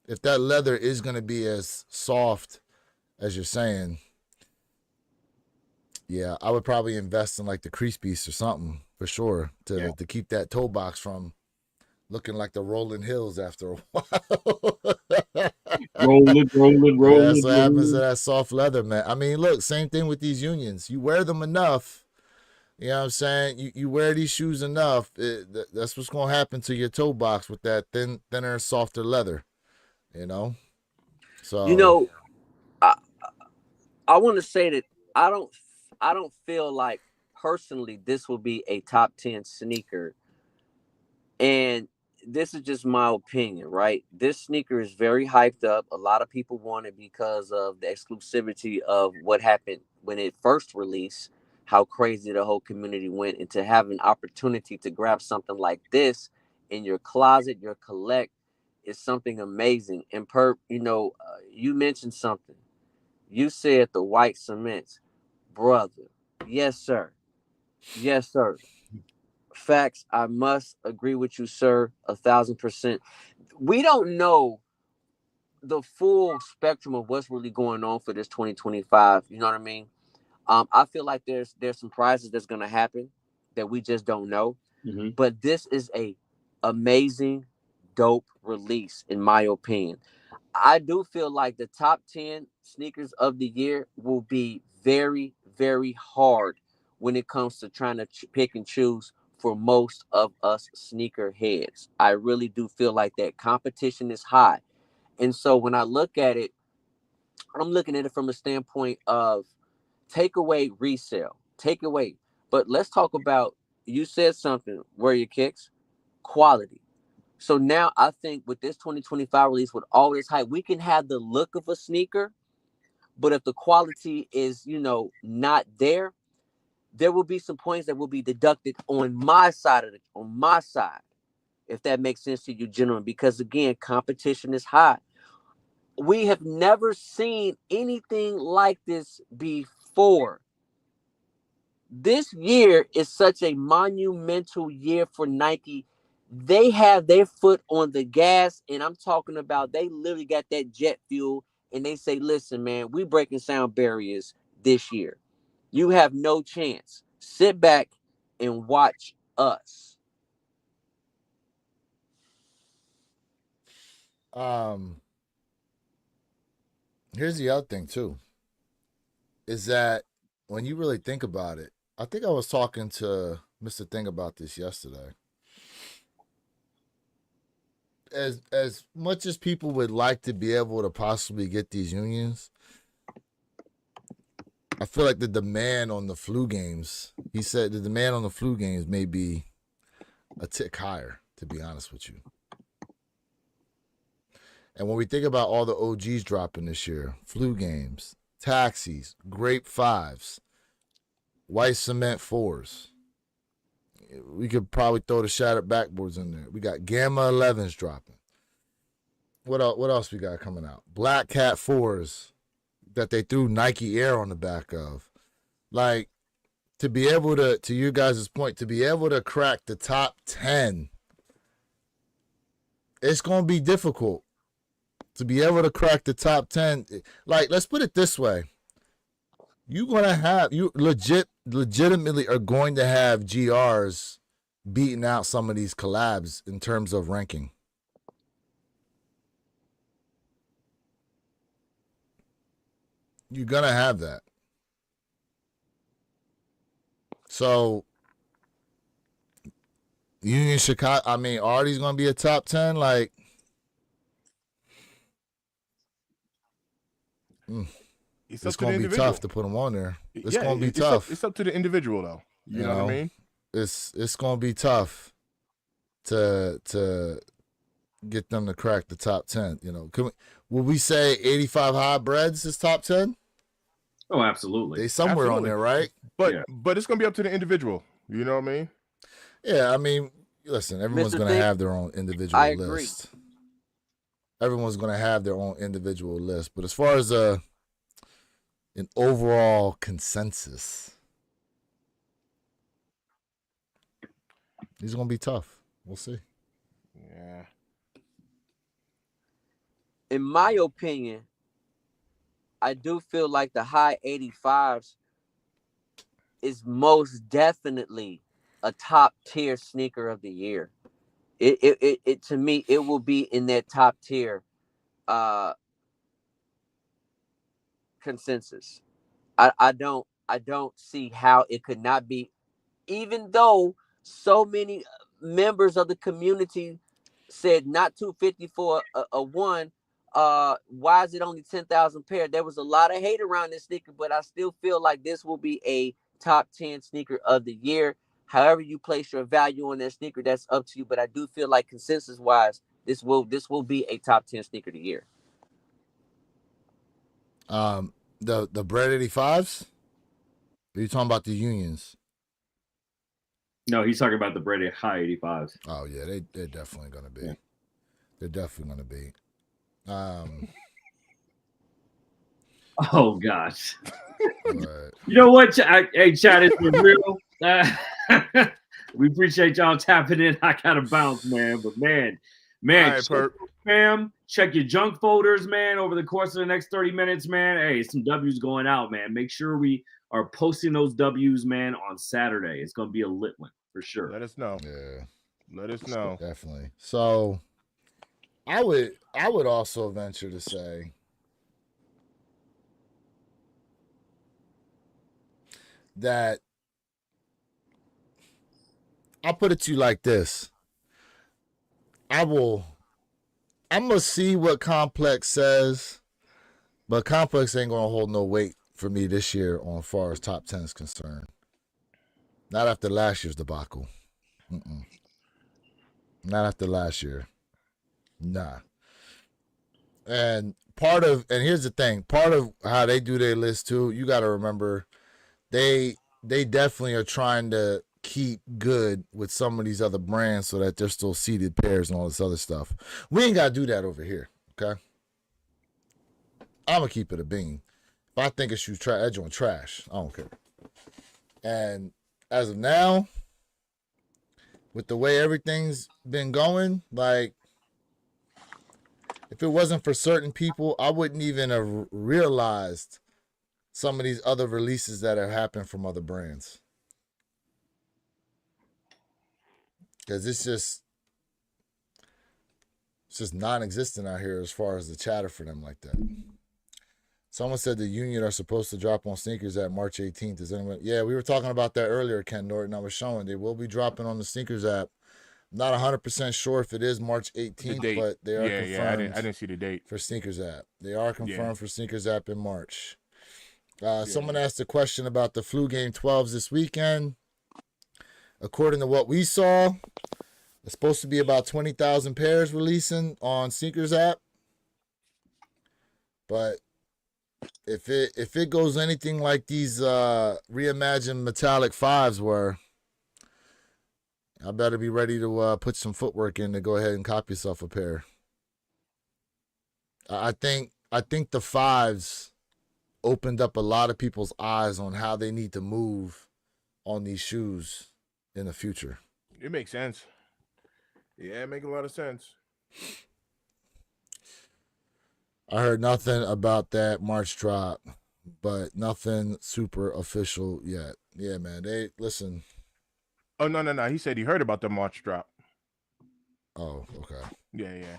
if that leather is going to be as soft as you're saying, yeah, I would probably invest in like the crease piece or something for sure to keep that toe box from looking like the rolling hills after a while. rolling. Yeah, that's what happens to that soft leather, man. I mean, look, same thing with these Unions. You wear them enough, you know what I'm saying? You wear these shoes enough, that's what's going to happen to your toe box with that thinner, softer leather, you know? So, you know, I want to say that I don't feel like personally this will be a top 10 sneaker. And this is just my opinion, right? This sneaker is very hyped up. A lot of people want it because of the exclusivity of what happened when it first released, how crazy the whole community went, and to have an opportunity to grab something like this in your closet, your collect, is something amazing. And you mentioned something. You said the white cements, brother. Yes, sir. Yes, sir. Facts. I must agree with you, sir. 1,000%. We don't know the full spectrum of what's really going on for this 2025. You know what I mean? I feel like there's some prizes that's gonna happen that we just don't know. Mm-hmm. But this is a amazing, dope release, in my opinion. I do feel like the top 10 sneakers of the year will be very, very hard when it comes to trying to pick and choose for most of us sneaker heads. I really do feel like that competition is high. And so when I look at it, I'm looking at it from a standpoint of take away resale, take away. But let's talk about, you said something, where your kicks, quality. So now I think with this 2025 release, with all this hype, we can have the look of a sneaker, but if the quality is, not there, there will be some points that will be deducted on my side if that makes sense to you, gentlemen, because again, competition is high. We have never seen anything like this before. This year is such a monumental year for Nike. They have their foot on the gas, and I'm talking about they literally got that jet fuel, and they say, listen, man, we breaking sound barriers this year. You have no chance. Sit back and watch us. Here's the other thing too, is that when you really think about it, I think I was talking to Mr. Thing about this yesterday. As much as people would like to be able to possibly get these unions, I feel like the demand on the flu games, he said the demand on the flu games may be a tick higher, to be honest with you. And when we think about all the OGs dropping this year, flu games, taxis, grape 5s, white cement 4s, we could probably throw the shattered backboards in there. We got Gamma 11s dropping. What else we got coming out? Black Cat 4s that they threw Nike Air on the back of. Like, to be able to you guys' point, to be able to crack the top 10, it's going to be difficult. To be able to crack the top 10, like, let's put it this way. You legitimately are going to have GRs beating out some of these collabs in terms of ranking. You're going to have that. So, Union Chicago, I mean, Artie's going to be a top 10? Like, it's going to be tough to put them on there. It's going to be tough. It's up to the individual, though. You know what I mean? It's going to be tough to get them to crack the top 10. Will we say 85 hybrids is top 10? Oh, absolutely. They somewhere on there, right? But it's going to be up to the individual. You know what I mean? Yeah, I mean, listen, everyone's going to have their own individual list. Everyone's going to have their own individual list. But as far as an overall consensus, these are going to be tough. We'll see. Yeah. In my opinion, I do feel like the high 85s is most definitely a top tier sneaker of the year. It to me, it will be in that top tier consensus. I don't see how it could not be, even though so many members of the community said not 250 for a one. Why is it only 10,000 pair? There was a lot of hate around this sneaker, but I still feel like this will be a top 10 sneaker of the year. However you place your value on that sneaker, that's up to you. But I do feel like consensus wise, this will be a top 10 sneaker of the year. The Bread 85s? Are you talking about the unions? No, he's talking about the Bread high 85s. Oh yeah, they're definitely gonna be. Yeah. They're definitely gonna be. Oh gosh. Right. You know what? Hey, chat, it's been real. We appreciate y'all tapping in. I gotta bounce, man. But man, All right, Perp. spam. Check your junk folders, man, over the course of the next 30 minutes, man. Hey, some W's going out, man. Make sure we are posting those W's, man, on Saturday. It's going to be a lit one for sure. Let us know. Yeah, Let us know. definitely. So I would also venture to say that I'll put it to you like this. I'm gonna see what Complex says, but Complex ain't gonna hold no weight for me this year on far as top 10 is concerned. Not after last year's debacle. Not after last year. Nah. And here's the thing, part of how they do their list too, you gotta remember, they definitely are trying to keep good with some of these other brands so that they're still seeded pairs and all this other stuff. We ain't gotta do that over here, okay? I'm gonna keep it a bean. If I think it's that joint trash, I don't care. And as of now, with the way everything's been going, like, if it wasn't for certain people, I wouldn't even have realized some of these other releases that have happened from other brands. Because it's just non-existent out here as far as the chatter for them like that. Someone said the Union are supposed to drop on sneakers at March 18th. Is anyone? Yeah, we were talking about that earlier, Ken Norton. I was showing they will be dropping on the sneakers app. Not 100% sure if it is March 18th, but they are confirmed. I didn't see the date for sneakers app. They are confirmed for sneakers app in March. Someone asked a question about the Flu Game 12s this weekend. According to what we saw, it's supposed to be about 20,000 pairs releasing on sneakers app. But if it goes anything like these reimagined metallic 5s were, I better be ready to put some footwork in to go ahead and cop yourself a pair. I think the 5s opened up a lot of people's eyes on how they need to move on these shoes in the future. It makes sense. Yeah, it makes a lot of sense. I heard nothing about that March drop, but nothing super official yet. Yeah, man. Listen. Oh, no. He said he heard about the March drop. Oh, okay. Yeah.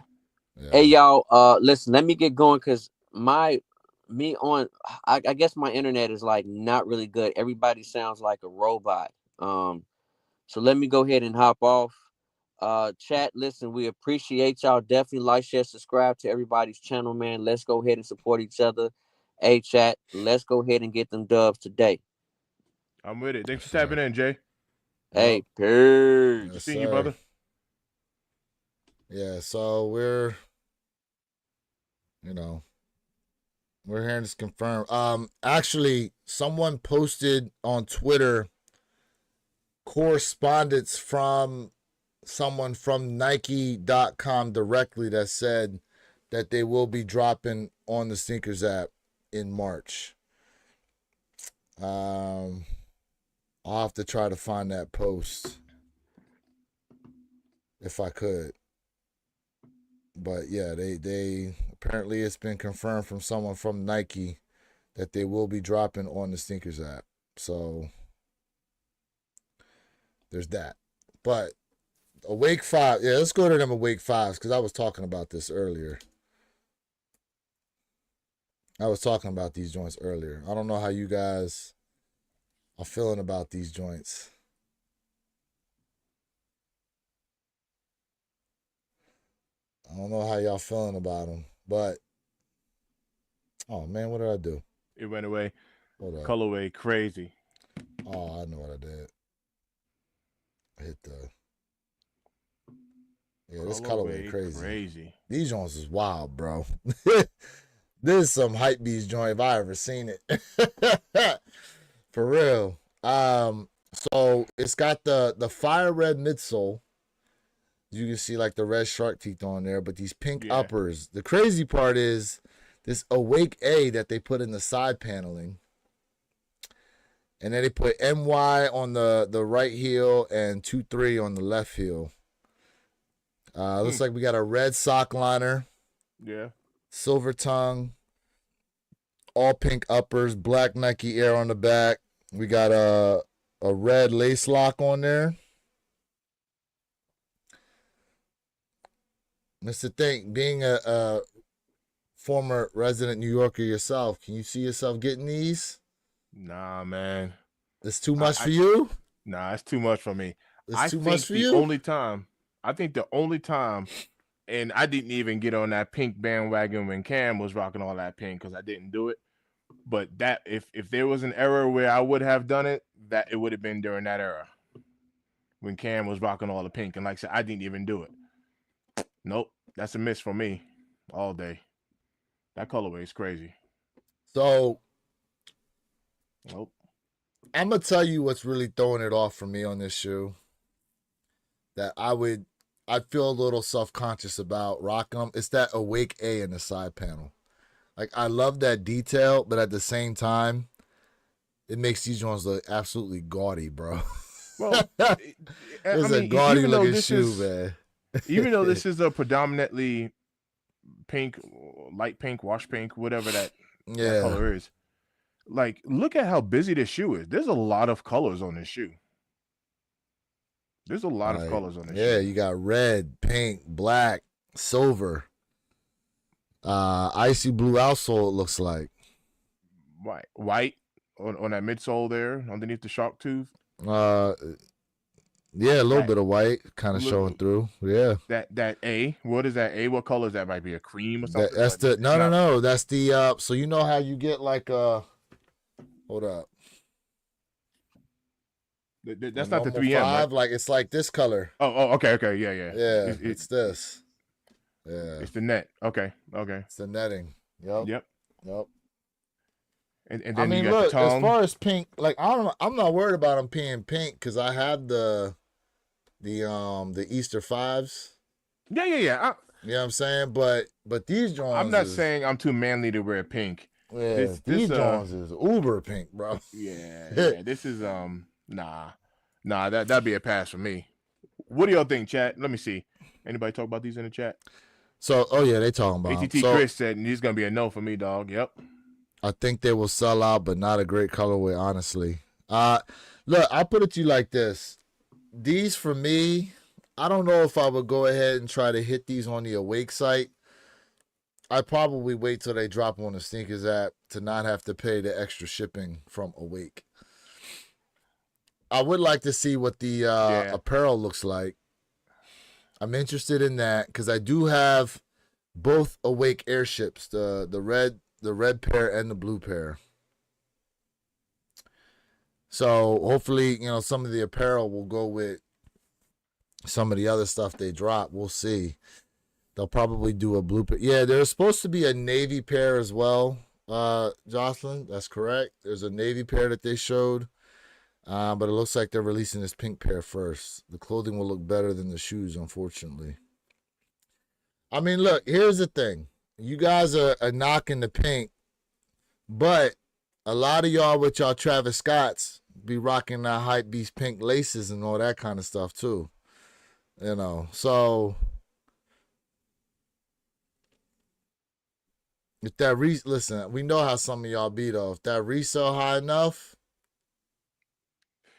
Hey, y'all, listen, let me get going because I guess my internet is like not really good. Everybody sounds like a robot. So let me go ahead and hop off. Chat, listen, we appreciate y'all. Definitely like, share, subscribe to everybody's channel, man. Let's go ahead and support each other. Hey, chat, let's go ahead and get them dubs today. I'm with it. Thanks for tapping in, Jay. Hey, peace. Yes, Seeing you, brother. Yeah, so we're hearing this confirmed. Actually, someone posted on Twitter correspondence from someone from Nike.com directly that said that they will be dropping on the sneakers app in March. I'll have to try to find that post if I could. But yeah, they apparently it's been confirmed from someone from Nike that they will be dropping on the sneakers app. So there's that. But Awake 5, yeah, let's go to them Awake 5s because I was talking about this earlier. I was talking about these joints earlier. I don't know how you guys are feeling about these joints. I don't know how y'all feeling about them, but oh man, what did I do? It went away. Hold up. Colorway crazy. Oh, I know what I did. I hit the. Yeah, this colorway crazy. These joints is wild, bro. This is some hype beast joint if I ever seen it. For real. So it's got the fire red midsole. You can see like the red shark teeth on there, but these pink uppers. The crazy part is this Awake A that they put in the side paneling. And then they put MY on the right heel and 2-3 on the left heel. Looks like we got a red sock liner, Yeah. silver tongue, all pink uppers, black Nike Air on the back. We got a red lace lock on there. Mr. Think, being a former resident New Yorker yourself, can you see yourself getting these? Nah, man. It's too much for you? Nah, it's too much for me. It's too much for the you? I think the only time, and I didn't even get on that pink bandwagon when Cam was rocking all that pink because I didn't do it. But that if there was an era where I would have done it, that it would have been during that era when Cam was rocking all the pink. And like I said, I didn't even do it. Nope, that's a miss for me all day. That colorway is crazy. So Nope. I'm gonna tell you what's really throwing it off for me on this shoe. That I'd feel a little self-conscious about rocking them. It's that awake A in the side panel. Like, I love that detail, but at the same time, it makes these ones look absolutely gaudy, bro. Well, It's a gaudy looking shoe, man. Even though this is a predominantly pink, light pink, wash pink, whatever that color is, like, look at how busy this shoe is. There's a lot of colors on this shoe. There's a lot of colors on this shoe. Yeah, you got red, pink, black, silver, icy blue outsole, it looks like. White on that midsole there, underneath the shark tooth. Yeah, a little bit of white kind of showing through. Yeah. That A. What is that A? What color is that? Might be a cream or something? That's the no. That's the so you know how you get like hold up. That's not the 3M, 5, right? like it's like this color. Oh, okay, yeah. Yeah, it's this. Yeah. It's the net. Okay. It's the netting. Yep. And then I mean, you got look, the tongue. as far as pink, like I'm not worried about them being pink because I have the Easter 5s. Yeah. You know what I'm saying? But these joints, I'm not saying I'm too manly to wear pink. Yeah, these joints is uber pink, bro. Yeah. This is nah. That'd be a pass for me. What do y'all think, chat? Let me see. Anybody talk about these in the chat? So, they talking about ATT Chris said he's gonna be a no for me, dog. Yep. I think they will sell out, but not a great colorway, honestly. Look, I'll put it to you like this. These, for me, I don't know if I would go ahead and try to hit these on the Awake site. I'd probably wait till they drop on the Sneakers app to not have to pay the extra shipping from Awake. I would like to see what the apparel looks like. I'm interested in that because I do have both Awake airships, the red pair and the blue pair. So hopefully, some of the apparel will go with some of the other stuff they drop. We'll see. They'll probably do a blue pair. Yeah, there's supposed to be a navy pair as well, Jocelyn. That's correct. There's a navy pair that they showed. But it looks like they're releasing this pink pair first. The clothing will look better than the shoes, unfortunately. I mean, look, here's the thing. You guys are knocking the pink, but a lot of y'all with y'all Travis Scotts be rocking that hype beast pink laces and all that kind of stuff too. So if that listen, we know how some of y'all be though. If that resale high enough,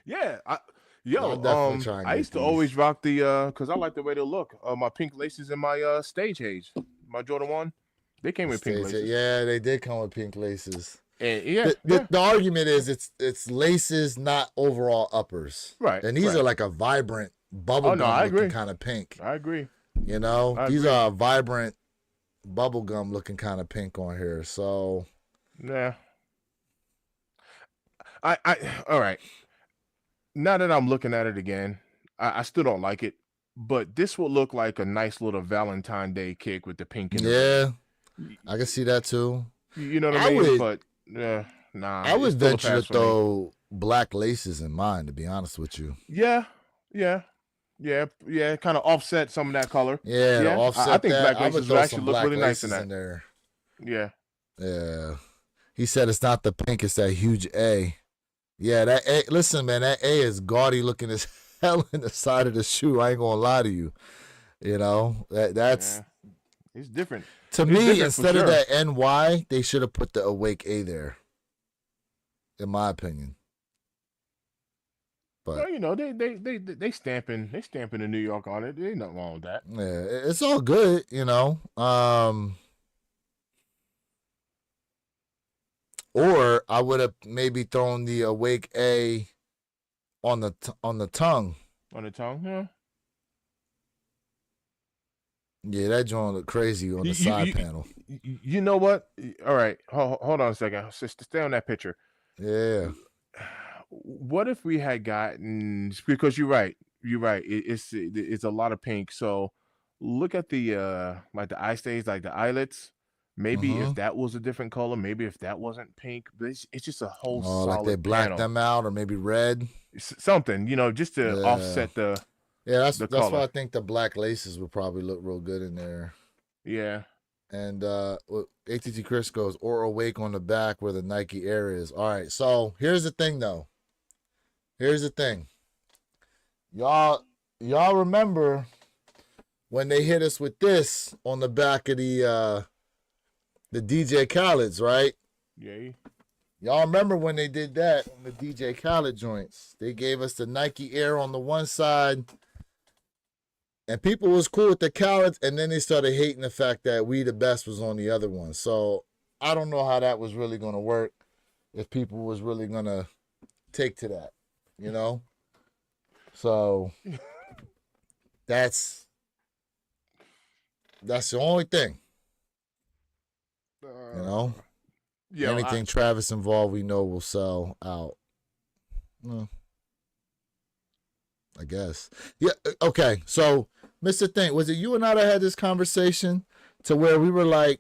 yeah, I used to always rock the because I like the way they look. My pink laces in my stage haze, my Jordan 1. They came with pink laces. Yeah, they did come with pink laces. And the argument is it's laces, not overall uppers. Right. And these are like a vibrant bubblegum looking kind of pink. I agree. These are a vibrant bubblegum looking kind of pink on here. So yeah. I all right. Now that I'm looking at it again, I still don't like it. But this will look like a nice little Valentine Day kick with the pink in it. Yeah. I can see that too. You know what I mean? But nah. I would venture to throw black laces in mine, to be honest with you. Yeah. Kind of offset some of that color. Yeah. Offset I think that. black laces would actually look really nice in that. There. Yeah. Yeah. He said it's not the pink, it's that huge A. Yeah, that A. Listen, man, that A is gaudy looking as hell in the side of the shoe. I ain't gonna lie to you. You know, that's it's different. to It's me. different for Instead of sure. that NY, they should have put the Awake A there. In my opinion. But Well, you know, they stamping the New York on it. There ain't nothing wrong with that. yeah, it's all good, you know. Or I would have maybe thrown the Awake A on the tongue. On the tongue, yeah. Yeah, that joint look crazy on the side panel. You know what? All right, hold on a second. Stay on that picture. Yeah. What if we had gotten, because you're right. It's a lot of pink. So look at the like the eye stays, like the eyelets. Maybe if that was a different color, maybe if that wasn't pink, but it's just a whole solid like they blacked panel. them out, or maybe red. Something, you know, just to offset the. Yeah, that's color. why I think the black laces would probably look real good in there. Yeah. And ATT Chris goes, or Awake on the back where the Nike Air is. All right, so here's the thing, though. Here's the thing. Y'all remember when they hit us with this on the back of the DJ Khaled's, right? Yeah. Y'all remember when they did that on the DJ Khaled joints? They gave us the Nike Air on the one side, and people was cool with the Khaled's, and then they started hating the fact that We the Best was on the other one. So I don't know how that was really going to work, if people was really going to take to that, you know? So that's the only thing, you know? Yeah, anything Travis involved, we know will sell out. I guess. Yeah. Okay. So, Mr. Thing, was it you and I that had this conversation to where we were like,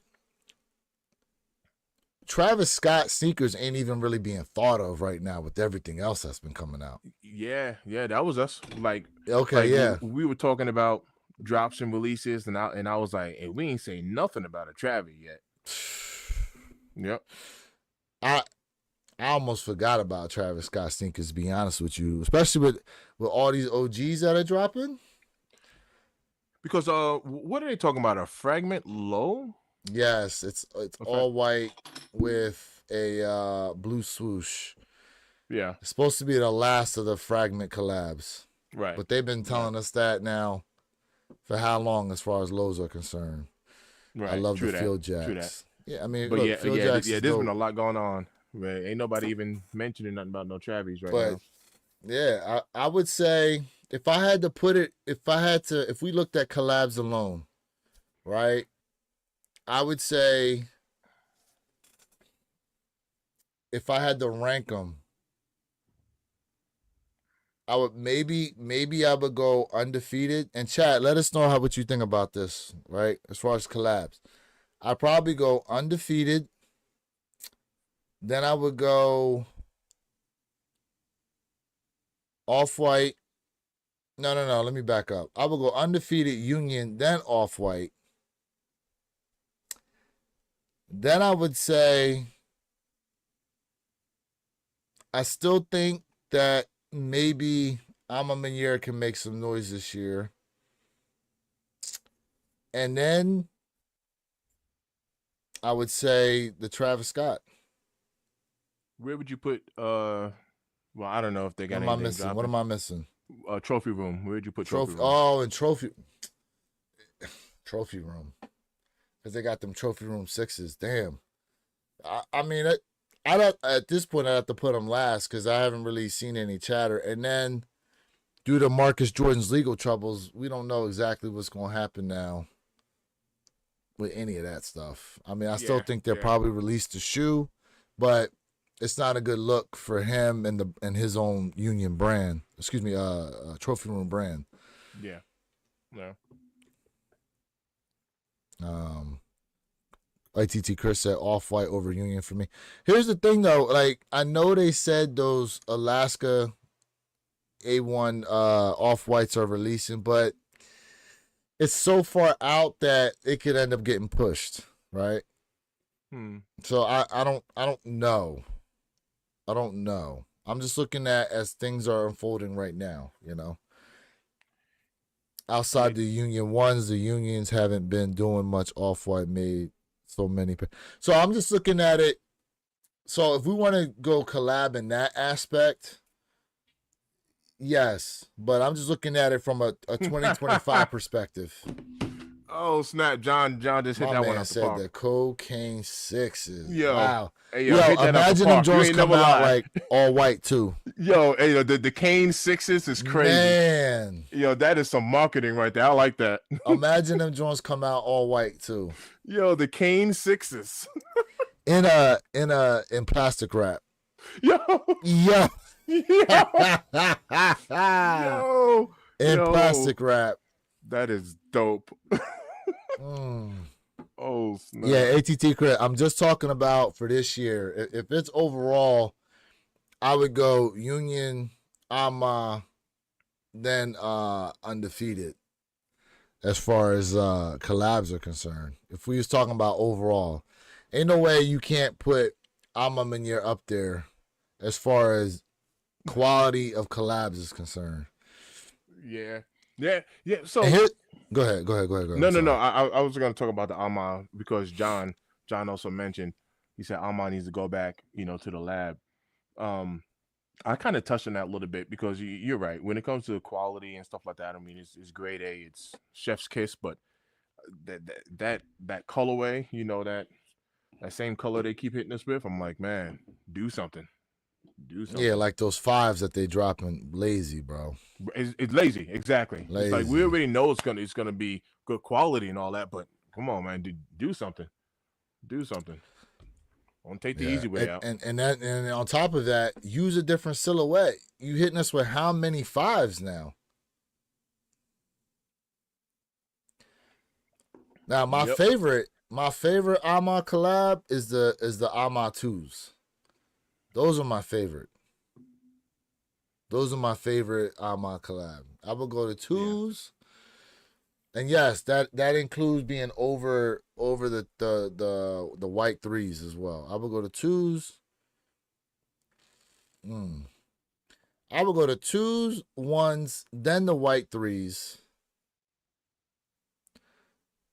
Travis Scott sneakers ain't even really being thought of right now with everything else that's been coming out. Yeah, that was us. Like, we were talking about drops and releases, and I was like, hey, we ain't saying nothing about a Travis yet. Yep. I almost forgot about Travis Scott sneakers, to be honest with you, especially with all these OGs that are dropping. Because what are they talking about? A fragment low? Yes, it's all white with a blue swoosh. Yeah. It's supposed to be the last of the fragment collabs. Right. But they've been telling us that now for how long as far as lows are concerned. Right. I love True the that. Field Jacks. True that. Yeah, I mean, but look, Field Jacks there's been a lot going on. Man, ain't nobody even mentioning nothing about no Travis right now. Yeah, I would say if I had to put it, if we looked at collabs alone, right? I would say if I had to rank them, I would maybe I would go undefeated. And chat, let us know what you think about this, right? As far as collabs, I'd probably go undefeated. Then I would go Off-White. No. Let me back up. I would go undefeated Union, then Off-White. Then I would say I still think that maybe Ama Manier can make some noise this year. And then I would say the Travis Scott. Where would you put well, I don't know if they got anything dropping. What am I missing? Trophy room. Where'd you put trophy room? Oh, and trophy room. Because they got them trophy room 6s. Damn. I mean, I don't, at this point, I have to put them last because I haven't really seen any chatter. And then, due to Marcus Jordan's legal troubles, we don't know exactly what's going to happen now with any of that stuff. I mean, I still think they'll probably release the shoe, but it's not a good look for him and his own Union brand. Excuse me, trophy room brand. Yeah. No. ITT Chris said Off-White over Union for me. Here's the thing, though. Like, I know they said those Alaska A1 Off-Whites are releasing, but it's so far out that it could end up getting pushed, right? So I don't know. I don't know. I'm just looking at as things are unfolding right now, you know. outside the Union ones, the Unions haven't been doing much. Off-White made so many. So I'm just looking at it. So if we want to go collab in that aspect, yes. But I'm just looking at it from a 2025 perspective. Oh snap! John just hit My that man one out the said park. the cocaine sixes. Yo, Wow. Hey, Yo, hit that out the imagine them park. You joints ain't come never out lied. like all white too. Yo, hey, the Kane sixes is crazy. Man. Yo, that is some marketing right there. I like that. Imagine them joints come out all white too. Yo, the Kane sixes. In plastic wrap. Yo. Yeah. Yo. In Yo. plastic wrap. That is dope. Mm. Oh snap. Yeah, ATT credit. I'm just talking about for this year. If it's overall, I would go Union, Ama, then Undefeated. As far as collabs are concerned, if we was talking about overall, ain't no way you can't put Ama Manier up there as far as quality of collabs is concerned. Yeah. So go ahead. No. I was going to talk about the Alma because John also mentioned, he said Alma needs to go back, to the lab. I kind of touched on that a little bit because you're right. When it comes to quality and stuff like that, I mean, it's grade A, it's chef's kiss, but that colorway, that same color they keep hitting us with, I'm like, man, do something. Yeah, like those fives that they dropping lazy, bro. It's lazy, exactly. Lazy. It's like we already know it's gonna be good quality and all that, but come on, man, do something. Don't take the easy way out. And on top of that, use a different silhouette. You hitting us with how many fives now? Now my favorite Ama collab is the Ama 2s. Those are my favorite. Those are my favorite Ama collab. I would go to 2s. Yeah. And yes, that includes being over the white 3s as well. I would go to 2s. I would go to 2s, 1s, then the white 3s.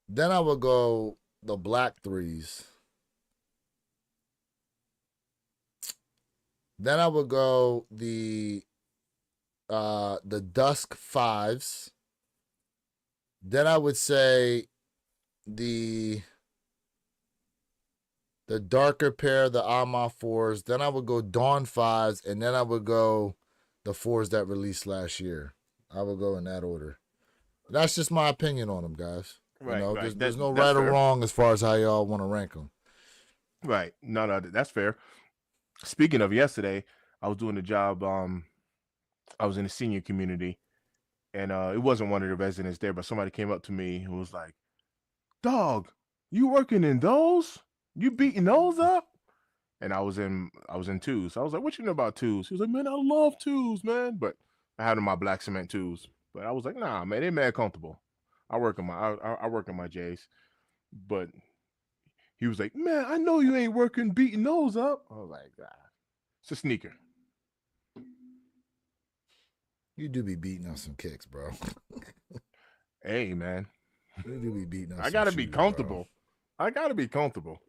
Then I would go the black 3s. Then I would go the dusk 5s. Then I would say the darker pair, the Ama 4s. Then I would go Dawn 5s, and then I would go the 4s that released last year. I would go in that order. That's just my opinion on them, guys. Right. There's no right or wrong as far as how y'all want to rank them. Right. No, that's fair. Speaking of yesterday, I was doing a job. I was in the senior community, and it wasn't one of the residents there, but somebody came up to me and was like, "Dog, you working in those? You beating those up?" And I was in 2s. I was like, "What you know about 2s?" He was like, "Man, I love 2s, man." But I had on my black cement 2s. But I was like, "Nah, man, they mad comfortable. I work in my J's." But he was like, "Man, I know you ain't working beating those up." I was like, it's a sneaker. You do be beating up some kicks, bro. Hey, man. You do be beating up I gotta be comfortable. I gotta be comfortable.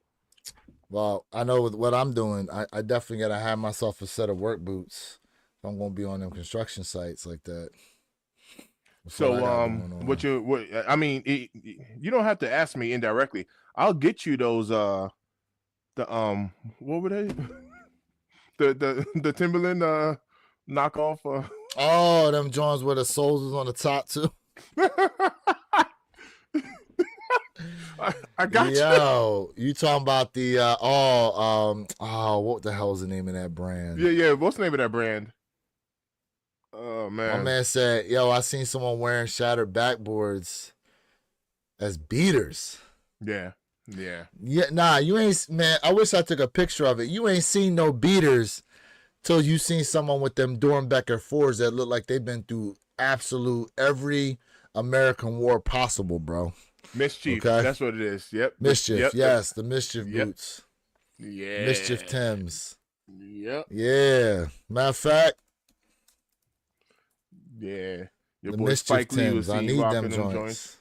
Well, I know with what I'm doing, I definitely gotta have myself a set of work boots if I'm gonna be on them construction sites like that. So, you don't have to ask me indirectly. I'll get you those. What were they? the Timberland knockoff. Oh, them Jones where the soles is on the top too. I got you. Yo, you talking about the what the hell is the name of that brand? Yeah. What's the name of that brand? Oh man. My man said, "Yo, I seen someone wearing shattered backboards as beaters." Yeah. Nah, you ain't, man. I wish I took a picture of it. You ain't seen no beaters till you seen someone with them Dornbecker 4s that look like they've been through absolute every American war possible, bro. Mischief. Okay? That's what it is. Yep. Mischief. Yep. Yes, the Mischief boots. Yeah. Mischief Tims. Yep. Yeah. Matter of fact. Yeah. Your The boy mischief Spike Lee Tims. was I seen need rocking them them joints.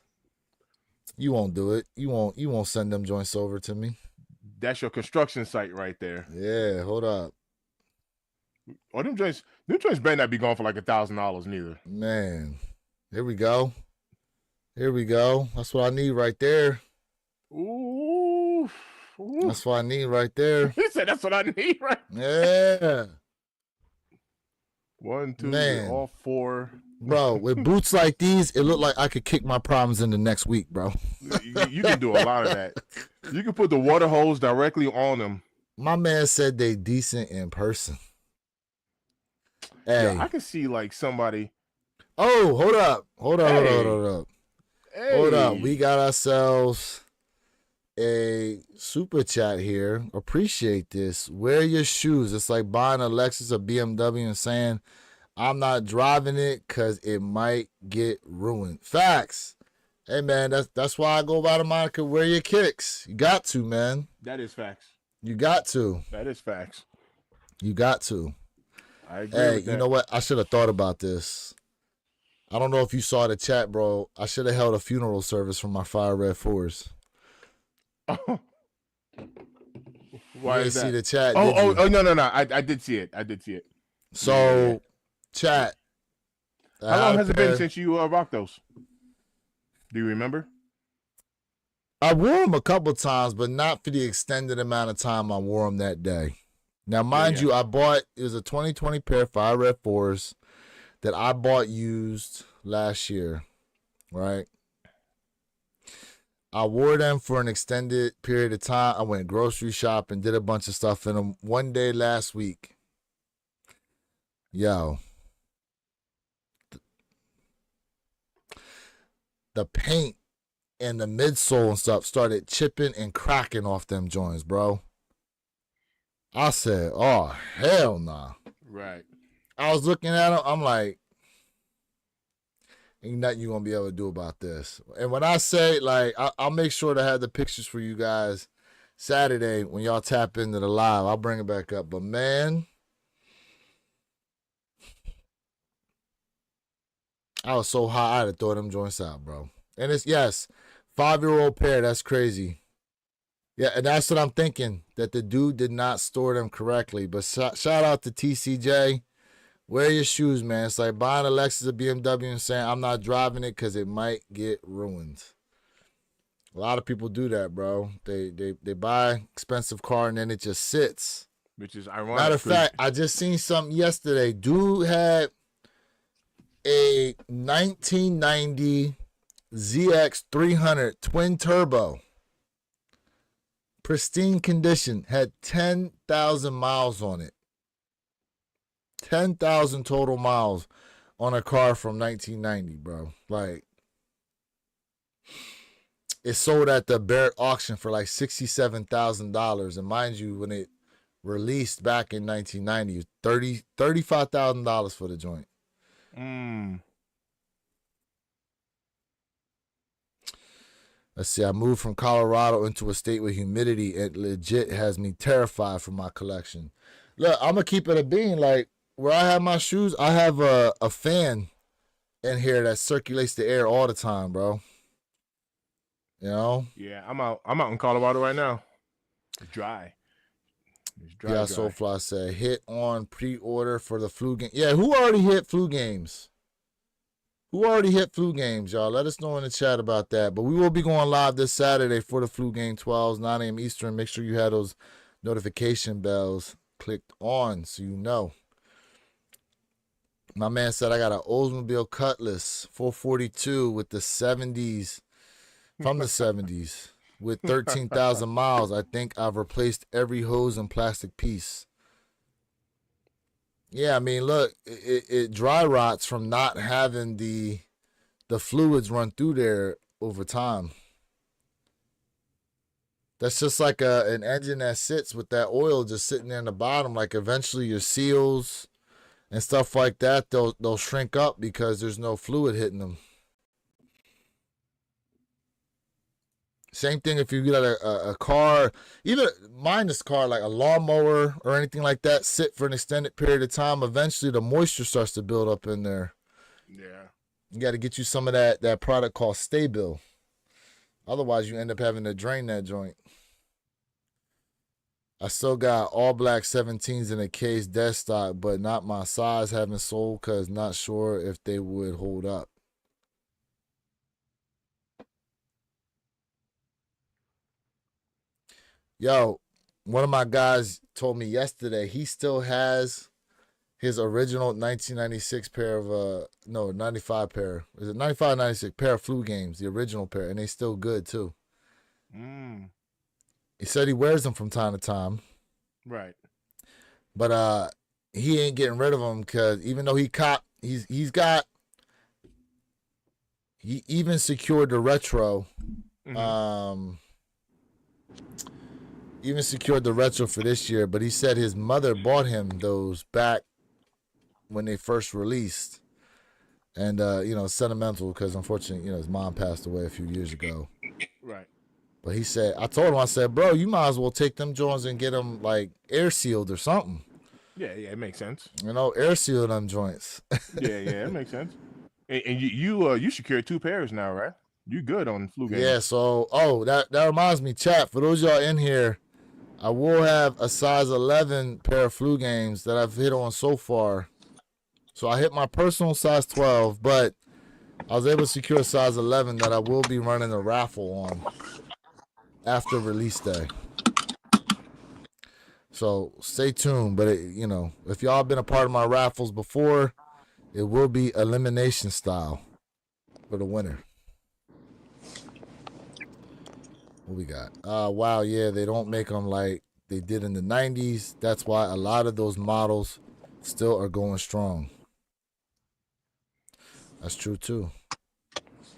You won't do it. You won't send them joints over to me. That's your construction site right there. Yeah, hold up. Oh, them joints better not be going for like $1,000 neither. Man. Here we go. Here we go. That's what I need right there. Ooh. That's what I need right there. He said that's what I need, right? Yeah. 1, 2, Man. all 4. Bro, with boots like these, it looked like I could kick my problems in the next week, bro. You can do a lot of that. You can put the water hose directly on them. My man said they decent in person. Hey. Yeah, I can see like somebody. Oh, hold up. Hold up. Hey. Hold up. We got ourselves a super chat here. Appreciate this. Wear your shoes. It's like buying a Lexus or BMW and saying, I'm not driving it because it might get ruined. Facts. Hey, man, that's why I go by the moniker, wear your kicks. You got to, man. That is facts. You got to. That is facts. You got to. I agree Hey, with that. you know what? I should have thought about this. I don't know if you saw the chat, bro. I should have held a funeral service for my Fire Red 4s. Why you is that? see the chat? Oh, no. I did see it. So, chat. How long has it been since you rocked those? Do you remember? I wore them a couple times, but not for the extended amount of time I wore them that day. Now, mind you, it was a 2020 pair of Fire Red 4s that I bought used last year, right? I wore them for an extended period of time. I went grocery shopping, did a bunch of stuff in them. One day last week, yo, the paint and the midsole and stuff started chipping and cracking off them joints, bro. I said, oh, hell nah. Right. I was looking at them. I'm like, ain't nothing you're going to be able to do about this. And when I say, like, I'll make sure to have the pictures for you guys Saturday when y'all tap into the live. I'll bring it back up. But, man, I was so high, I had to throw them joints out, bro. And it's, yes, 5-year-old pair. That's crazy. Yeah, and that's what I'm thinking, that the dude did not store them correctly. But shout out to TCJ. Wear your shoes, man. It's like buying a Lexus or BMW and saying, I'm not driving it because it might get ruined. A lot of people do that, bro. They buy expensive car and then it just sits. Which is ironic. Matter of fact, I just seen something yesterday. Dude had a 1990 ZX 300 twin turbo. Pristine condition. Had 10,000 miles on it. 10,000 total miles on a car from 1990, bro. Like, it sold at the Barrett auction for like $67,000. And mind you, when it released back in 1990, it was $35,000 for the joint. Let's see. I moved from Colorado into a state with humidity. It legit has me terrified for my collection. Look, I'm going to keep it a bean. Like, where I have my shoes, I have a fan in here that circulates the air all the time, bro. You know? Yeah, I'm out in Colorado right now. It's dry. It's dry. Yeah, Solefly said, hit on pre-order for the flu game. Yeah, who already hit flu games? Who already hit flu games, y'all? Let us know in the chat about that. But we will be going live this Saturday for the flu game, 12s, 9 a.m. Eastern. Make sure you have those notification bells clicked on so you know. My man said I got an Oldsmobile Cutlass 442 with the 70s, from the 70s, with 13,000 miles. I think I've replaced every hose and plastic piece. Yeah, I mean, look, it dry rots from not having the fluids run through there over time. That's just like an engine that sits with that oil just sitting there in the bottom. Like, eventually your seals and stuff like that, they'll shrink up because there's no fluid hitting them. Same thing if you get a car, either minus car, like a lawnmower or anything like that, sit for an extended period of time. Eventually, the moisture starts to build up in there. Yeah. You got to get you some of that product called Stabil. Otherwise, you end up having to drain that joint. I still got all black 17s in a case dead stock, but not my size. Haven't sold because not sure if they would hold up. Yo, one of my guys told me yesterday he still has his original 1996 pair of 95 pair. Is it 95 96 pair of flu games, the original pair, and they still good too. He said he wears them from time to time. Right. But he ain't getting rid of them because even though he even secured the retro. Even secured the retro for this year, but he said his mother bought him those back when they first released. And, sentimental because unfortunately, his mom passed away a few years ago. Right. But he said, I told him, I said, bro, you might as well take them joints and get them like air sealed or something. Yeah, it makes sense. Air seal them joints. yeah, it makes sense. And you secured 2 pairs now, right? You good on flu games. Yeah, so that reminds me, chat, for those y'all in here, I will have a size 11 pair of flu games that I've hit on so far. So I hit my personal size 12, but I was able to secure a size 11 that I will be running a raffle on after release day. So stay tuned. But, if y'all been a part of my raffles before, it will be elimination style for the winner. What we got? Wow, yeah, they don't make them like they did in the 90s. That's why a lot of those models still are going strong. That's true, too.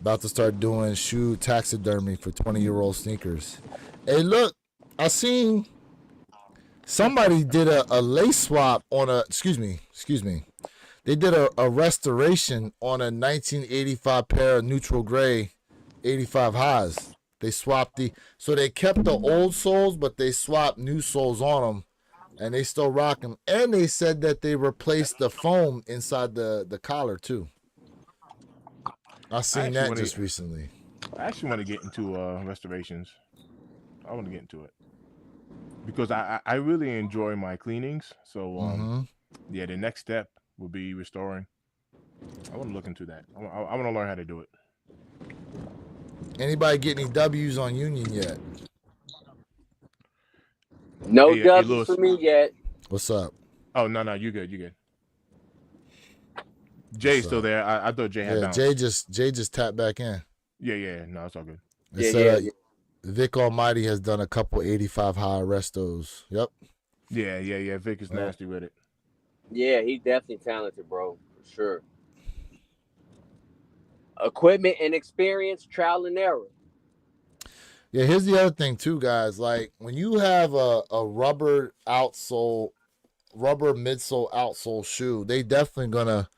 About to start doing shoe taxidermy for 20-year-old sneakers. Hey, look, I seen somebody did a lace swap on excuse me. They did a restoration on a 1985 pair of neutral gray 85 highs. They swapped so they kept the old soles, but they swapped new soles on them, and they still rock them. And they said that they replaced the foam inside the collar too. I seen that just recently. I actually want to get into restorations. I want to get into it because I really enjoy my cleanings. So yeah, the next step will be restoring. I want to look into that. I want to learn how to do it. Anybody get any W's on Union yet? No W's for me yet. What's up? Oh, no, you good. Jay's still there. I thought Jay had down. Jay just tapped back in. Yeah. No, it's all good. Yeah. Vic Almighty has done a couple 85 high restos. Yep. Yeah. Vic is nasty with it. Yeah, he's definitely talented, bro. For sure. Equipment and experience, trial and error. Yeah, here's the other thing too, guys. Like when you have a rubber midsole outsole shoe, they definitely gonna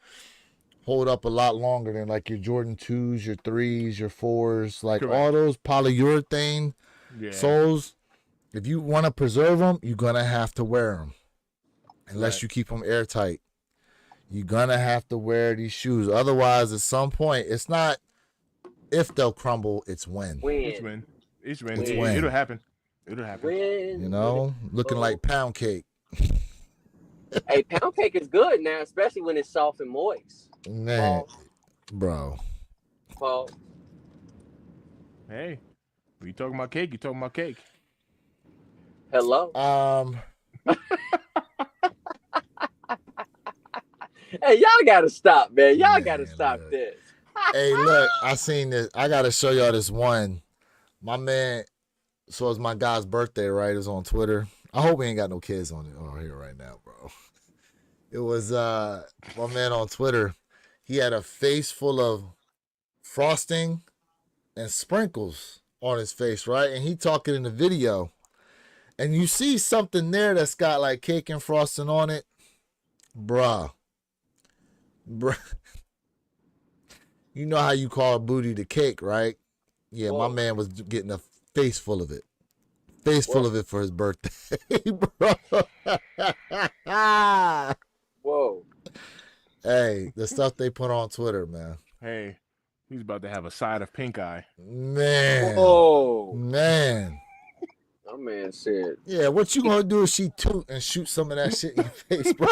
hold up a lot longer than like your Jordan 2s, your 3s, your 4s, like Correct. all those polyurethane soles. If you want to preserve them, you're gonna have to wear them, unless you keep them airtight. You're gonna have to wear these shoes. Otherwise, at some point, it's not if they'll crumble, it's when. It's when. It'll happen. Looking like pound cake. Hey, pound cake is good now, especially when it's soft and moist. Man, bro. Paul. Hey, when you talking about cake, you talking about cake. Hello. Hey, y'all gotta stop, man. Y'all gotta stop this. Hey, look, I seen this. I gotta show y'all this one. My man, so it's my guy's birthday, right? It was on Twitter. I hope we ain't got no kids on here right now, bro. It was my man on Twitter. He had a face full of frosting and sprinkles on his face, right? And he talking in the video. And you see something there that's got like cake and frosting on it. Bruh. You know how you call a booty the cake, right? Yeah, my man was getting a face full of it. Face full of it for his birthday, bro. Whoa. Hey, the stuff they put on Twitter, man. Hey, he's about to have a side of pink eye. Man. Oh, Man. my man said. Yeah, what you gonna do if she toot and shoot some of that shit in your face, bro?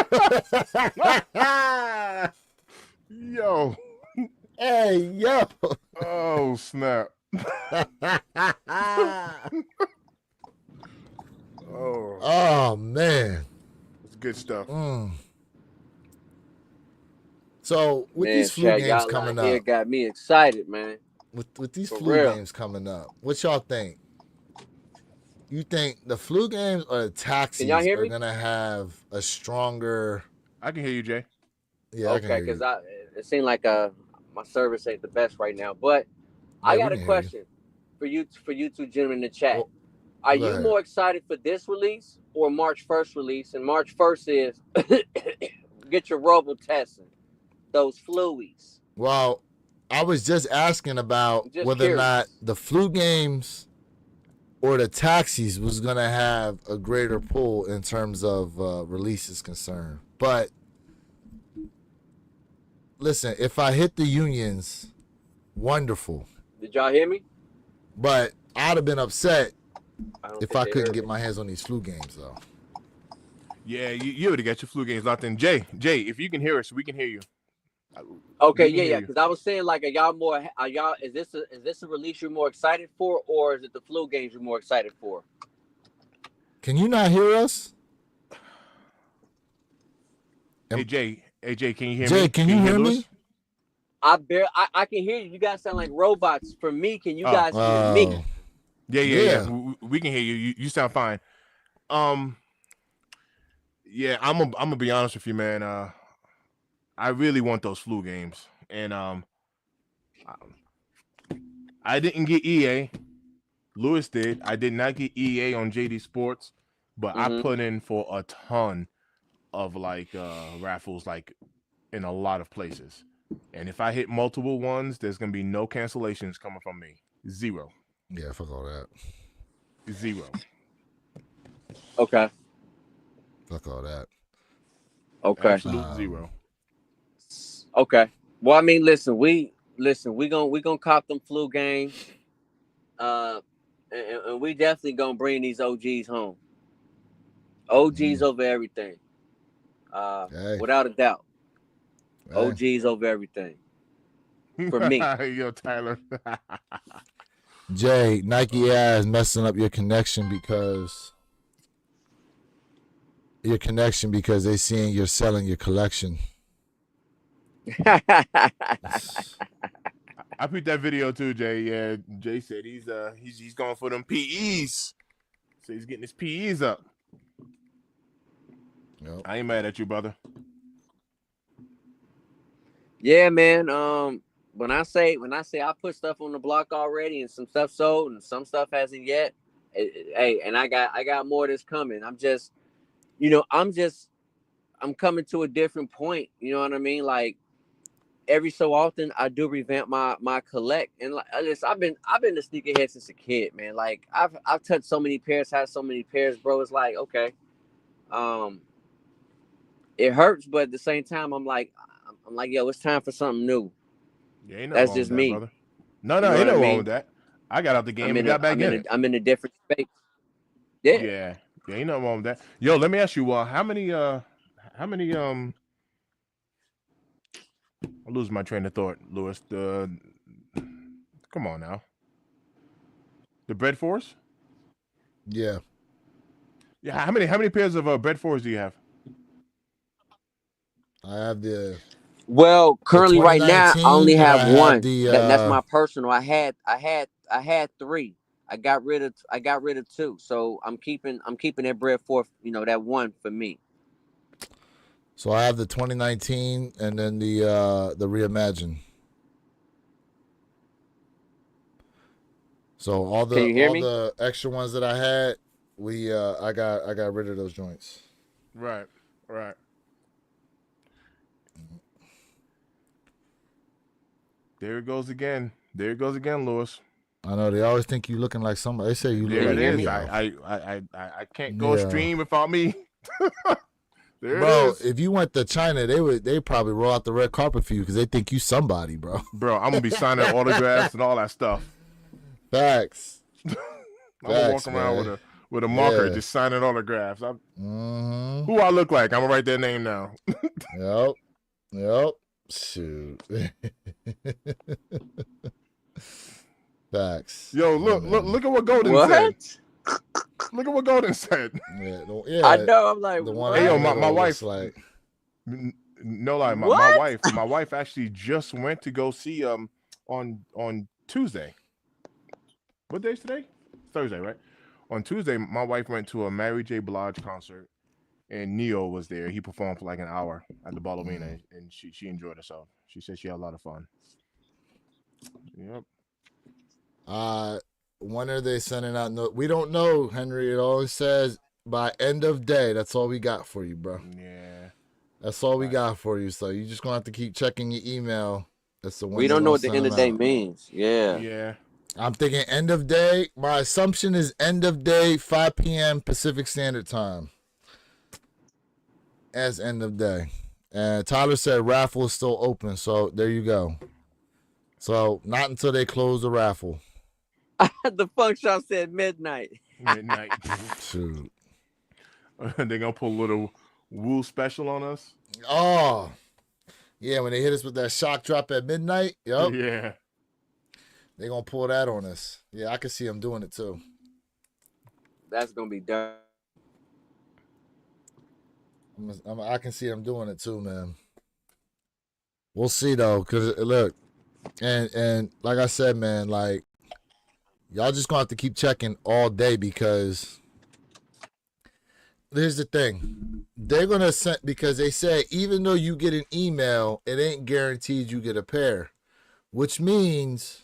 Yo. Hey, yo. Oh, snap. Oh, Oh, man. it's good stuff. So with Man, these flu chat, games y'all coming out here up, got me excited, man. with these For flu real. games coming up, what y'all think? You think the flu games or the taxis y'all hear are me? gonna have a stronger? I can hear you, Jay. Yeah, I can Okay, hear you. because it seemed like my service ain't the best right now. But I Yeah, got we a can hear you. question for you two gentlemen in the chat. Well, Are go you ahead. more excited for this release or March 1st release? And March 1st is get your robo testing, those fluies. Well, I was just asking about Just whether or not curious. the flu games or the taxis was gonna have a greater pull in terms of releases concerned. But listen, if I hit the unions, wonderful. Did y'all hear me? But I'd have been upset I don't if think I they couldn't heard get me. my hands on these flu games, though. Yeah, you already got your flu games locked in. Jay, if you can hear us, we can hear you. Okay, We can hear yeah. you. Because I was saying, like, is this a release you're more excited for, or is it the flu games you're more excited for? Can you not hear us? Hey, Jay, can you hear Jay, me? can you hear Lewis? me? I can hear you. You guys sound like robots. For me, can you Oh. guys hear me? Yeah. We can hear you. You sound fine. Yeah, I'm gonna be honest with you, man. I really want those flu games, and I didn't get EA. Lewis did. I did not get EA on JD Sports, but I put in for a ton of like raffles, like in a lot of places. And if I hit multiple ones, there's gonna be no cancellations coming from me. Zero. Yeah, fuck all that. Zero. Okay. Fuck all that. Okay. Absolute zero. Okay. Well, I mean, listen, we gonna cop them flu games, and we definitely gonna bring these OGs home. OGs over everything, Hey. without a doubt. Hey. OGs over everything. For me. Yo, Tyler. Jay, Nike ass messing up your connection because they seeing you're selling your collection. I put that video too, Jay. Yeah, Jay said he's going for them PEs. So he's getting his PEs up. Yep. I ain't mad at you, brother. Yeah, man. When I say I put stuff on the block already and some stuff sold and some stuff hasn't yet. Hey, and I got more that's coming. I'm coming to a different point. You know what I mean? Like every so often I do revamp my collect. And like listen, I've been a sneakerhead since a kid, man. Like I've touched so many pairs, had so many pairs, bro. It's like, okay. It hurts, but at the same time, I'm like, yo, it's time for something new. Yeah, ain't nothing That's wrong just with that, me. brother. No, You know ain't what I nothing wrong mean? with that. I got out the game and got back in it. I'm in a different space. Yeah, ain't nothing wrong with that. Yo, let me ask you, how many I lose my train of thought, Lewis. Come on now. The bread fours? Yeah. Yeah, how many pairs of bread fours do you have? I have the Well, currently right now I 2019, only and have I have one. the That's my personal. I had three. I got rid of two. So I'm keeping that bread for that one for me. So I have the 2019 and then the Reimagine. So all Can you hear me? the extra ones that I had, I got rid of those joints. Right. There it goes again, Lewis. I know they always think you looking like somebody. They say you There look it like is. Leo. I can't go stream without me There Bro, it is. if you went to China, they probably roll out the red carpet for you because they think you somebody, bro. Bro, I'm gonna be signing autographs and all that stuff. Facts. I'm gonna walk Facts, around man. with a marker, Yeah. just signing autographs. Mm-hmm. Who I look like? I'm gonna write their name now. Yep. Shoot. Facts. Yo, Yeah, look man. at what Golden What? said. Look at what Golden said. Yeah, I know. I'm like, the one what? Hey, yo, in the my middle wife. looks like No lie, my What? wife actually just went to go see on Tuesday. What day is today? Thursday, right? On Tuesday, my wife went to a Mary J. Blige concert, and Neo was there. He performed for like an hour at the Ballowina, and she enjoyed herself. She said she had a lot of fun. Yep. when are they sending out? No, we don't know, Henry. It always says by end of day. That's all we got for you, bro. Yeah. That's all we got for you. So you just gonna have to keep checking your email. That's the one. We don't know what the end of day means. Yeah. Yeah. I'm thinking end of day. My assumption is end of day, 5 p.m. Pacific Standard Time. As end of day. And Tyler said raffle is still open. So there you go. So not until they close the raffle. The funk shop said midnight. Midnight. Shoot. They're gonna pull a little Woo special on us. Oh. Yeah, when they hit us with that shock drop at midnight. Yep. Yeah. They're going to pull that on us. Yeah, I can see them doing it too. That's gonna be done. I can see them doing it too, man. We'll see though, because look, and like I said, man, like y'all just gonna have to keep checking all day because here's the thing. They're gonna send because they say even though you get an email, it ain't guaranteed you get a pair, which means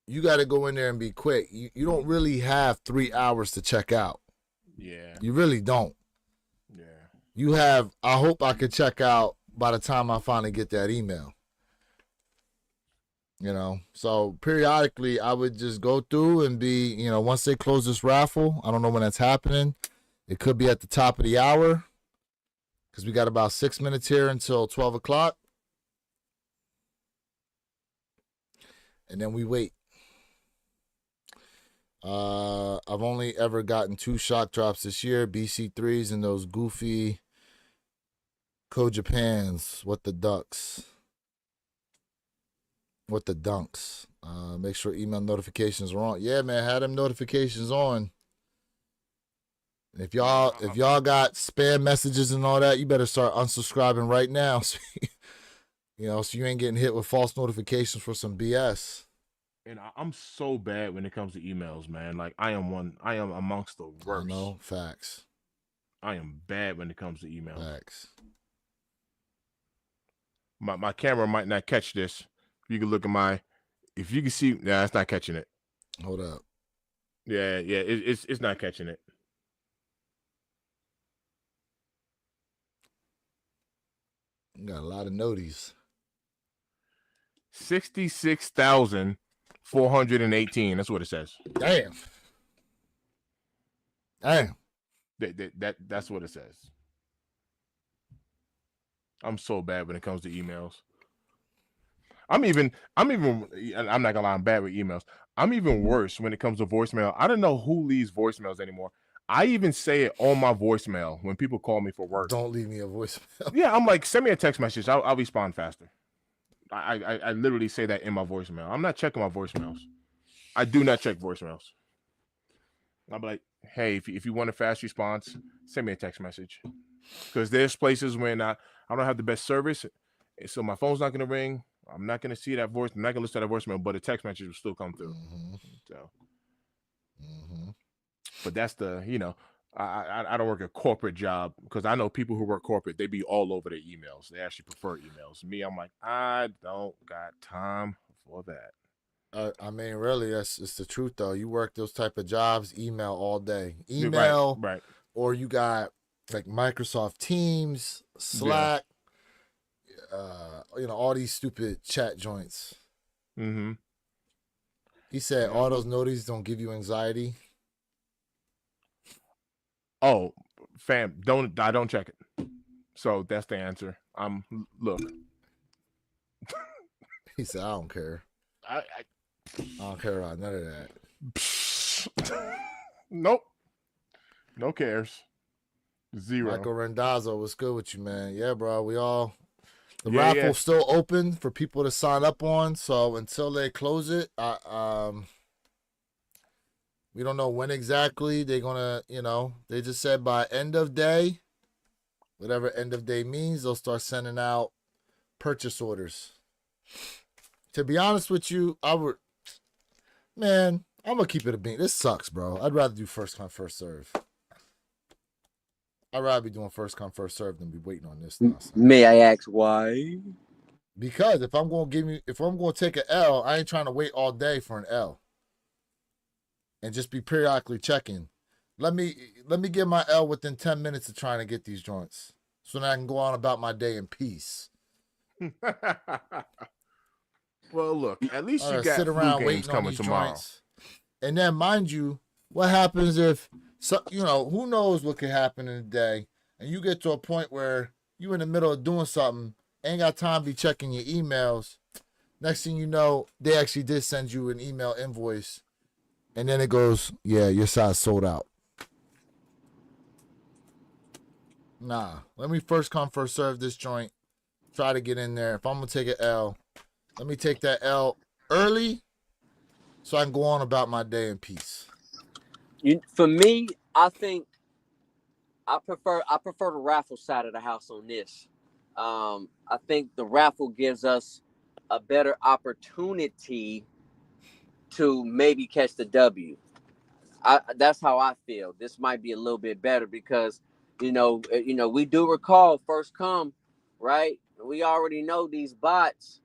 you got to go in there and be quick. You don't really have 3 hours to check out. Yeah. You really don't. Yeah. You have, I hope I could check out by the time I finally get that email. You know, so periodically I would just go through and be, you know, once they close this raffle, I don't know when that's happening. It could be at the top of the hour because we got about 6 minutes here until 12 o'clock. And then we wait. I've only ever gotten 2 shock drops this year, BC3s and those goofy Co-Japans. What the dunks. Make sure email notifications are on. Yeah, man, had them notifications on. If y'all got spam messages and all that, you better start unsubscribing right now. You know, so you ain't getting hit with false notifications for some BS. And I'm so bad when it comes to emails, man. Like I am amongst the worst. I know, facts. I am bad when it comes to emails. Facts. My camera might not catch this. You can look at if you can see, nah, it's not catching it. Hold up. Yeah, it's not catching it. You got a lot of noties. 66,418. That's what it says. Damn. That's what it says. I'm so bad when it comes to emails. I'm not gonna lie, I'm bad with emails. I'm even worse when it comes to voicemail. I don't know who leaves voicemails anymore. I even say it on my voicemail when people call me for work. Don't leave me a voicemail. Yeah, I'm like, send me a text message. I'll respond faster. I literally say that in my voicemail. I'm not checking my voicemails. I do not check voicemails. I'm like, hey, if you want a fast response, send me a text message. Because there's places when I don't have the best service, so my phone's not gonna ring. I'm not gonna see that voice. I'm not gonna listen to that voicemail, but a text message will still come through. Mm-hmm. So, Mm-hmm. but that's the I don't work a corporate job because I know people who work corporate, they be all over their emails. They actually prefer emails. Me, I'm like, I don't got time for that. I mean, really, it's the truth though. You work those type of jobs, email all day, email, right. Or you got like Microsoft Teams, Slack, all these stupid chat joints. Mm-hmm. He said all those notices don't give you anxiety. Oh, Fam, I don't check it. So that's the answer. Look. He said, I don't care. I don't care about none of that. Nope. No cares. Zero. Michael Rendazzo, what's good with you, man? Yeah, bro. The Yeah, raffle's still open for people to sign up on. So until they close it, we don't know when exactly they're gonna, they just said by end of day, whatever end of day means, they'll start sending out purchase orders. To be honest with you, I'm gonna keep it a bean. This sucks, bro. I'd rather do first come, first serve. I'd rather be doing first come, first serve than be waiting on this nonsense. May I ask why? Because if I'm gonna take an L, I ain't trying to wait all day for an L. And just be periodically checking. Let me get my L within 10 minutes of trying to get these joints. So that I can go on about my day in peace. Well, look, at least you got sit around games waiting on coming these tomorrow. joints. And then mind you, what happens if who knows what could happen in a day, and you get to a point where you in the middle of doing something, ain't got time to be checking your emails. Next thing you know, they actually did send you an email invoice, and then it goes, yeah, your size sold out. Nah, let me first come, first serve this joint. Try to get in there. If I'm going to take an L, let me take that L early so I can go on about my day in peace. For me, I think I prefer the raffle side of the house on this. I think the raffle gives us a better opportunity to maybe catch the W. That's how I feel. This might be a little bit better because we do recall first come, right? We already know these bots.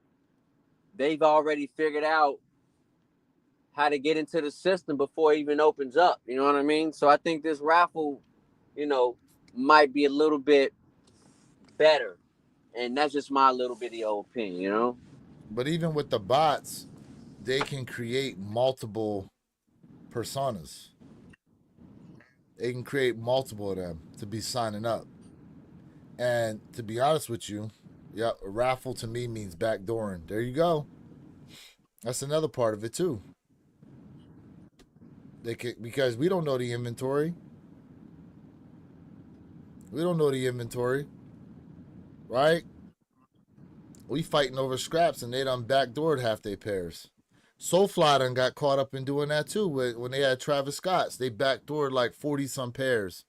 They've already figured out how to get into the system before it even opens up. You know what I mean? So I think this raffle, might be a little bit better. And that's just my little bitty old opinion, But even with the bots, they can create multiple personas. They can create multiple of them to be signing up. And to be honest with you, yeah, a raffle to me means backdooring. There you go. That's another part of it too. Because we don't know the inventory. We don't know the inventory. Right? We fighting over scraps and they done backdoored half their pairs. Solefly done got caught up in doing that too. When they had Travis Scott's, they backdoored like 40 some pairs.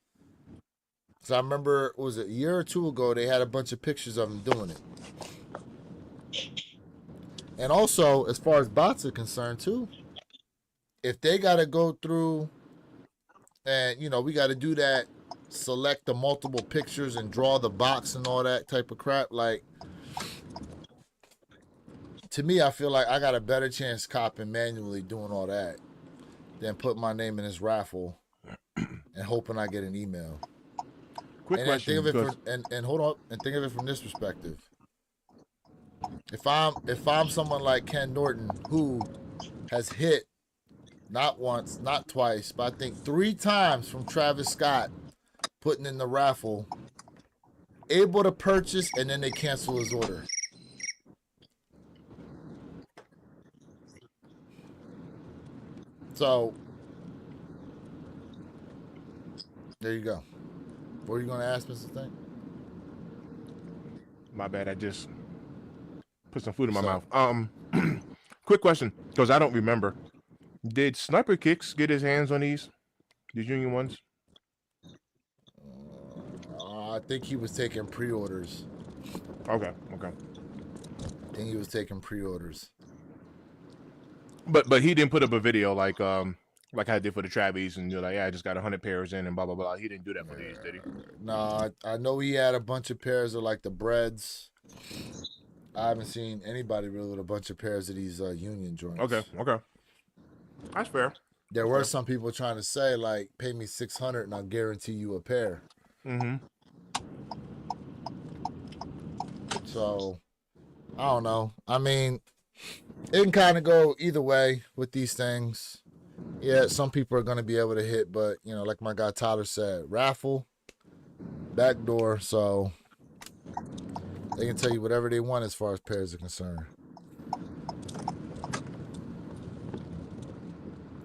So I remember, was it a year or two ago, they had a bunch of pictures of them doing it. And also, as far as bots are concerned too, if they got to go through and, we got to do that, select the multiple pictures and draw the box and all that type of crap, like, to me, I feel like I got a better chance copping manually doing all that than putting my name in this raffle and hoping I get an email. Quick question. Think of it and hold on, and think of it from this perspective. If I'm someone like Ken Norton who has hit not once, not twice, but I think 3 times from Travis Scott putting in the raffle, able to purchase, and then they cancel his order. So there you go. What are you going to ask, Mr. Thing? My bad. I just put some food in my mouth. Quick question, because I don't remember. Did Sniper Kicks get his hands on these union ones? I think he was taking pre-orders. Okay. I think he was taking pre-orders. But he didn't put up a video like I did for the Travis, and you're like, yeah, I just got 100 pairs in and blah blah blah. He didn't do that for these, did he? No, I know he had a bunch of pairs of like the breads. I haven't seen anybody really with a bunch of pairs of these union joints. Okay, that's fair. There were some people trying to say like, pay me $600 and I'll guarantee you a pair. Mm-hmm. So I don't know. I mean, it can kind of go either way with these things. Yeah, some people are going to be able to hit, but like my guy Tyler said, raffle, backdoor, so they can tell you whatever they want as far as pairs are concerned.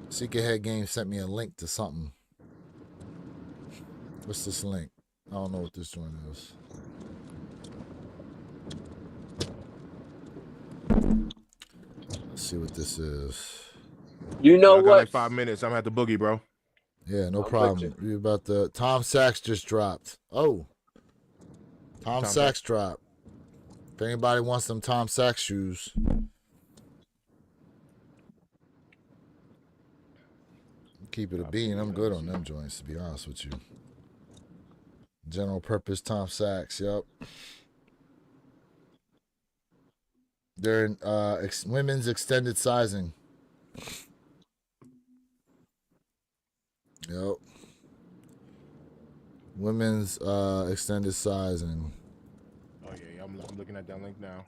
Seek Ahead Game sent me a link to something. What's this link? I don't know what this one is. Let's see what this is. You know I got what? like 5 minutes. I'm at the boogie, bro. Yeah, no I'm problem. We about the Tom Sachs just dropped. Oh, Tom Sachs dropped. If anybody wants some Tom Sachs shoes, keep it a bean. I'm good on them joints, to be honest with you. General purpose Tom Sachs. Yep. They're in women's extended sizing. Yep. Women's extended sizing. Oh yeah, I'm looking at that link now.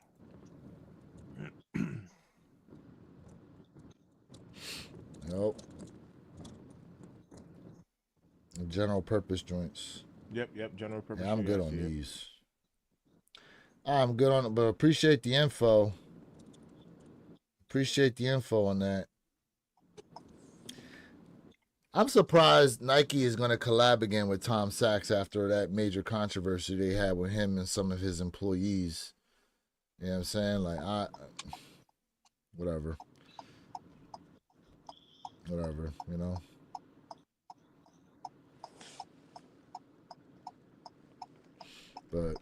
Yep. General purpose joints. Yep, general purpose. Yeah, I'm good on these. I'm good on it, but appreciate the info. Appreciate the info on that. I'm surprised Nike is going to collab again with Tom Sachs after that major controversy they had with him and some of his employees. You know what I'm saying? Like, whatever. Whatever, you know? But,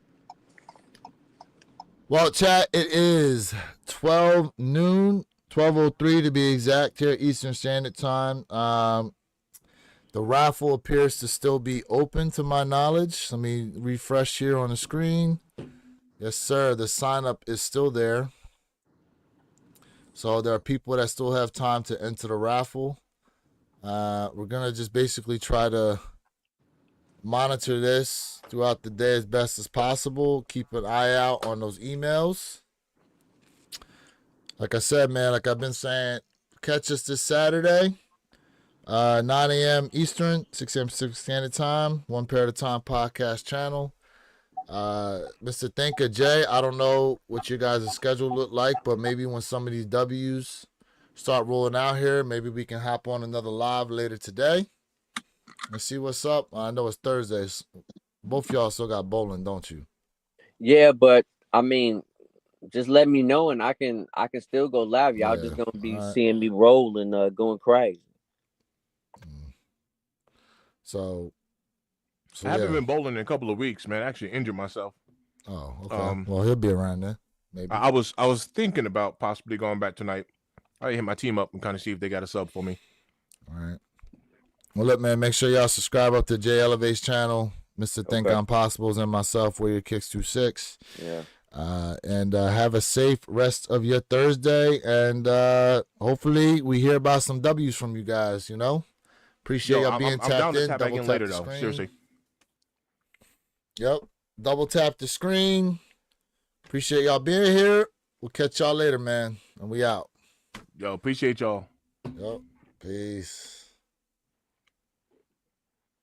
well, chat, it is 12 noon, 12:03 to be exact here, Eastern Standard Time. The raffle appears to still be open to my knowledge. Let me refresh here on the screen. Yes, sir. The sign up is still there. So there are people that still have time to enter the raffle. We're going to just basically try to monitor this throughout the day as best as possible. Keep an eye out on those emails. Like I said, man, like I've been saying, catch us this Saturday. 9 a.m. Eastern, 6 a.m. Pacific Standard Time, One Pair at a Time podcast channel. Mr. Thinker Jay, I don't know what your guys' schedule look like, but maybe when some of these W's start rolling out here, maybe we can hop on another live later today and see what's up. I know it's Thursdays. Both y'all still got bowling, don't you? Yeah, but I mean, just let me know and I can still go live. Y'all Yeah, just gonna be all right. seeing me roll and going crazy. So I haven't been bowling in a couple of weeks, man. I actually injured myself. Oh, okay. Well, he'll be around then. Maybe. I was thinking about possibly going back tonight. I hit my team up and kind of see if they got a sub for me. All right. Well, look, man, make sure y'all subscribe up to Jay Elevate's channel, Mr. Think Impossibles, and myself, Warrior Kicks 26. Yeah. And have a safe rest of your Thursday. And hopefully we hear about some W's from you guys, you know? Appreciate y'all being I'm tapped down to in. tap Double back in tap later, the though. screen. Seriously. Yep. Double tap the screen. Appreciate y'all being here. We'll catch y'all later, man. And we out. Yo, appreciate y'all. Yep. Peace.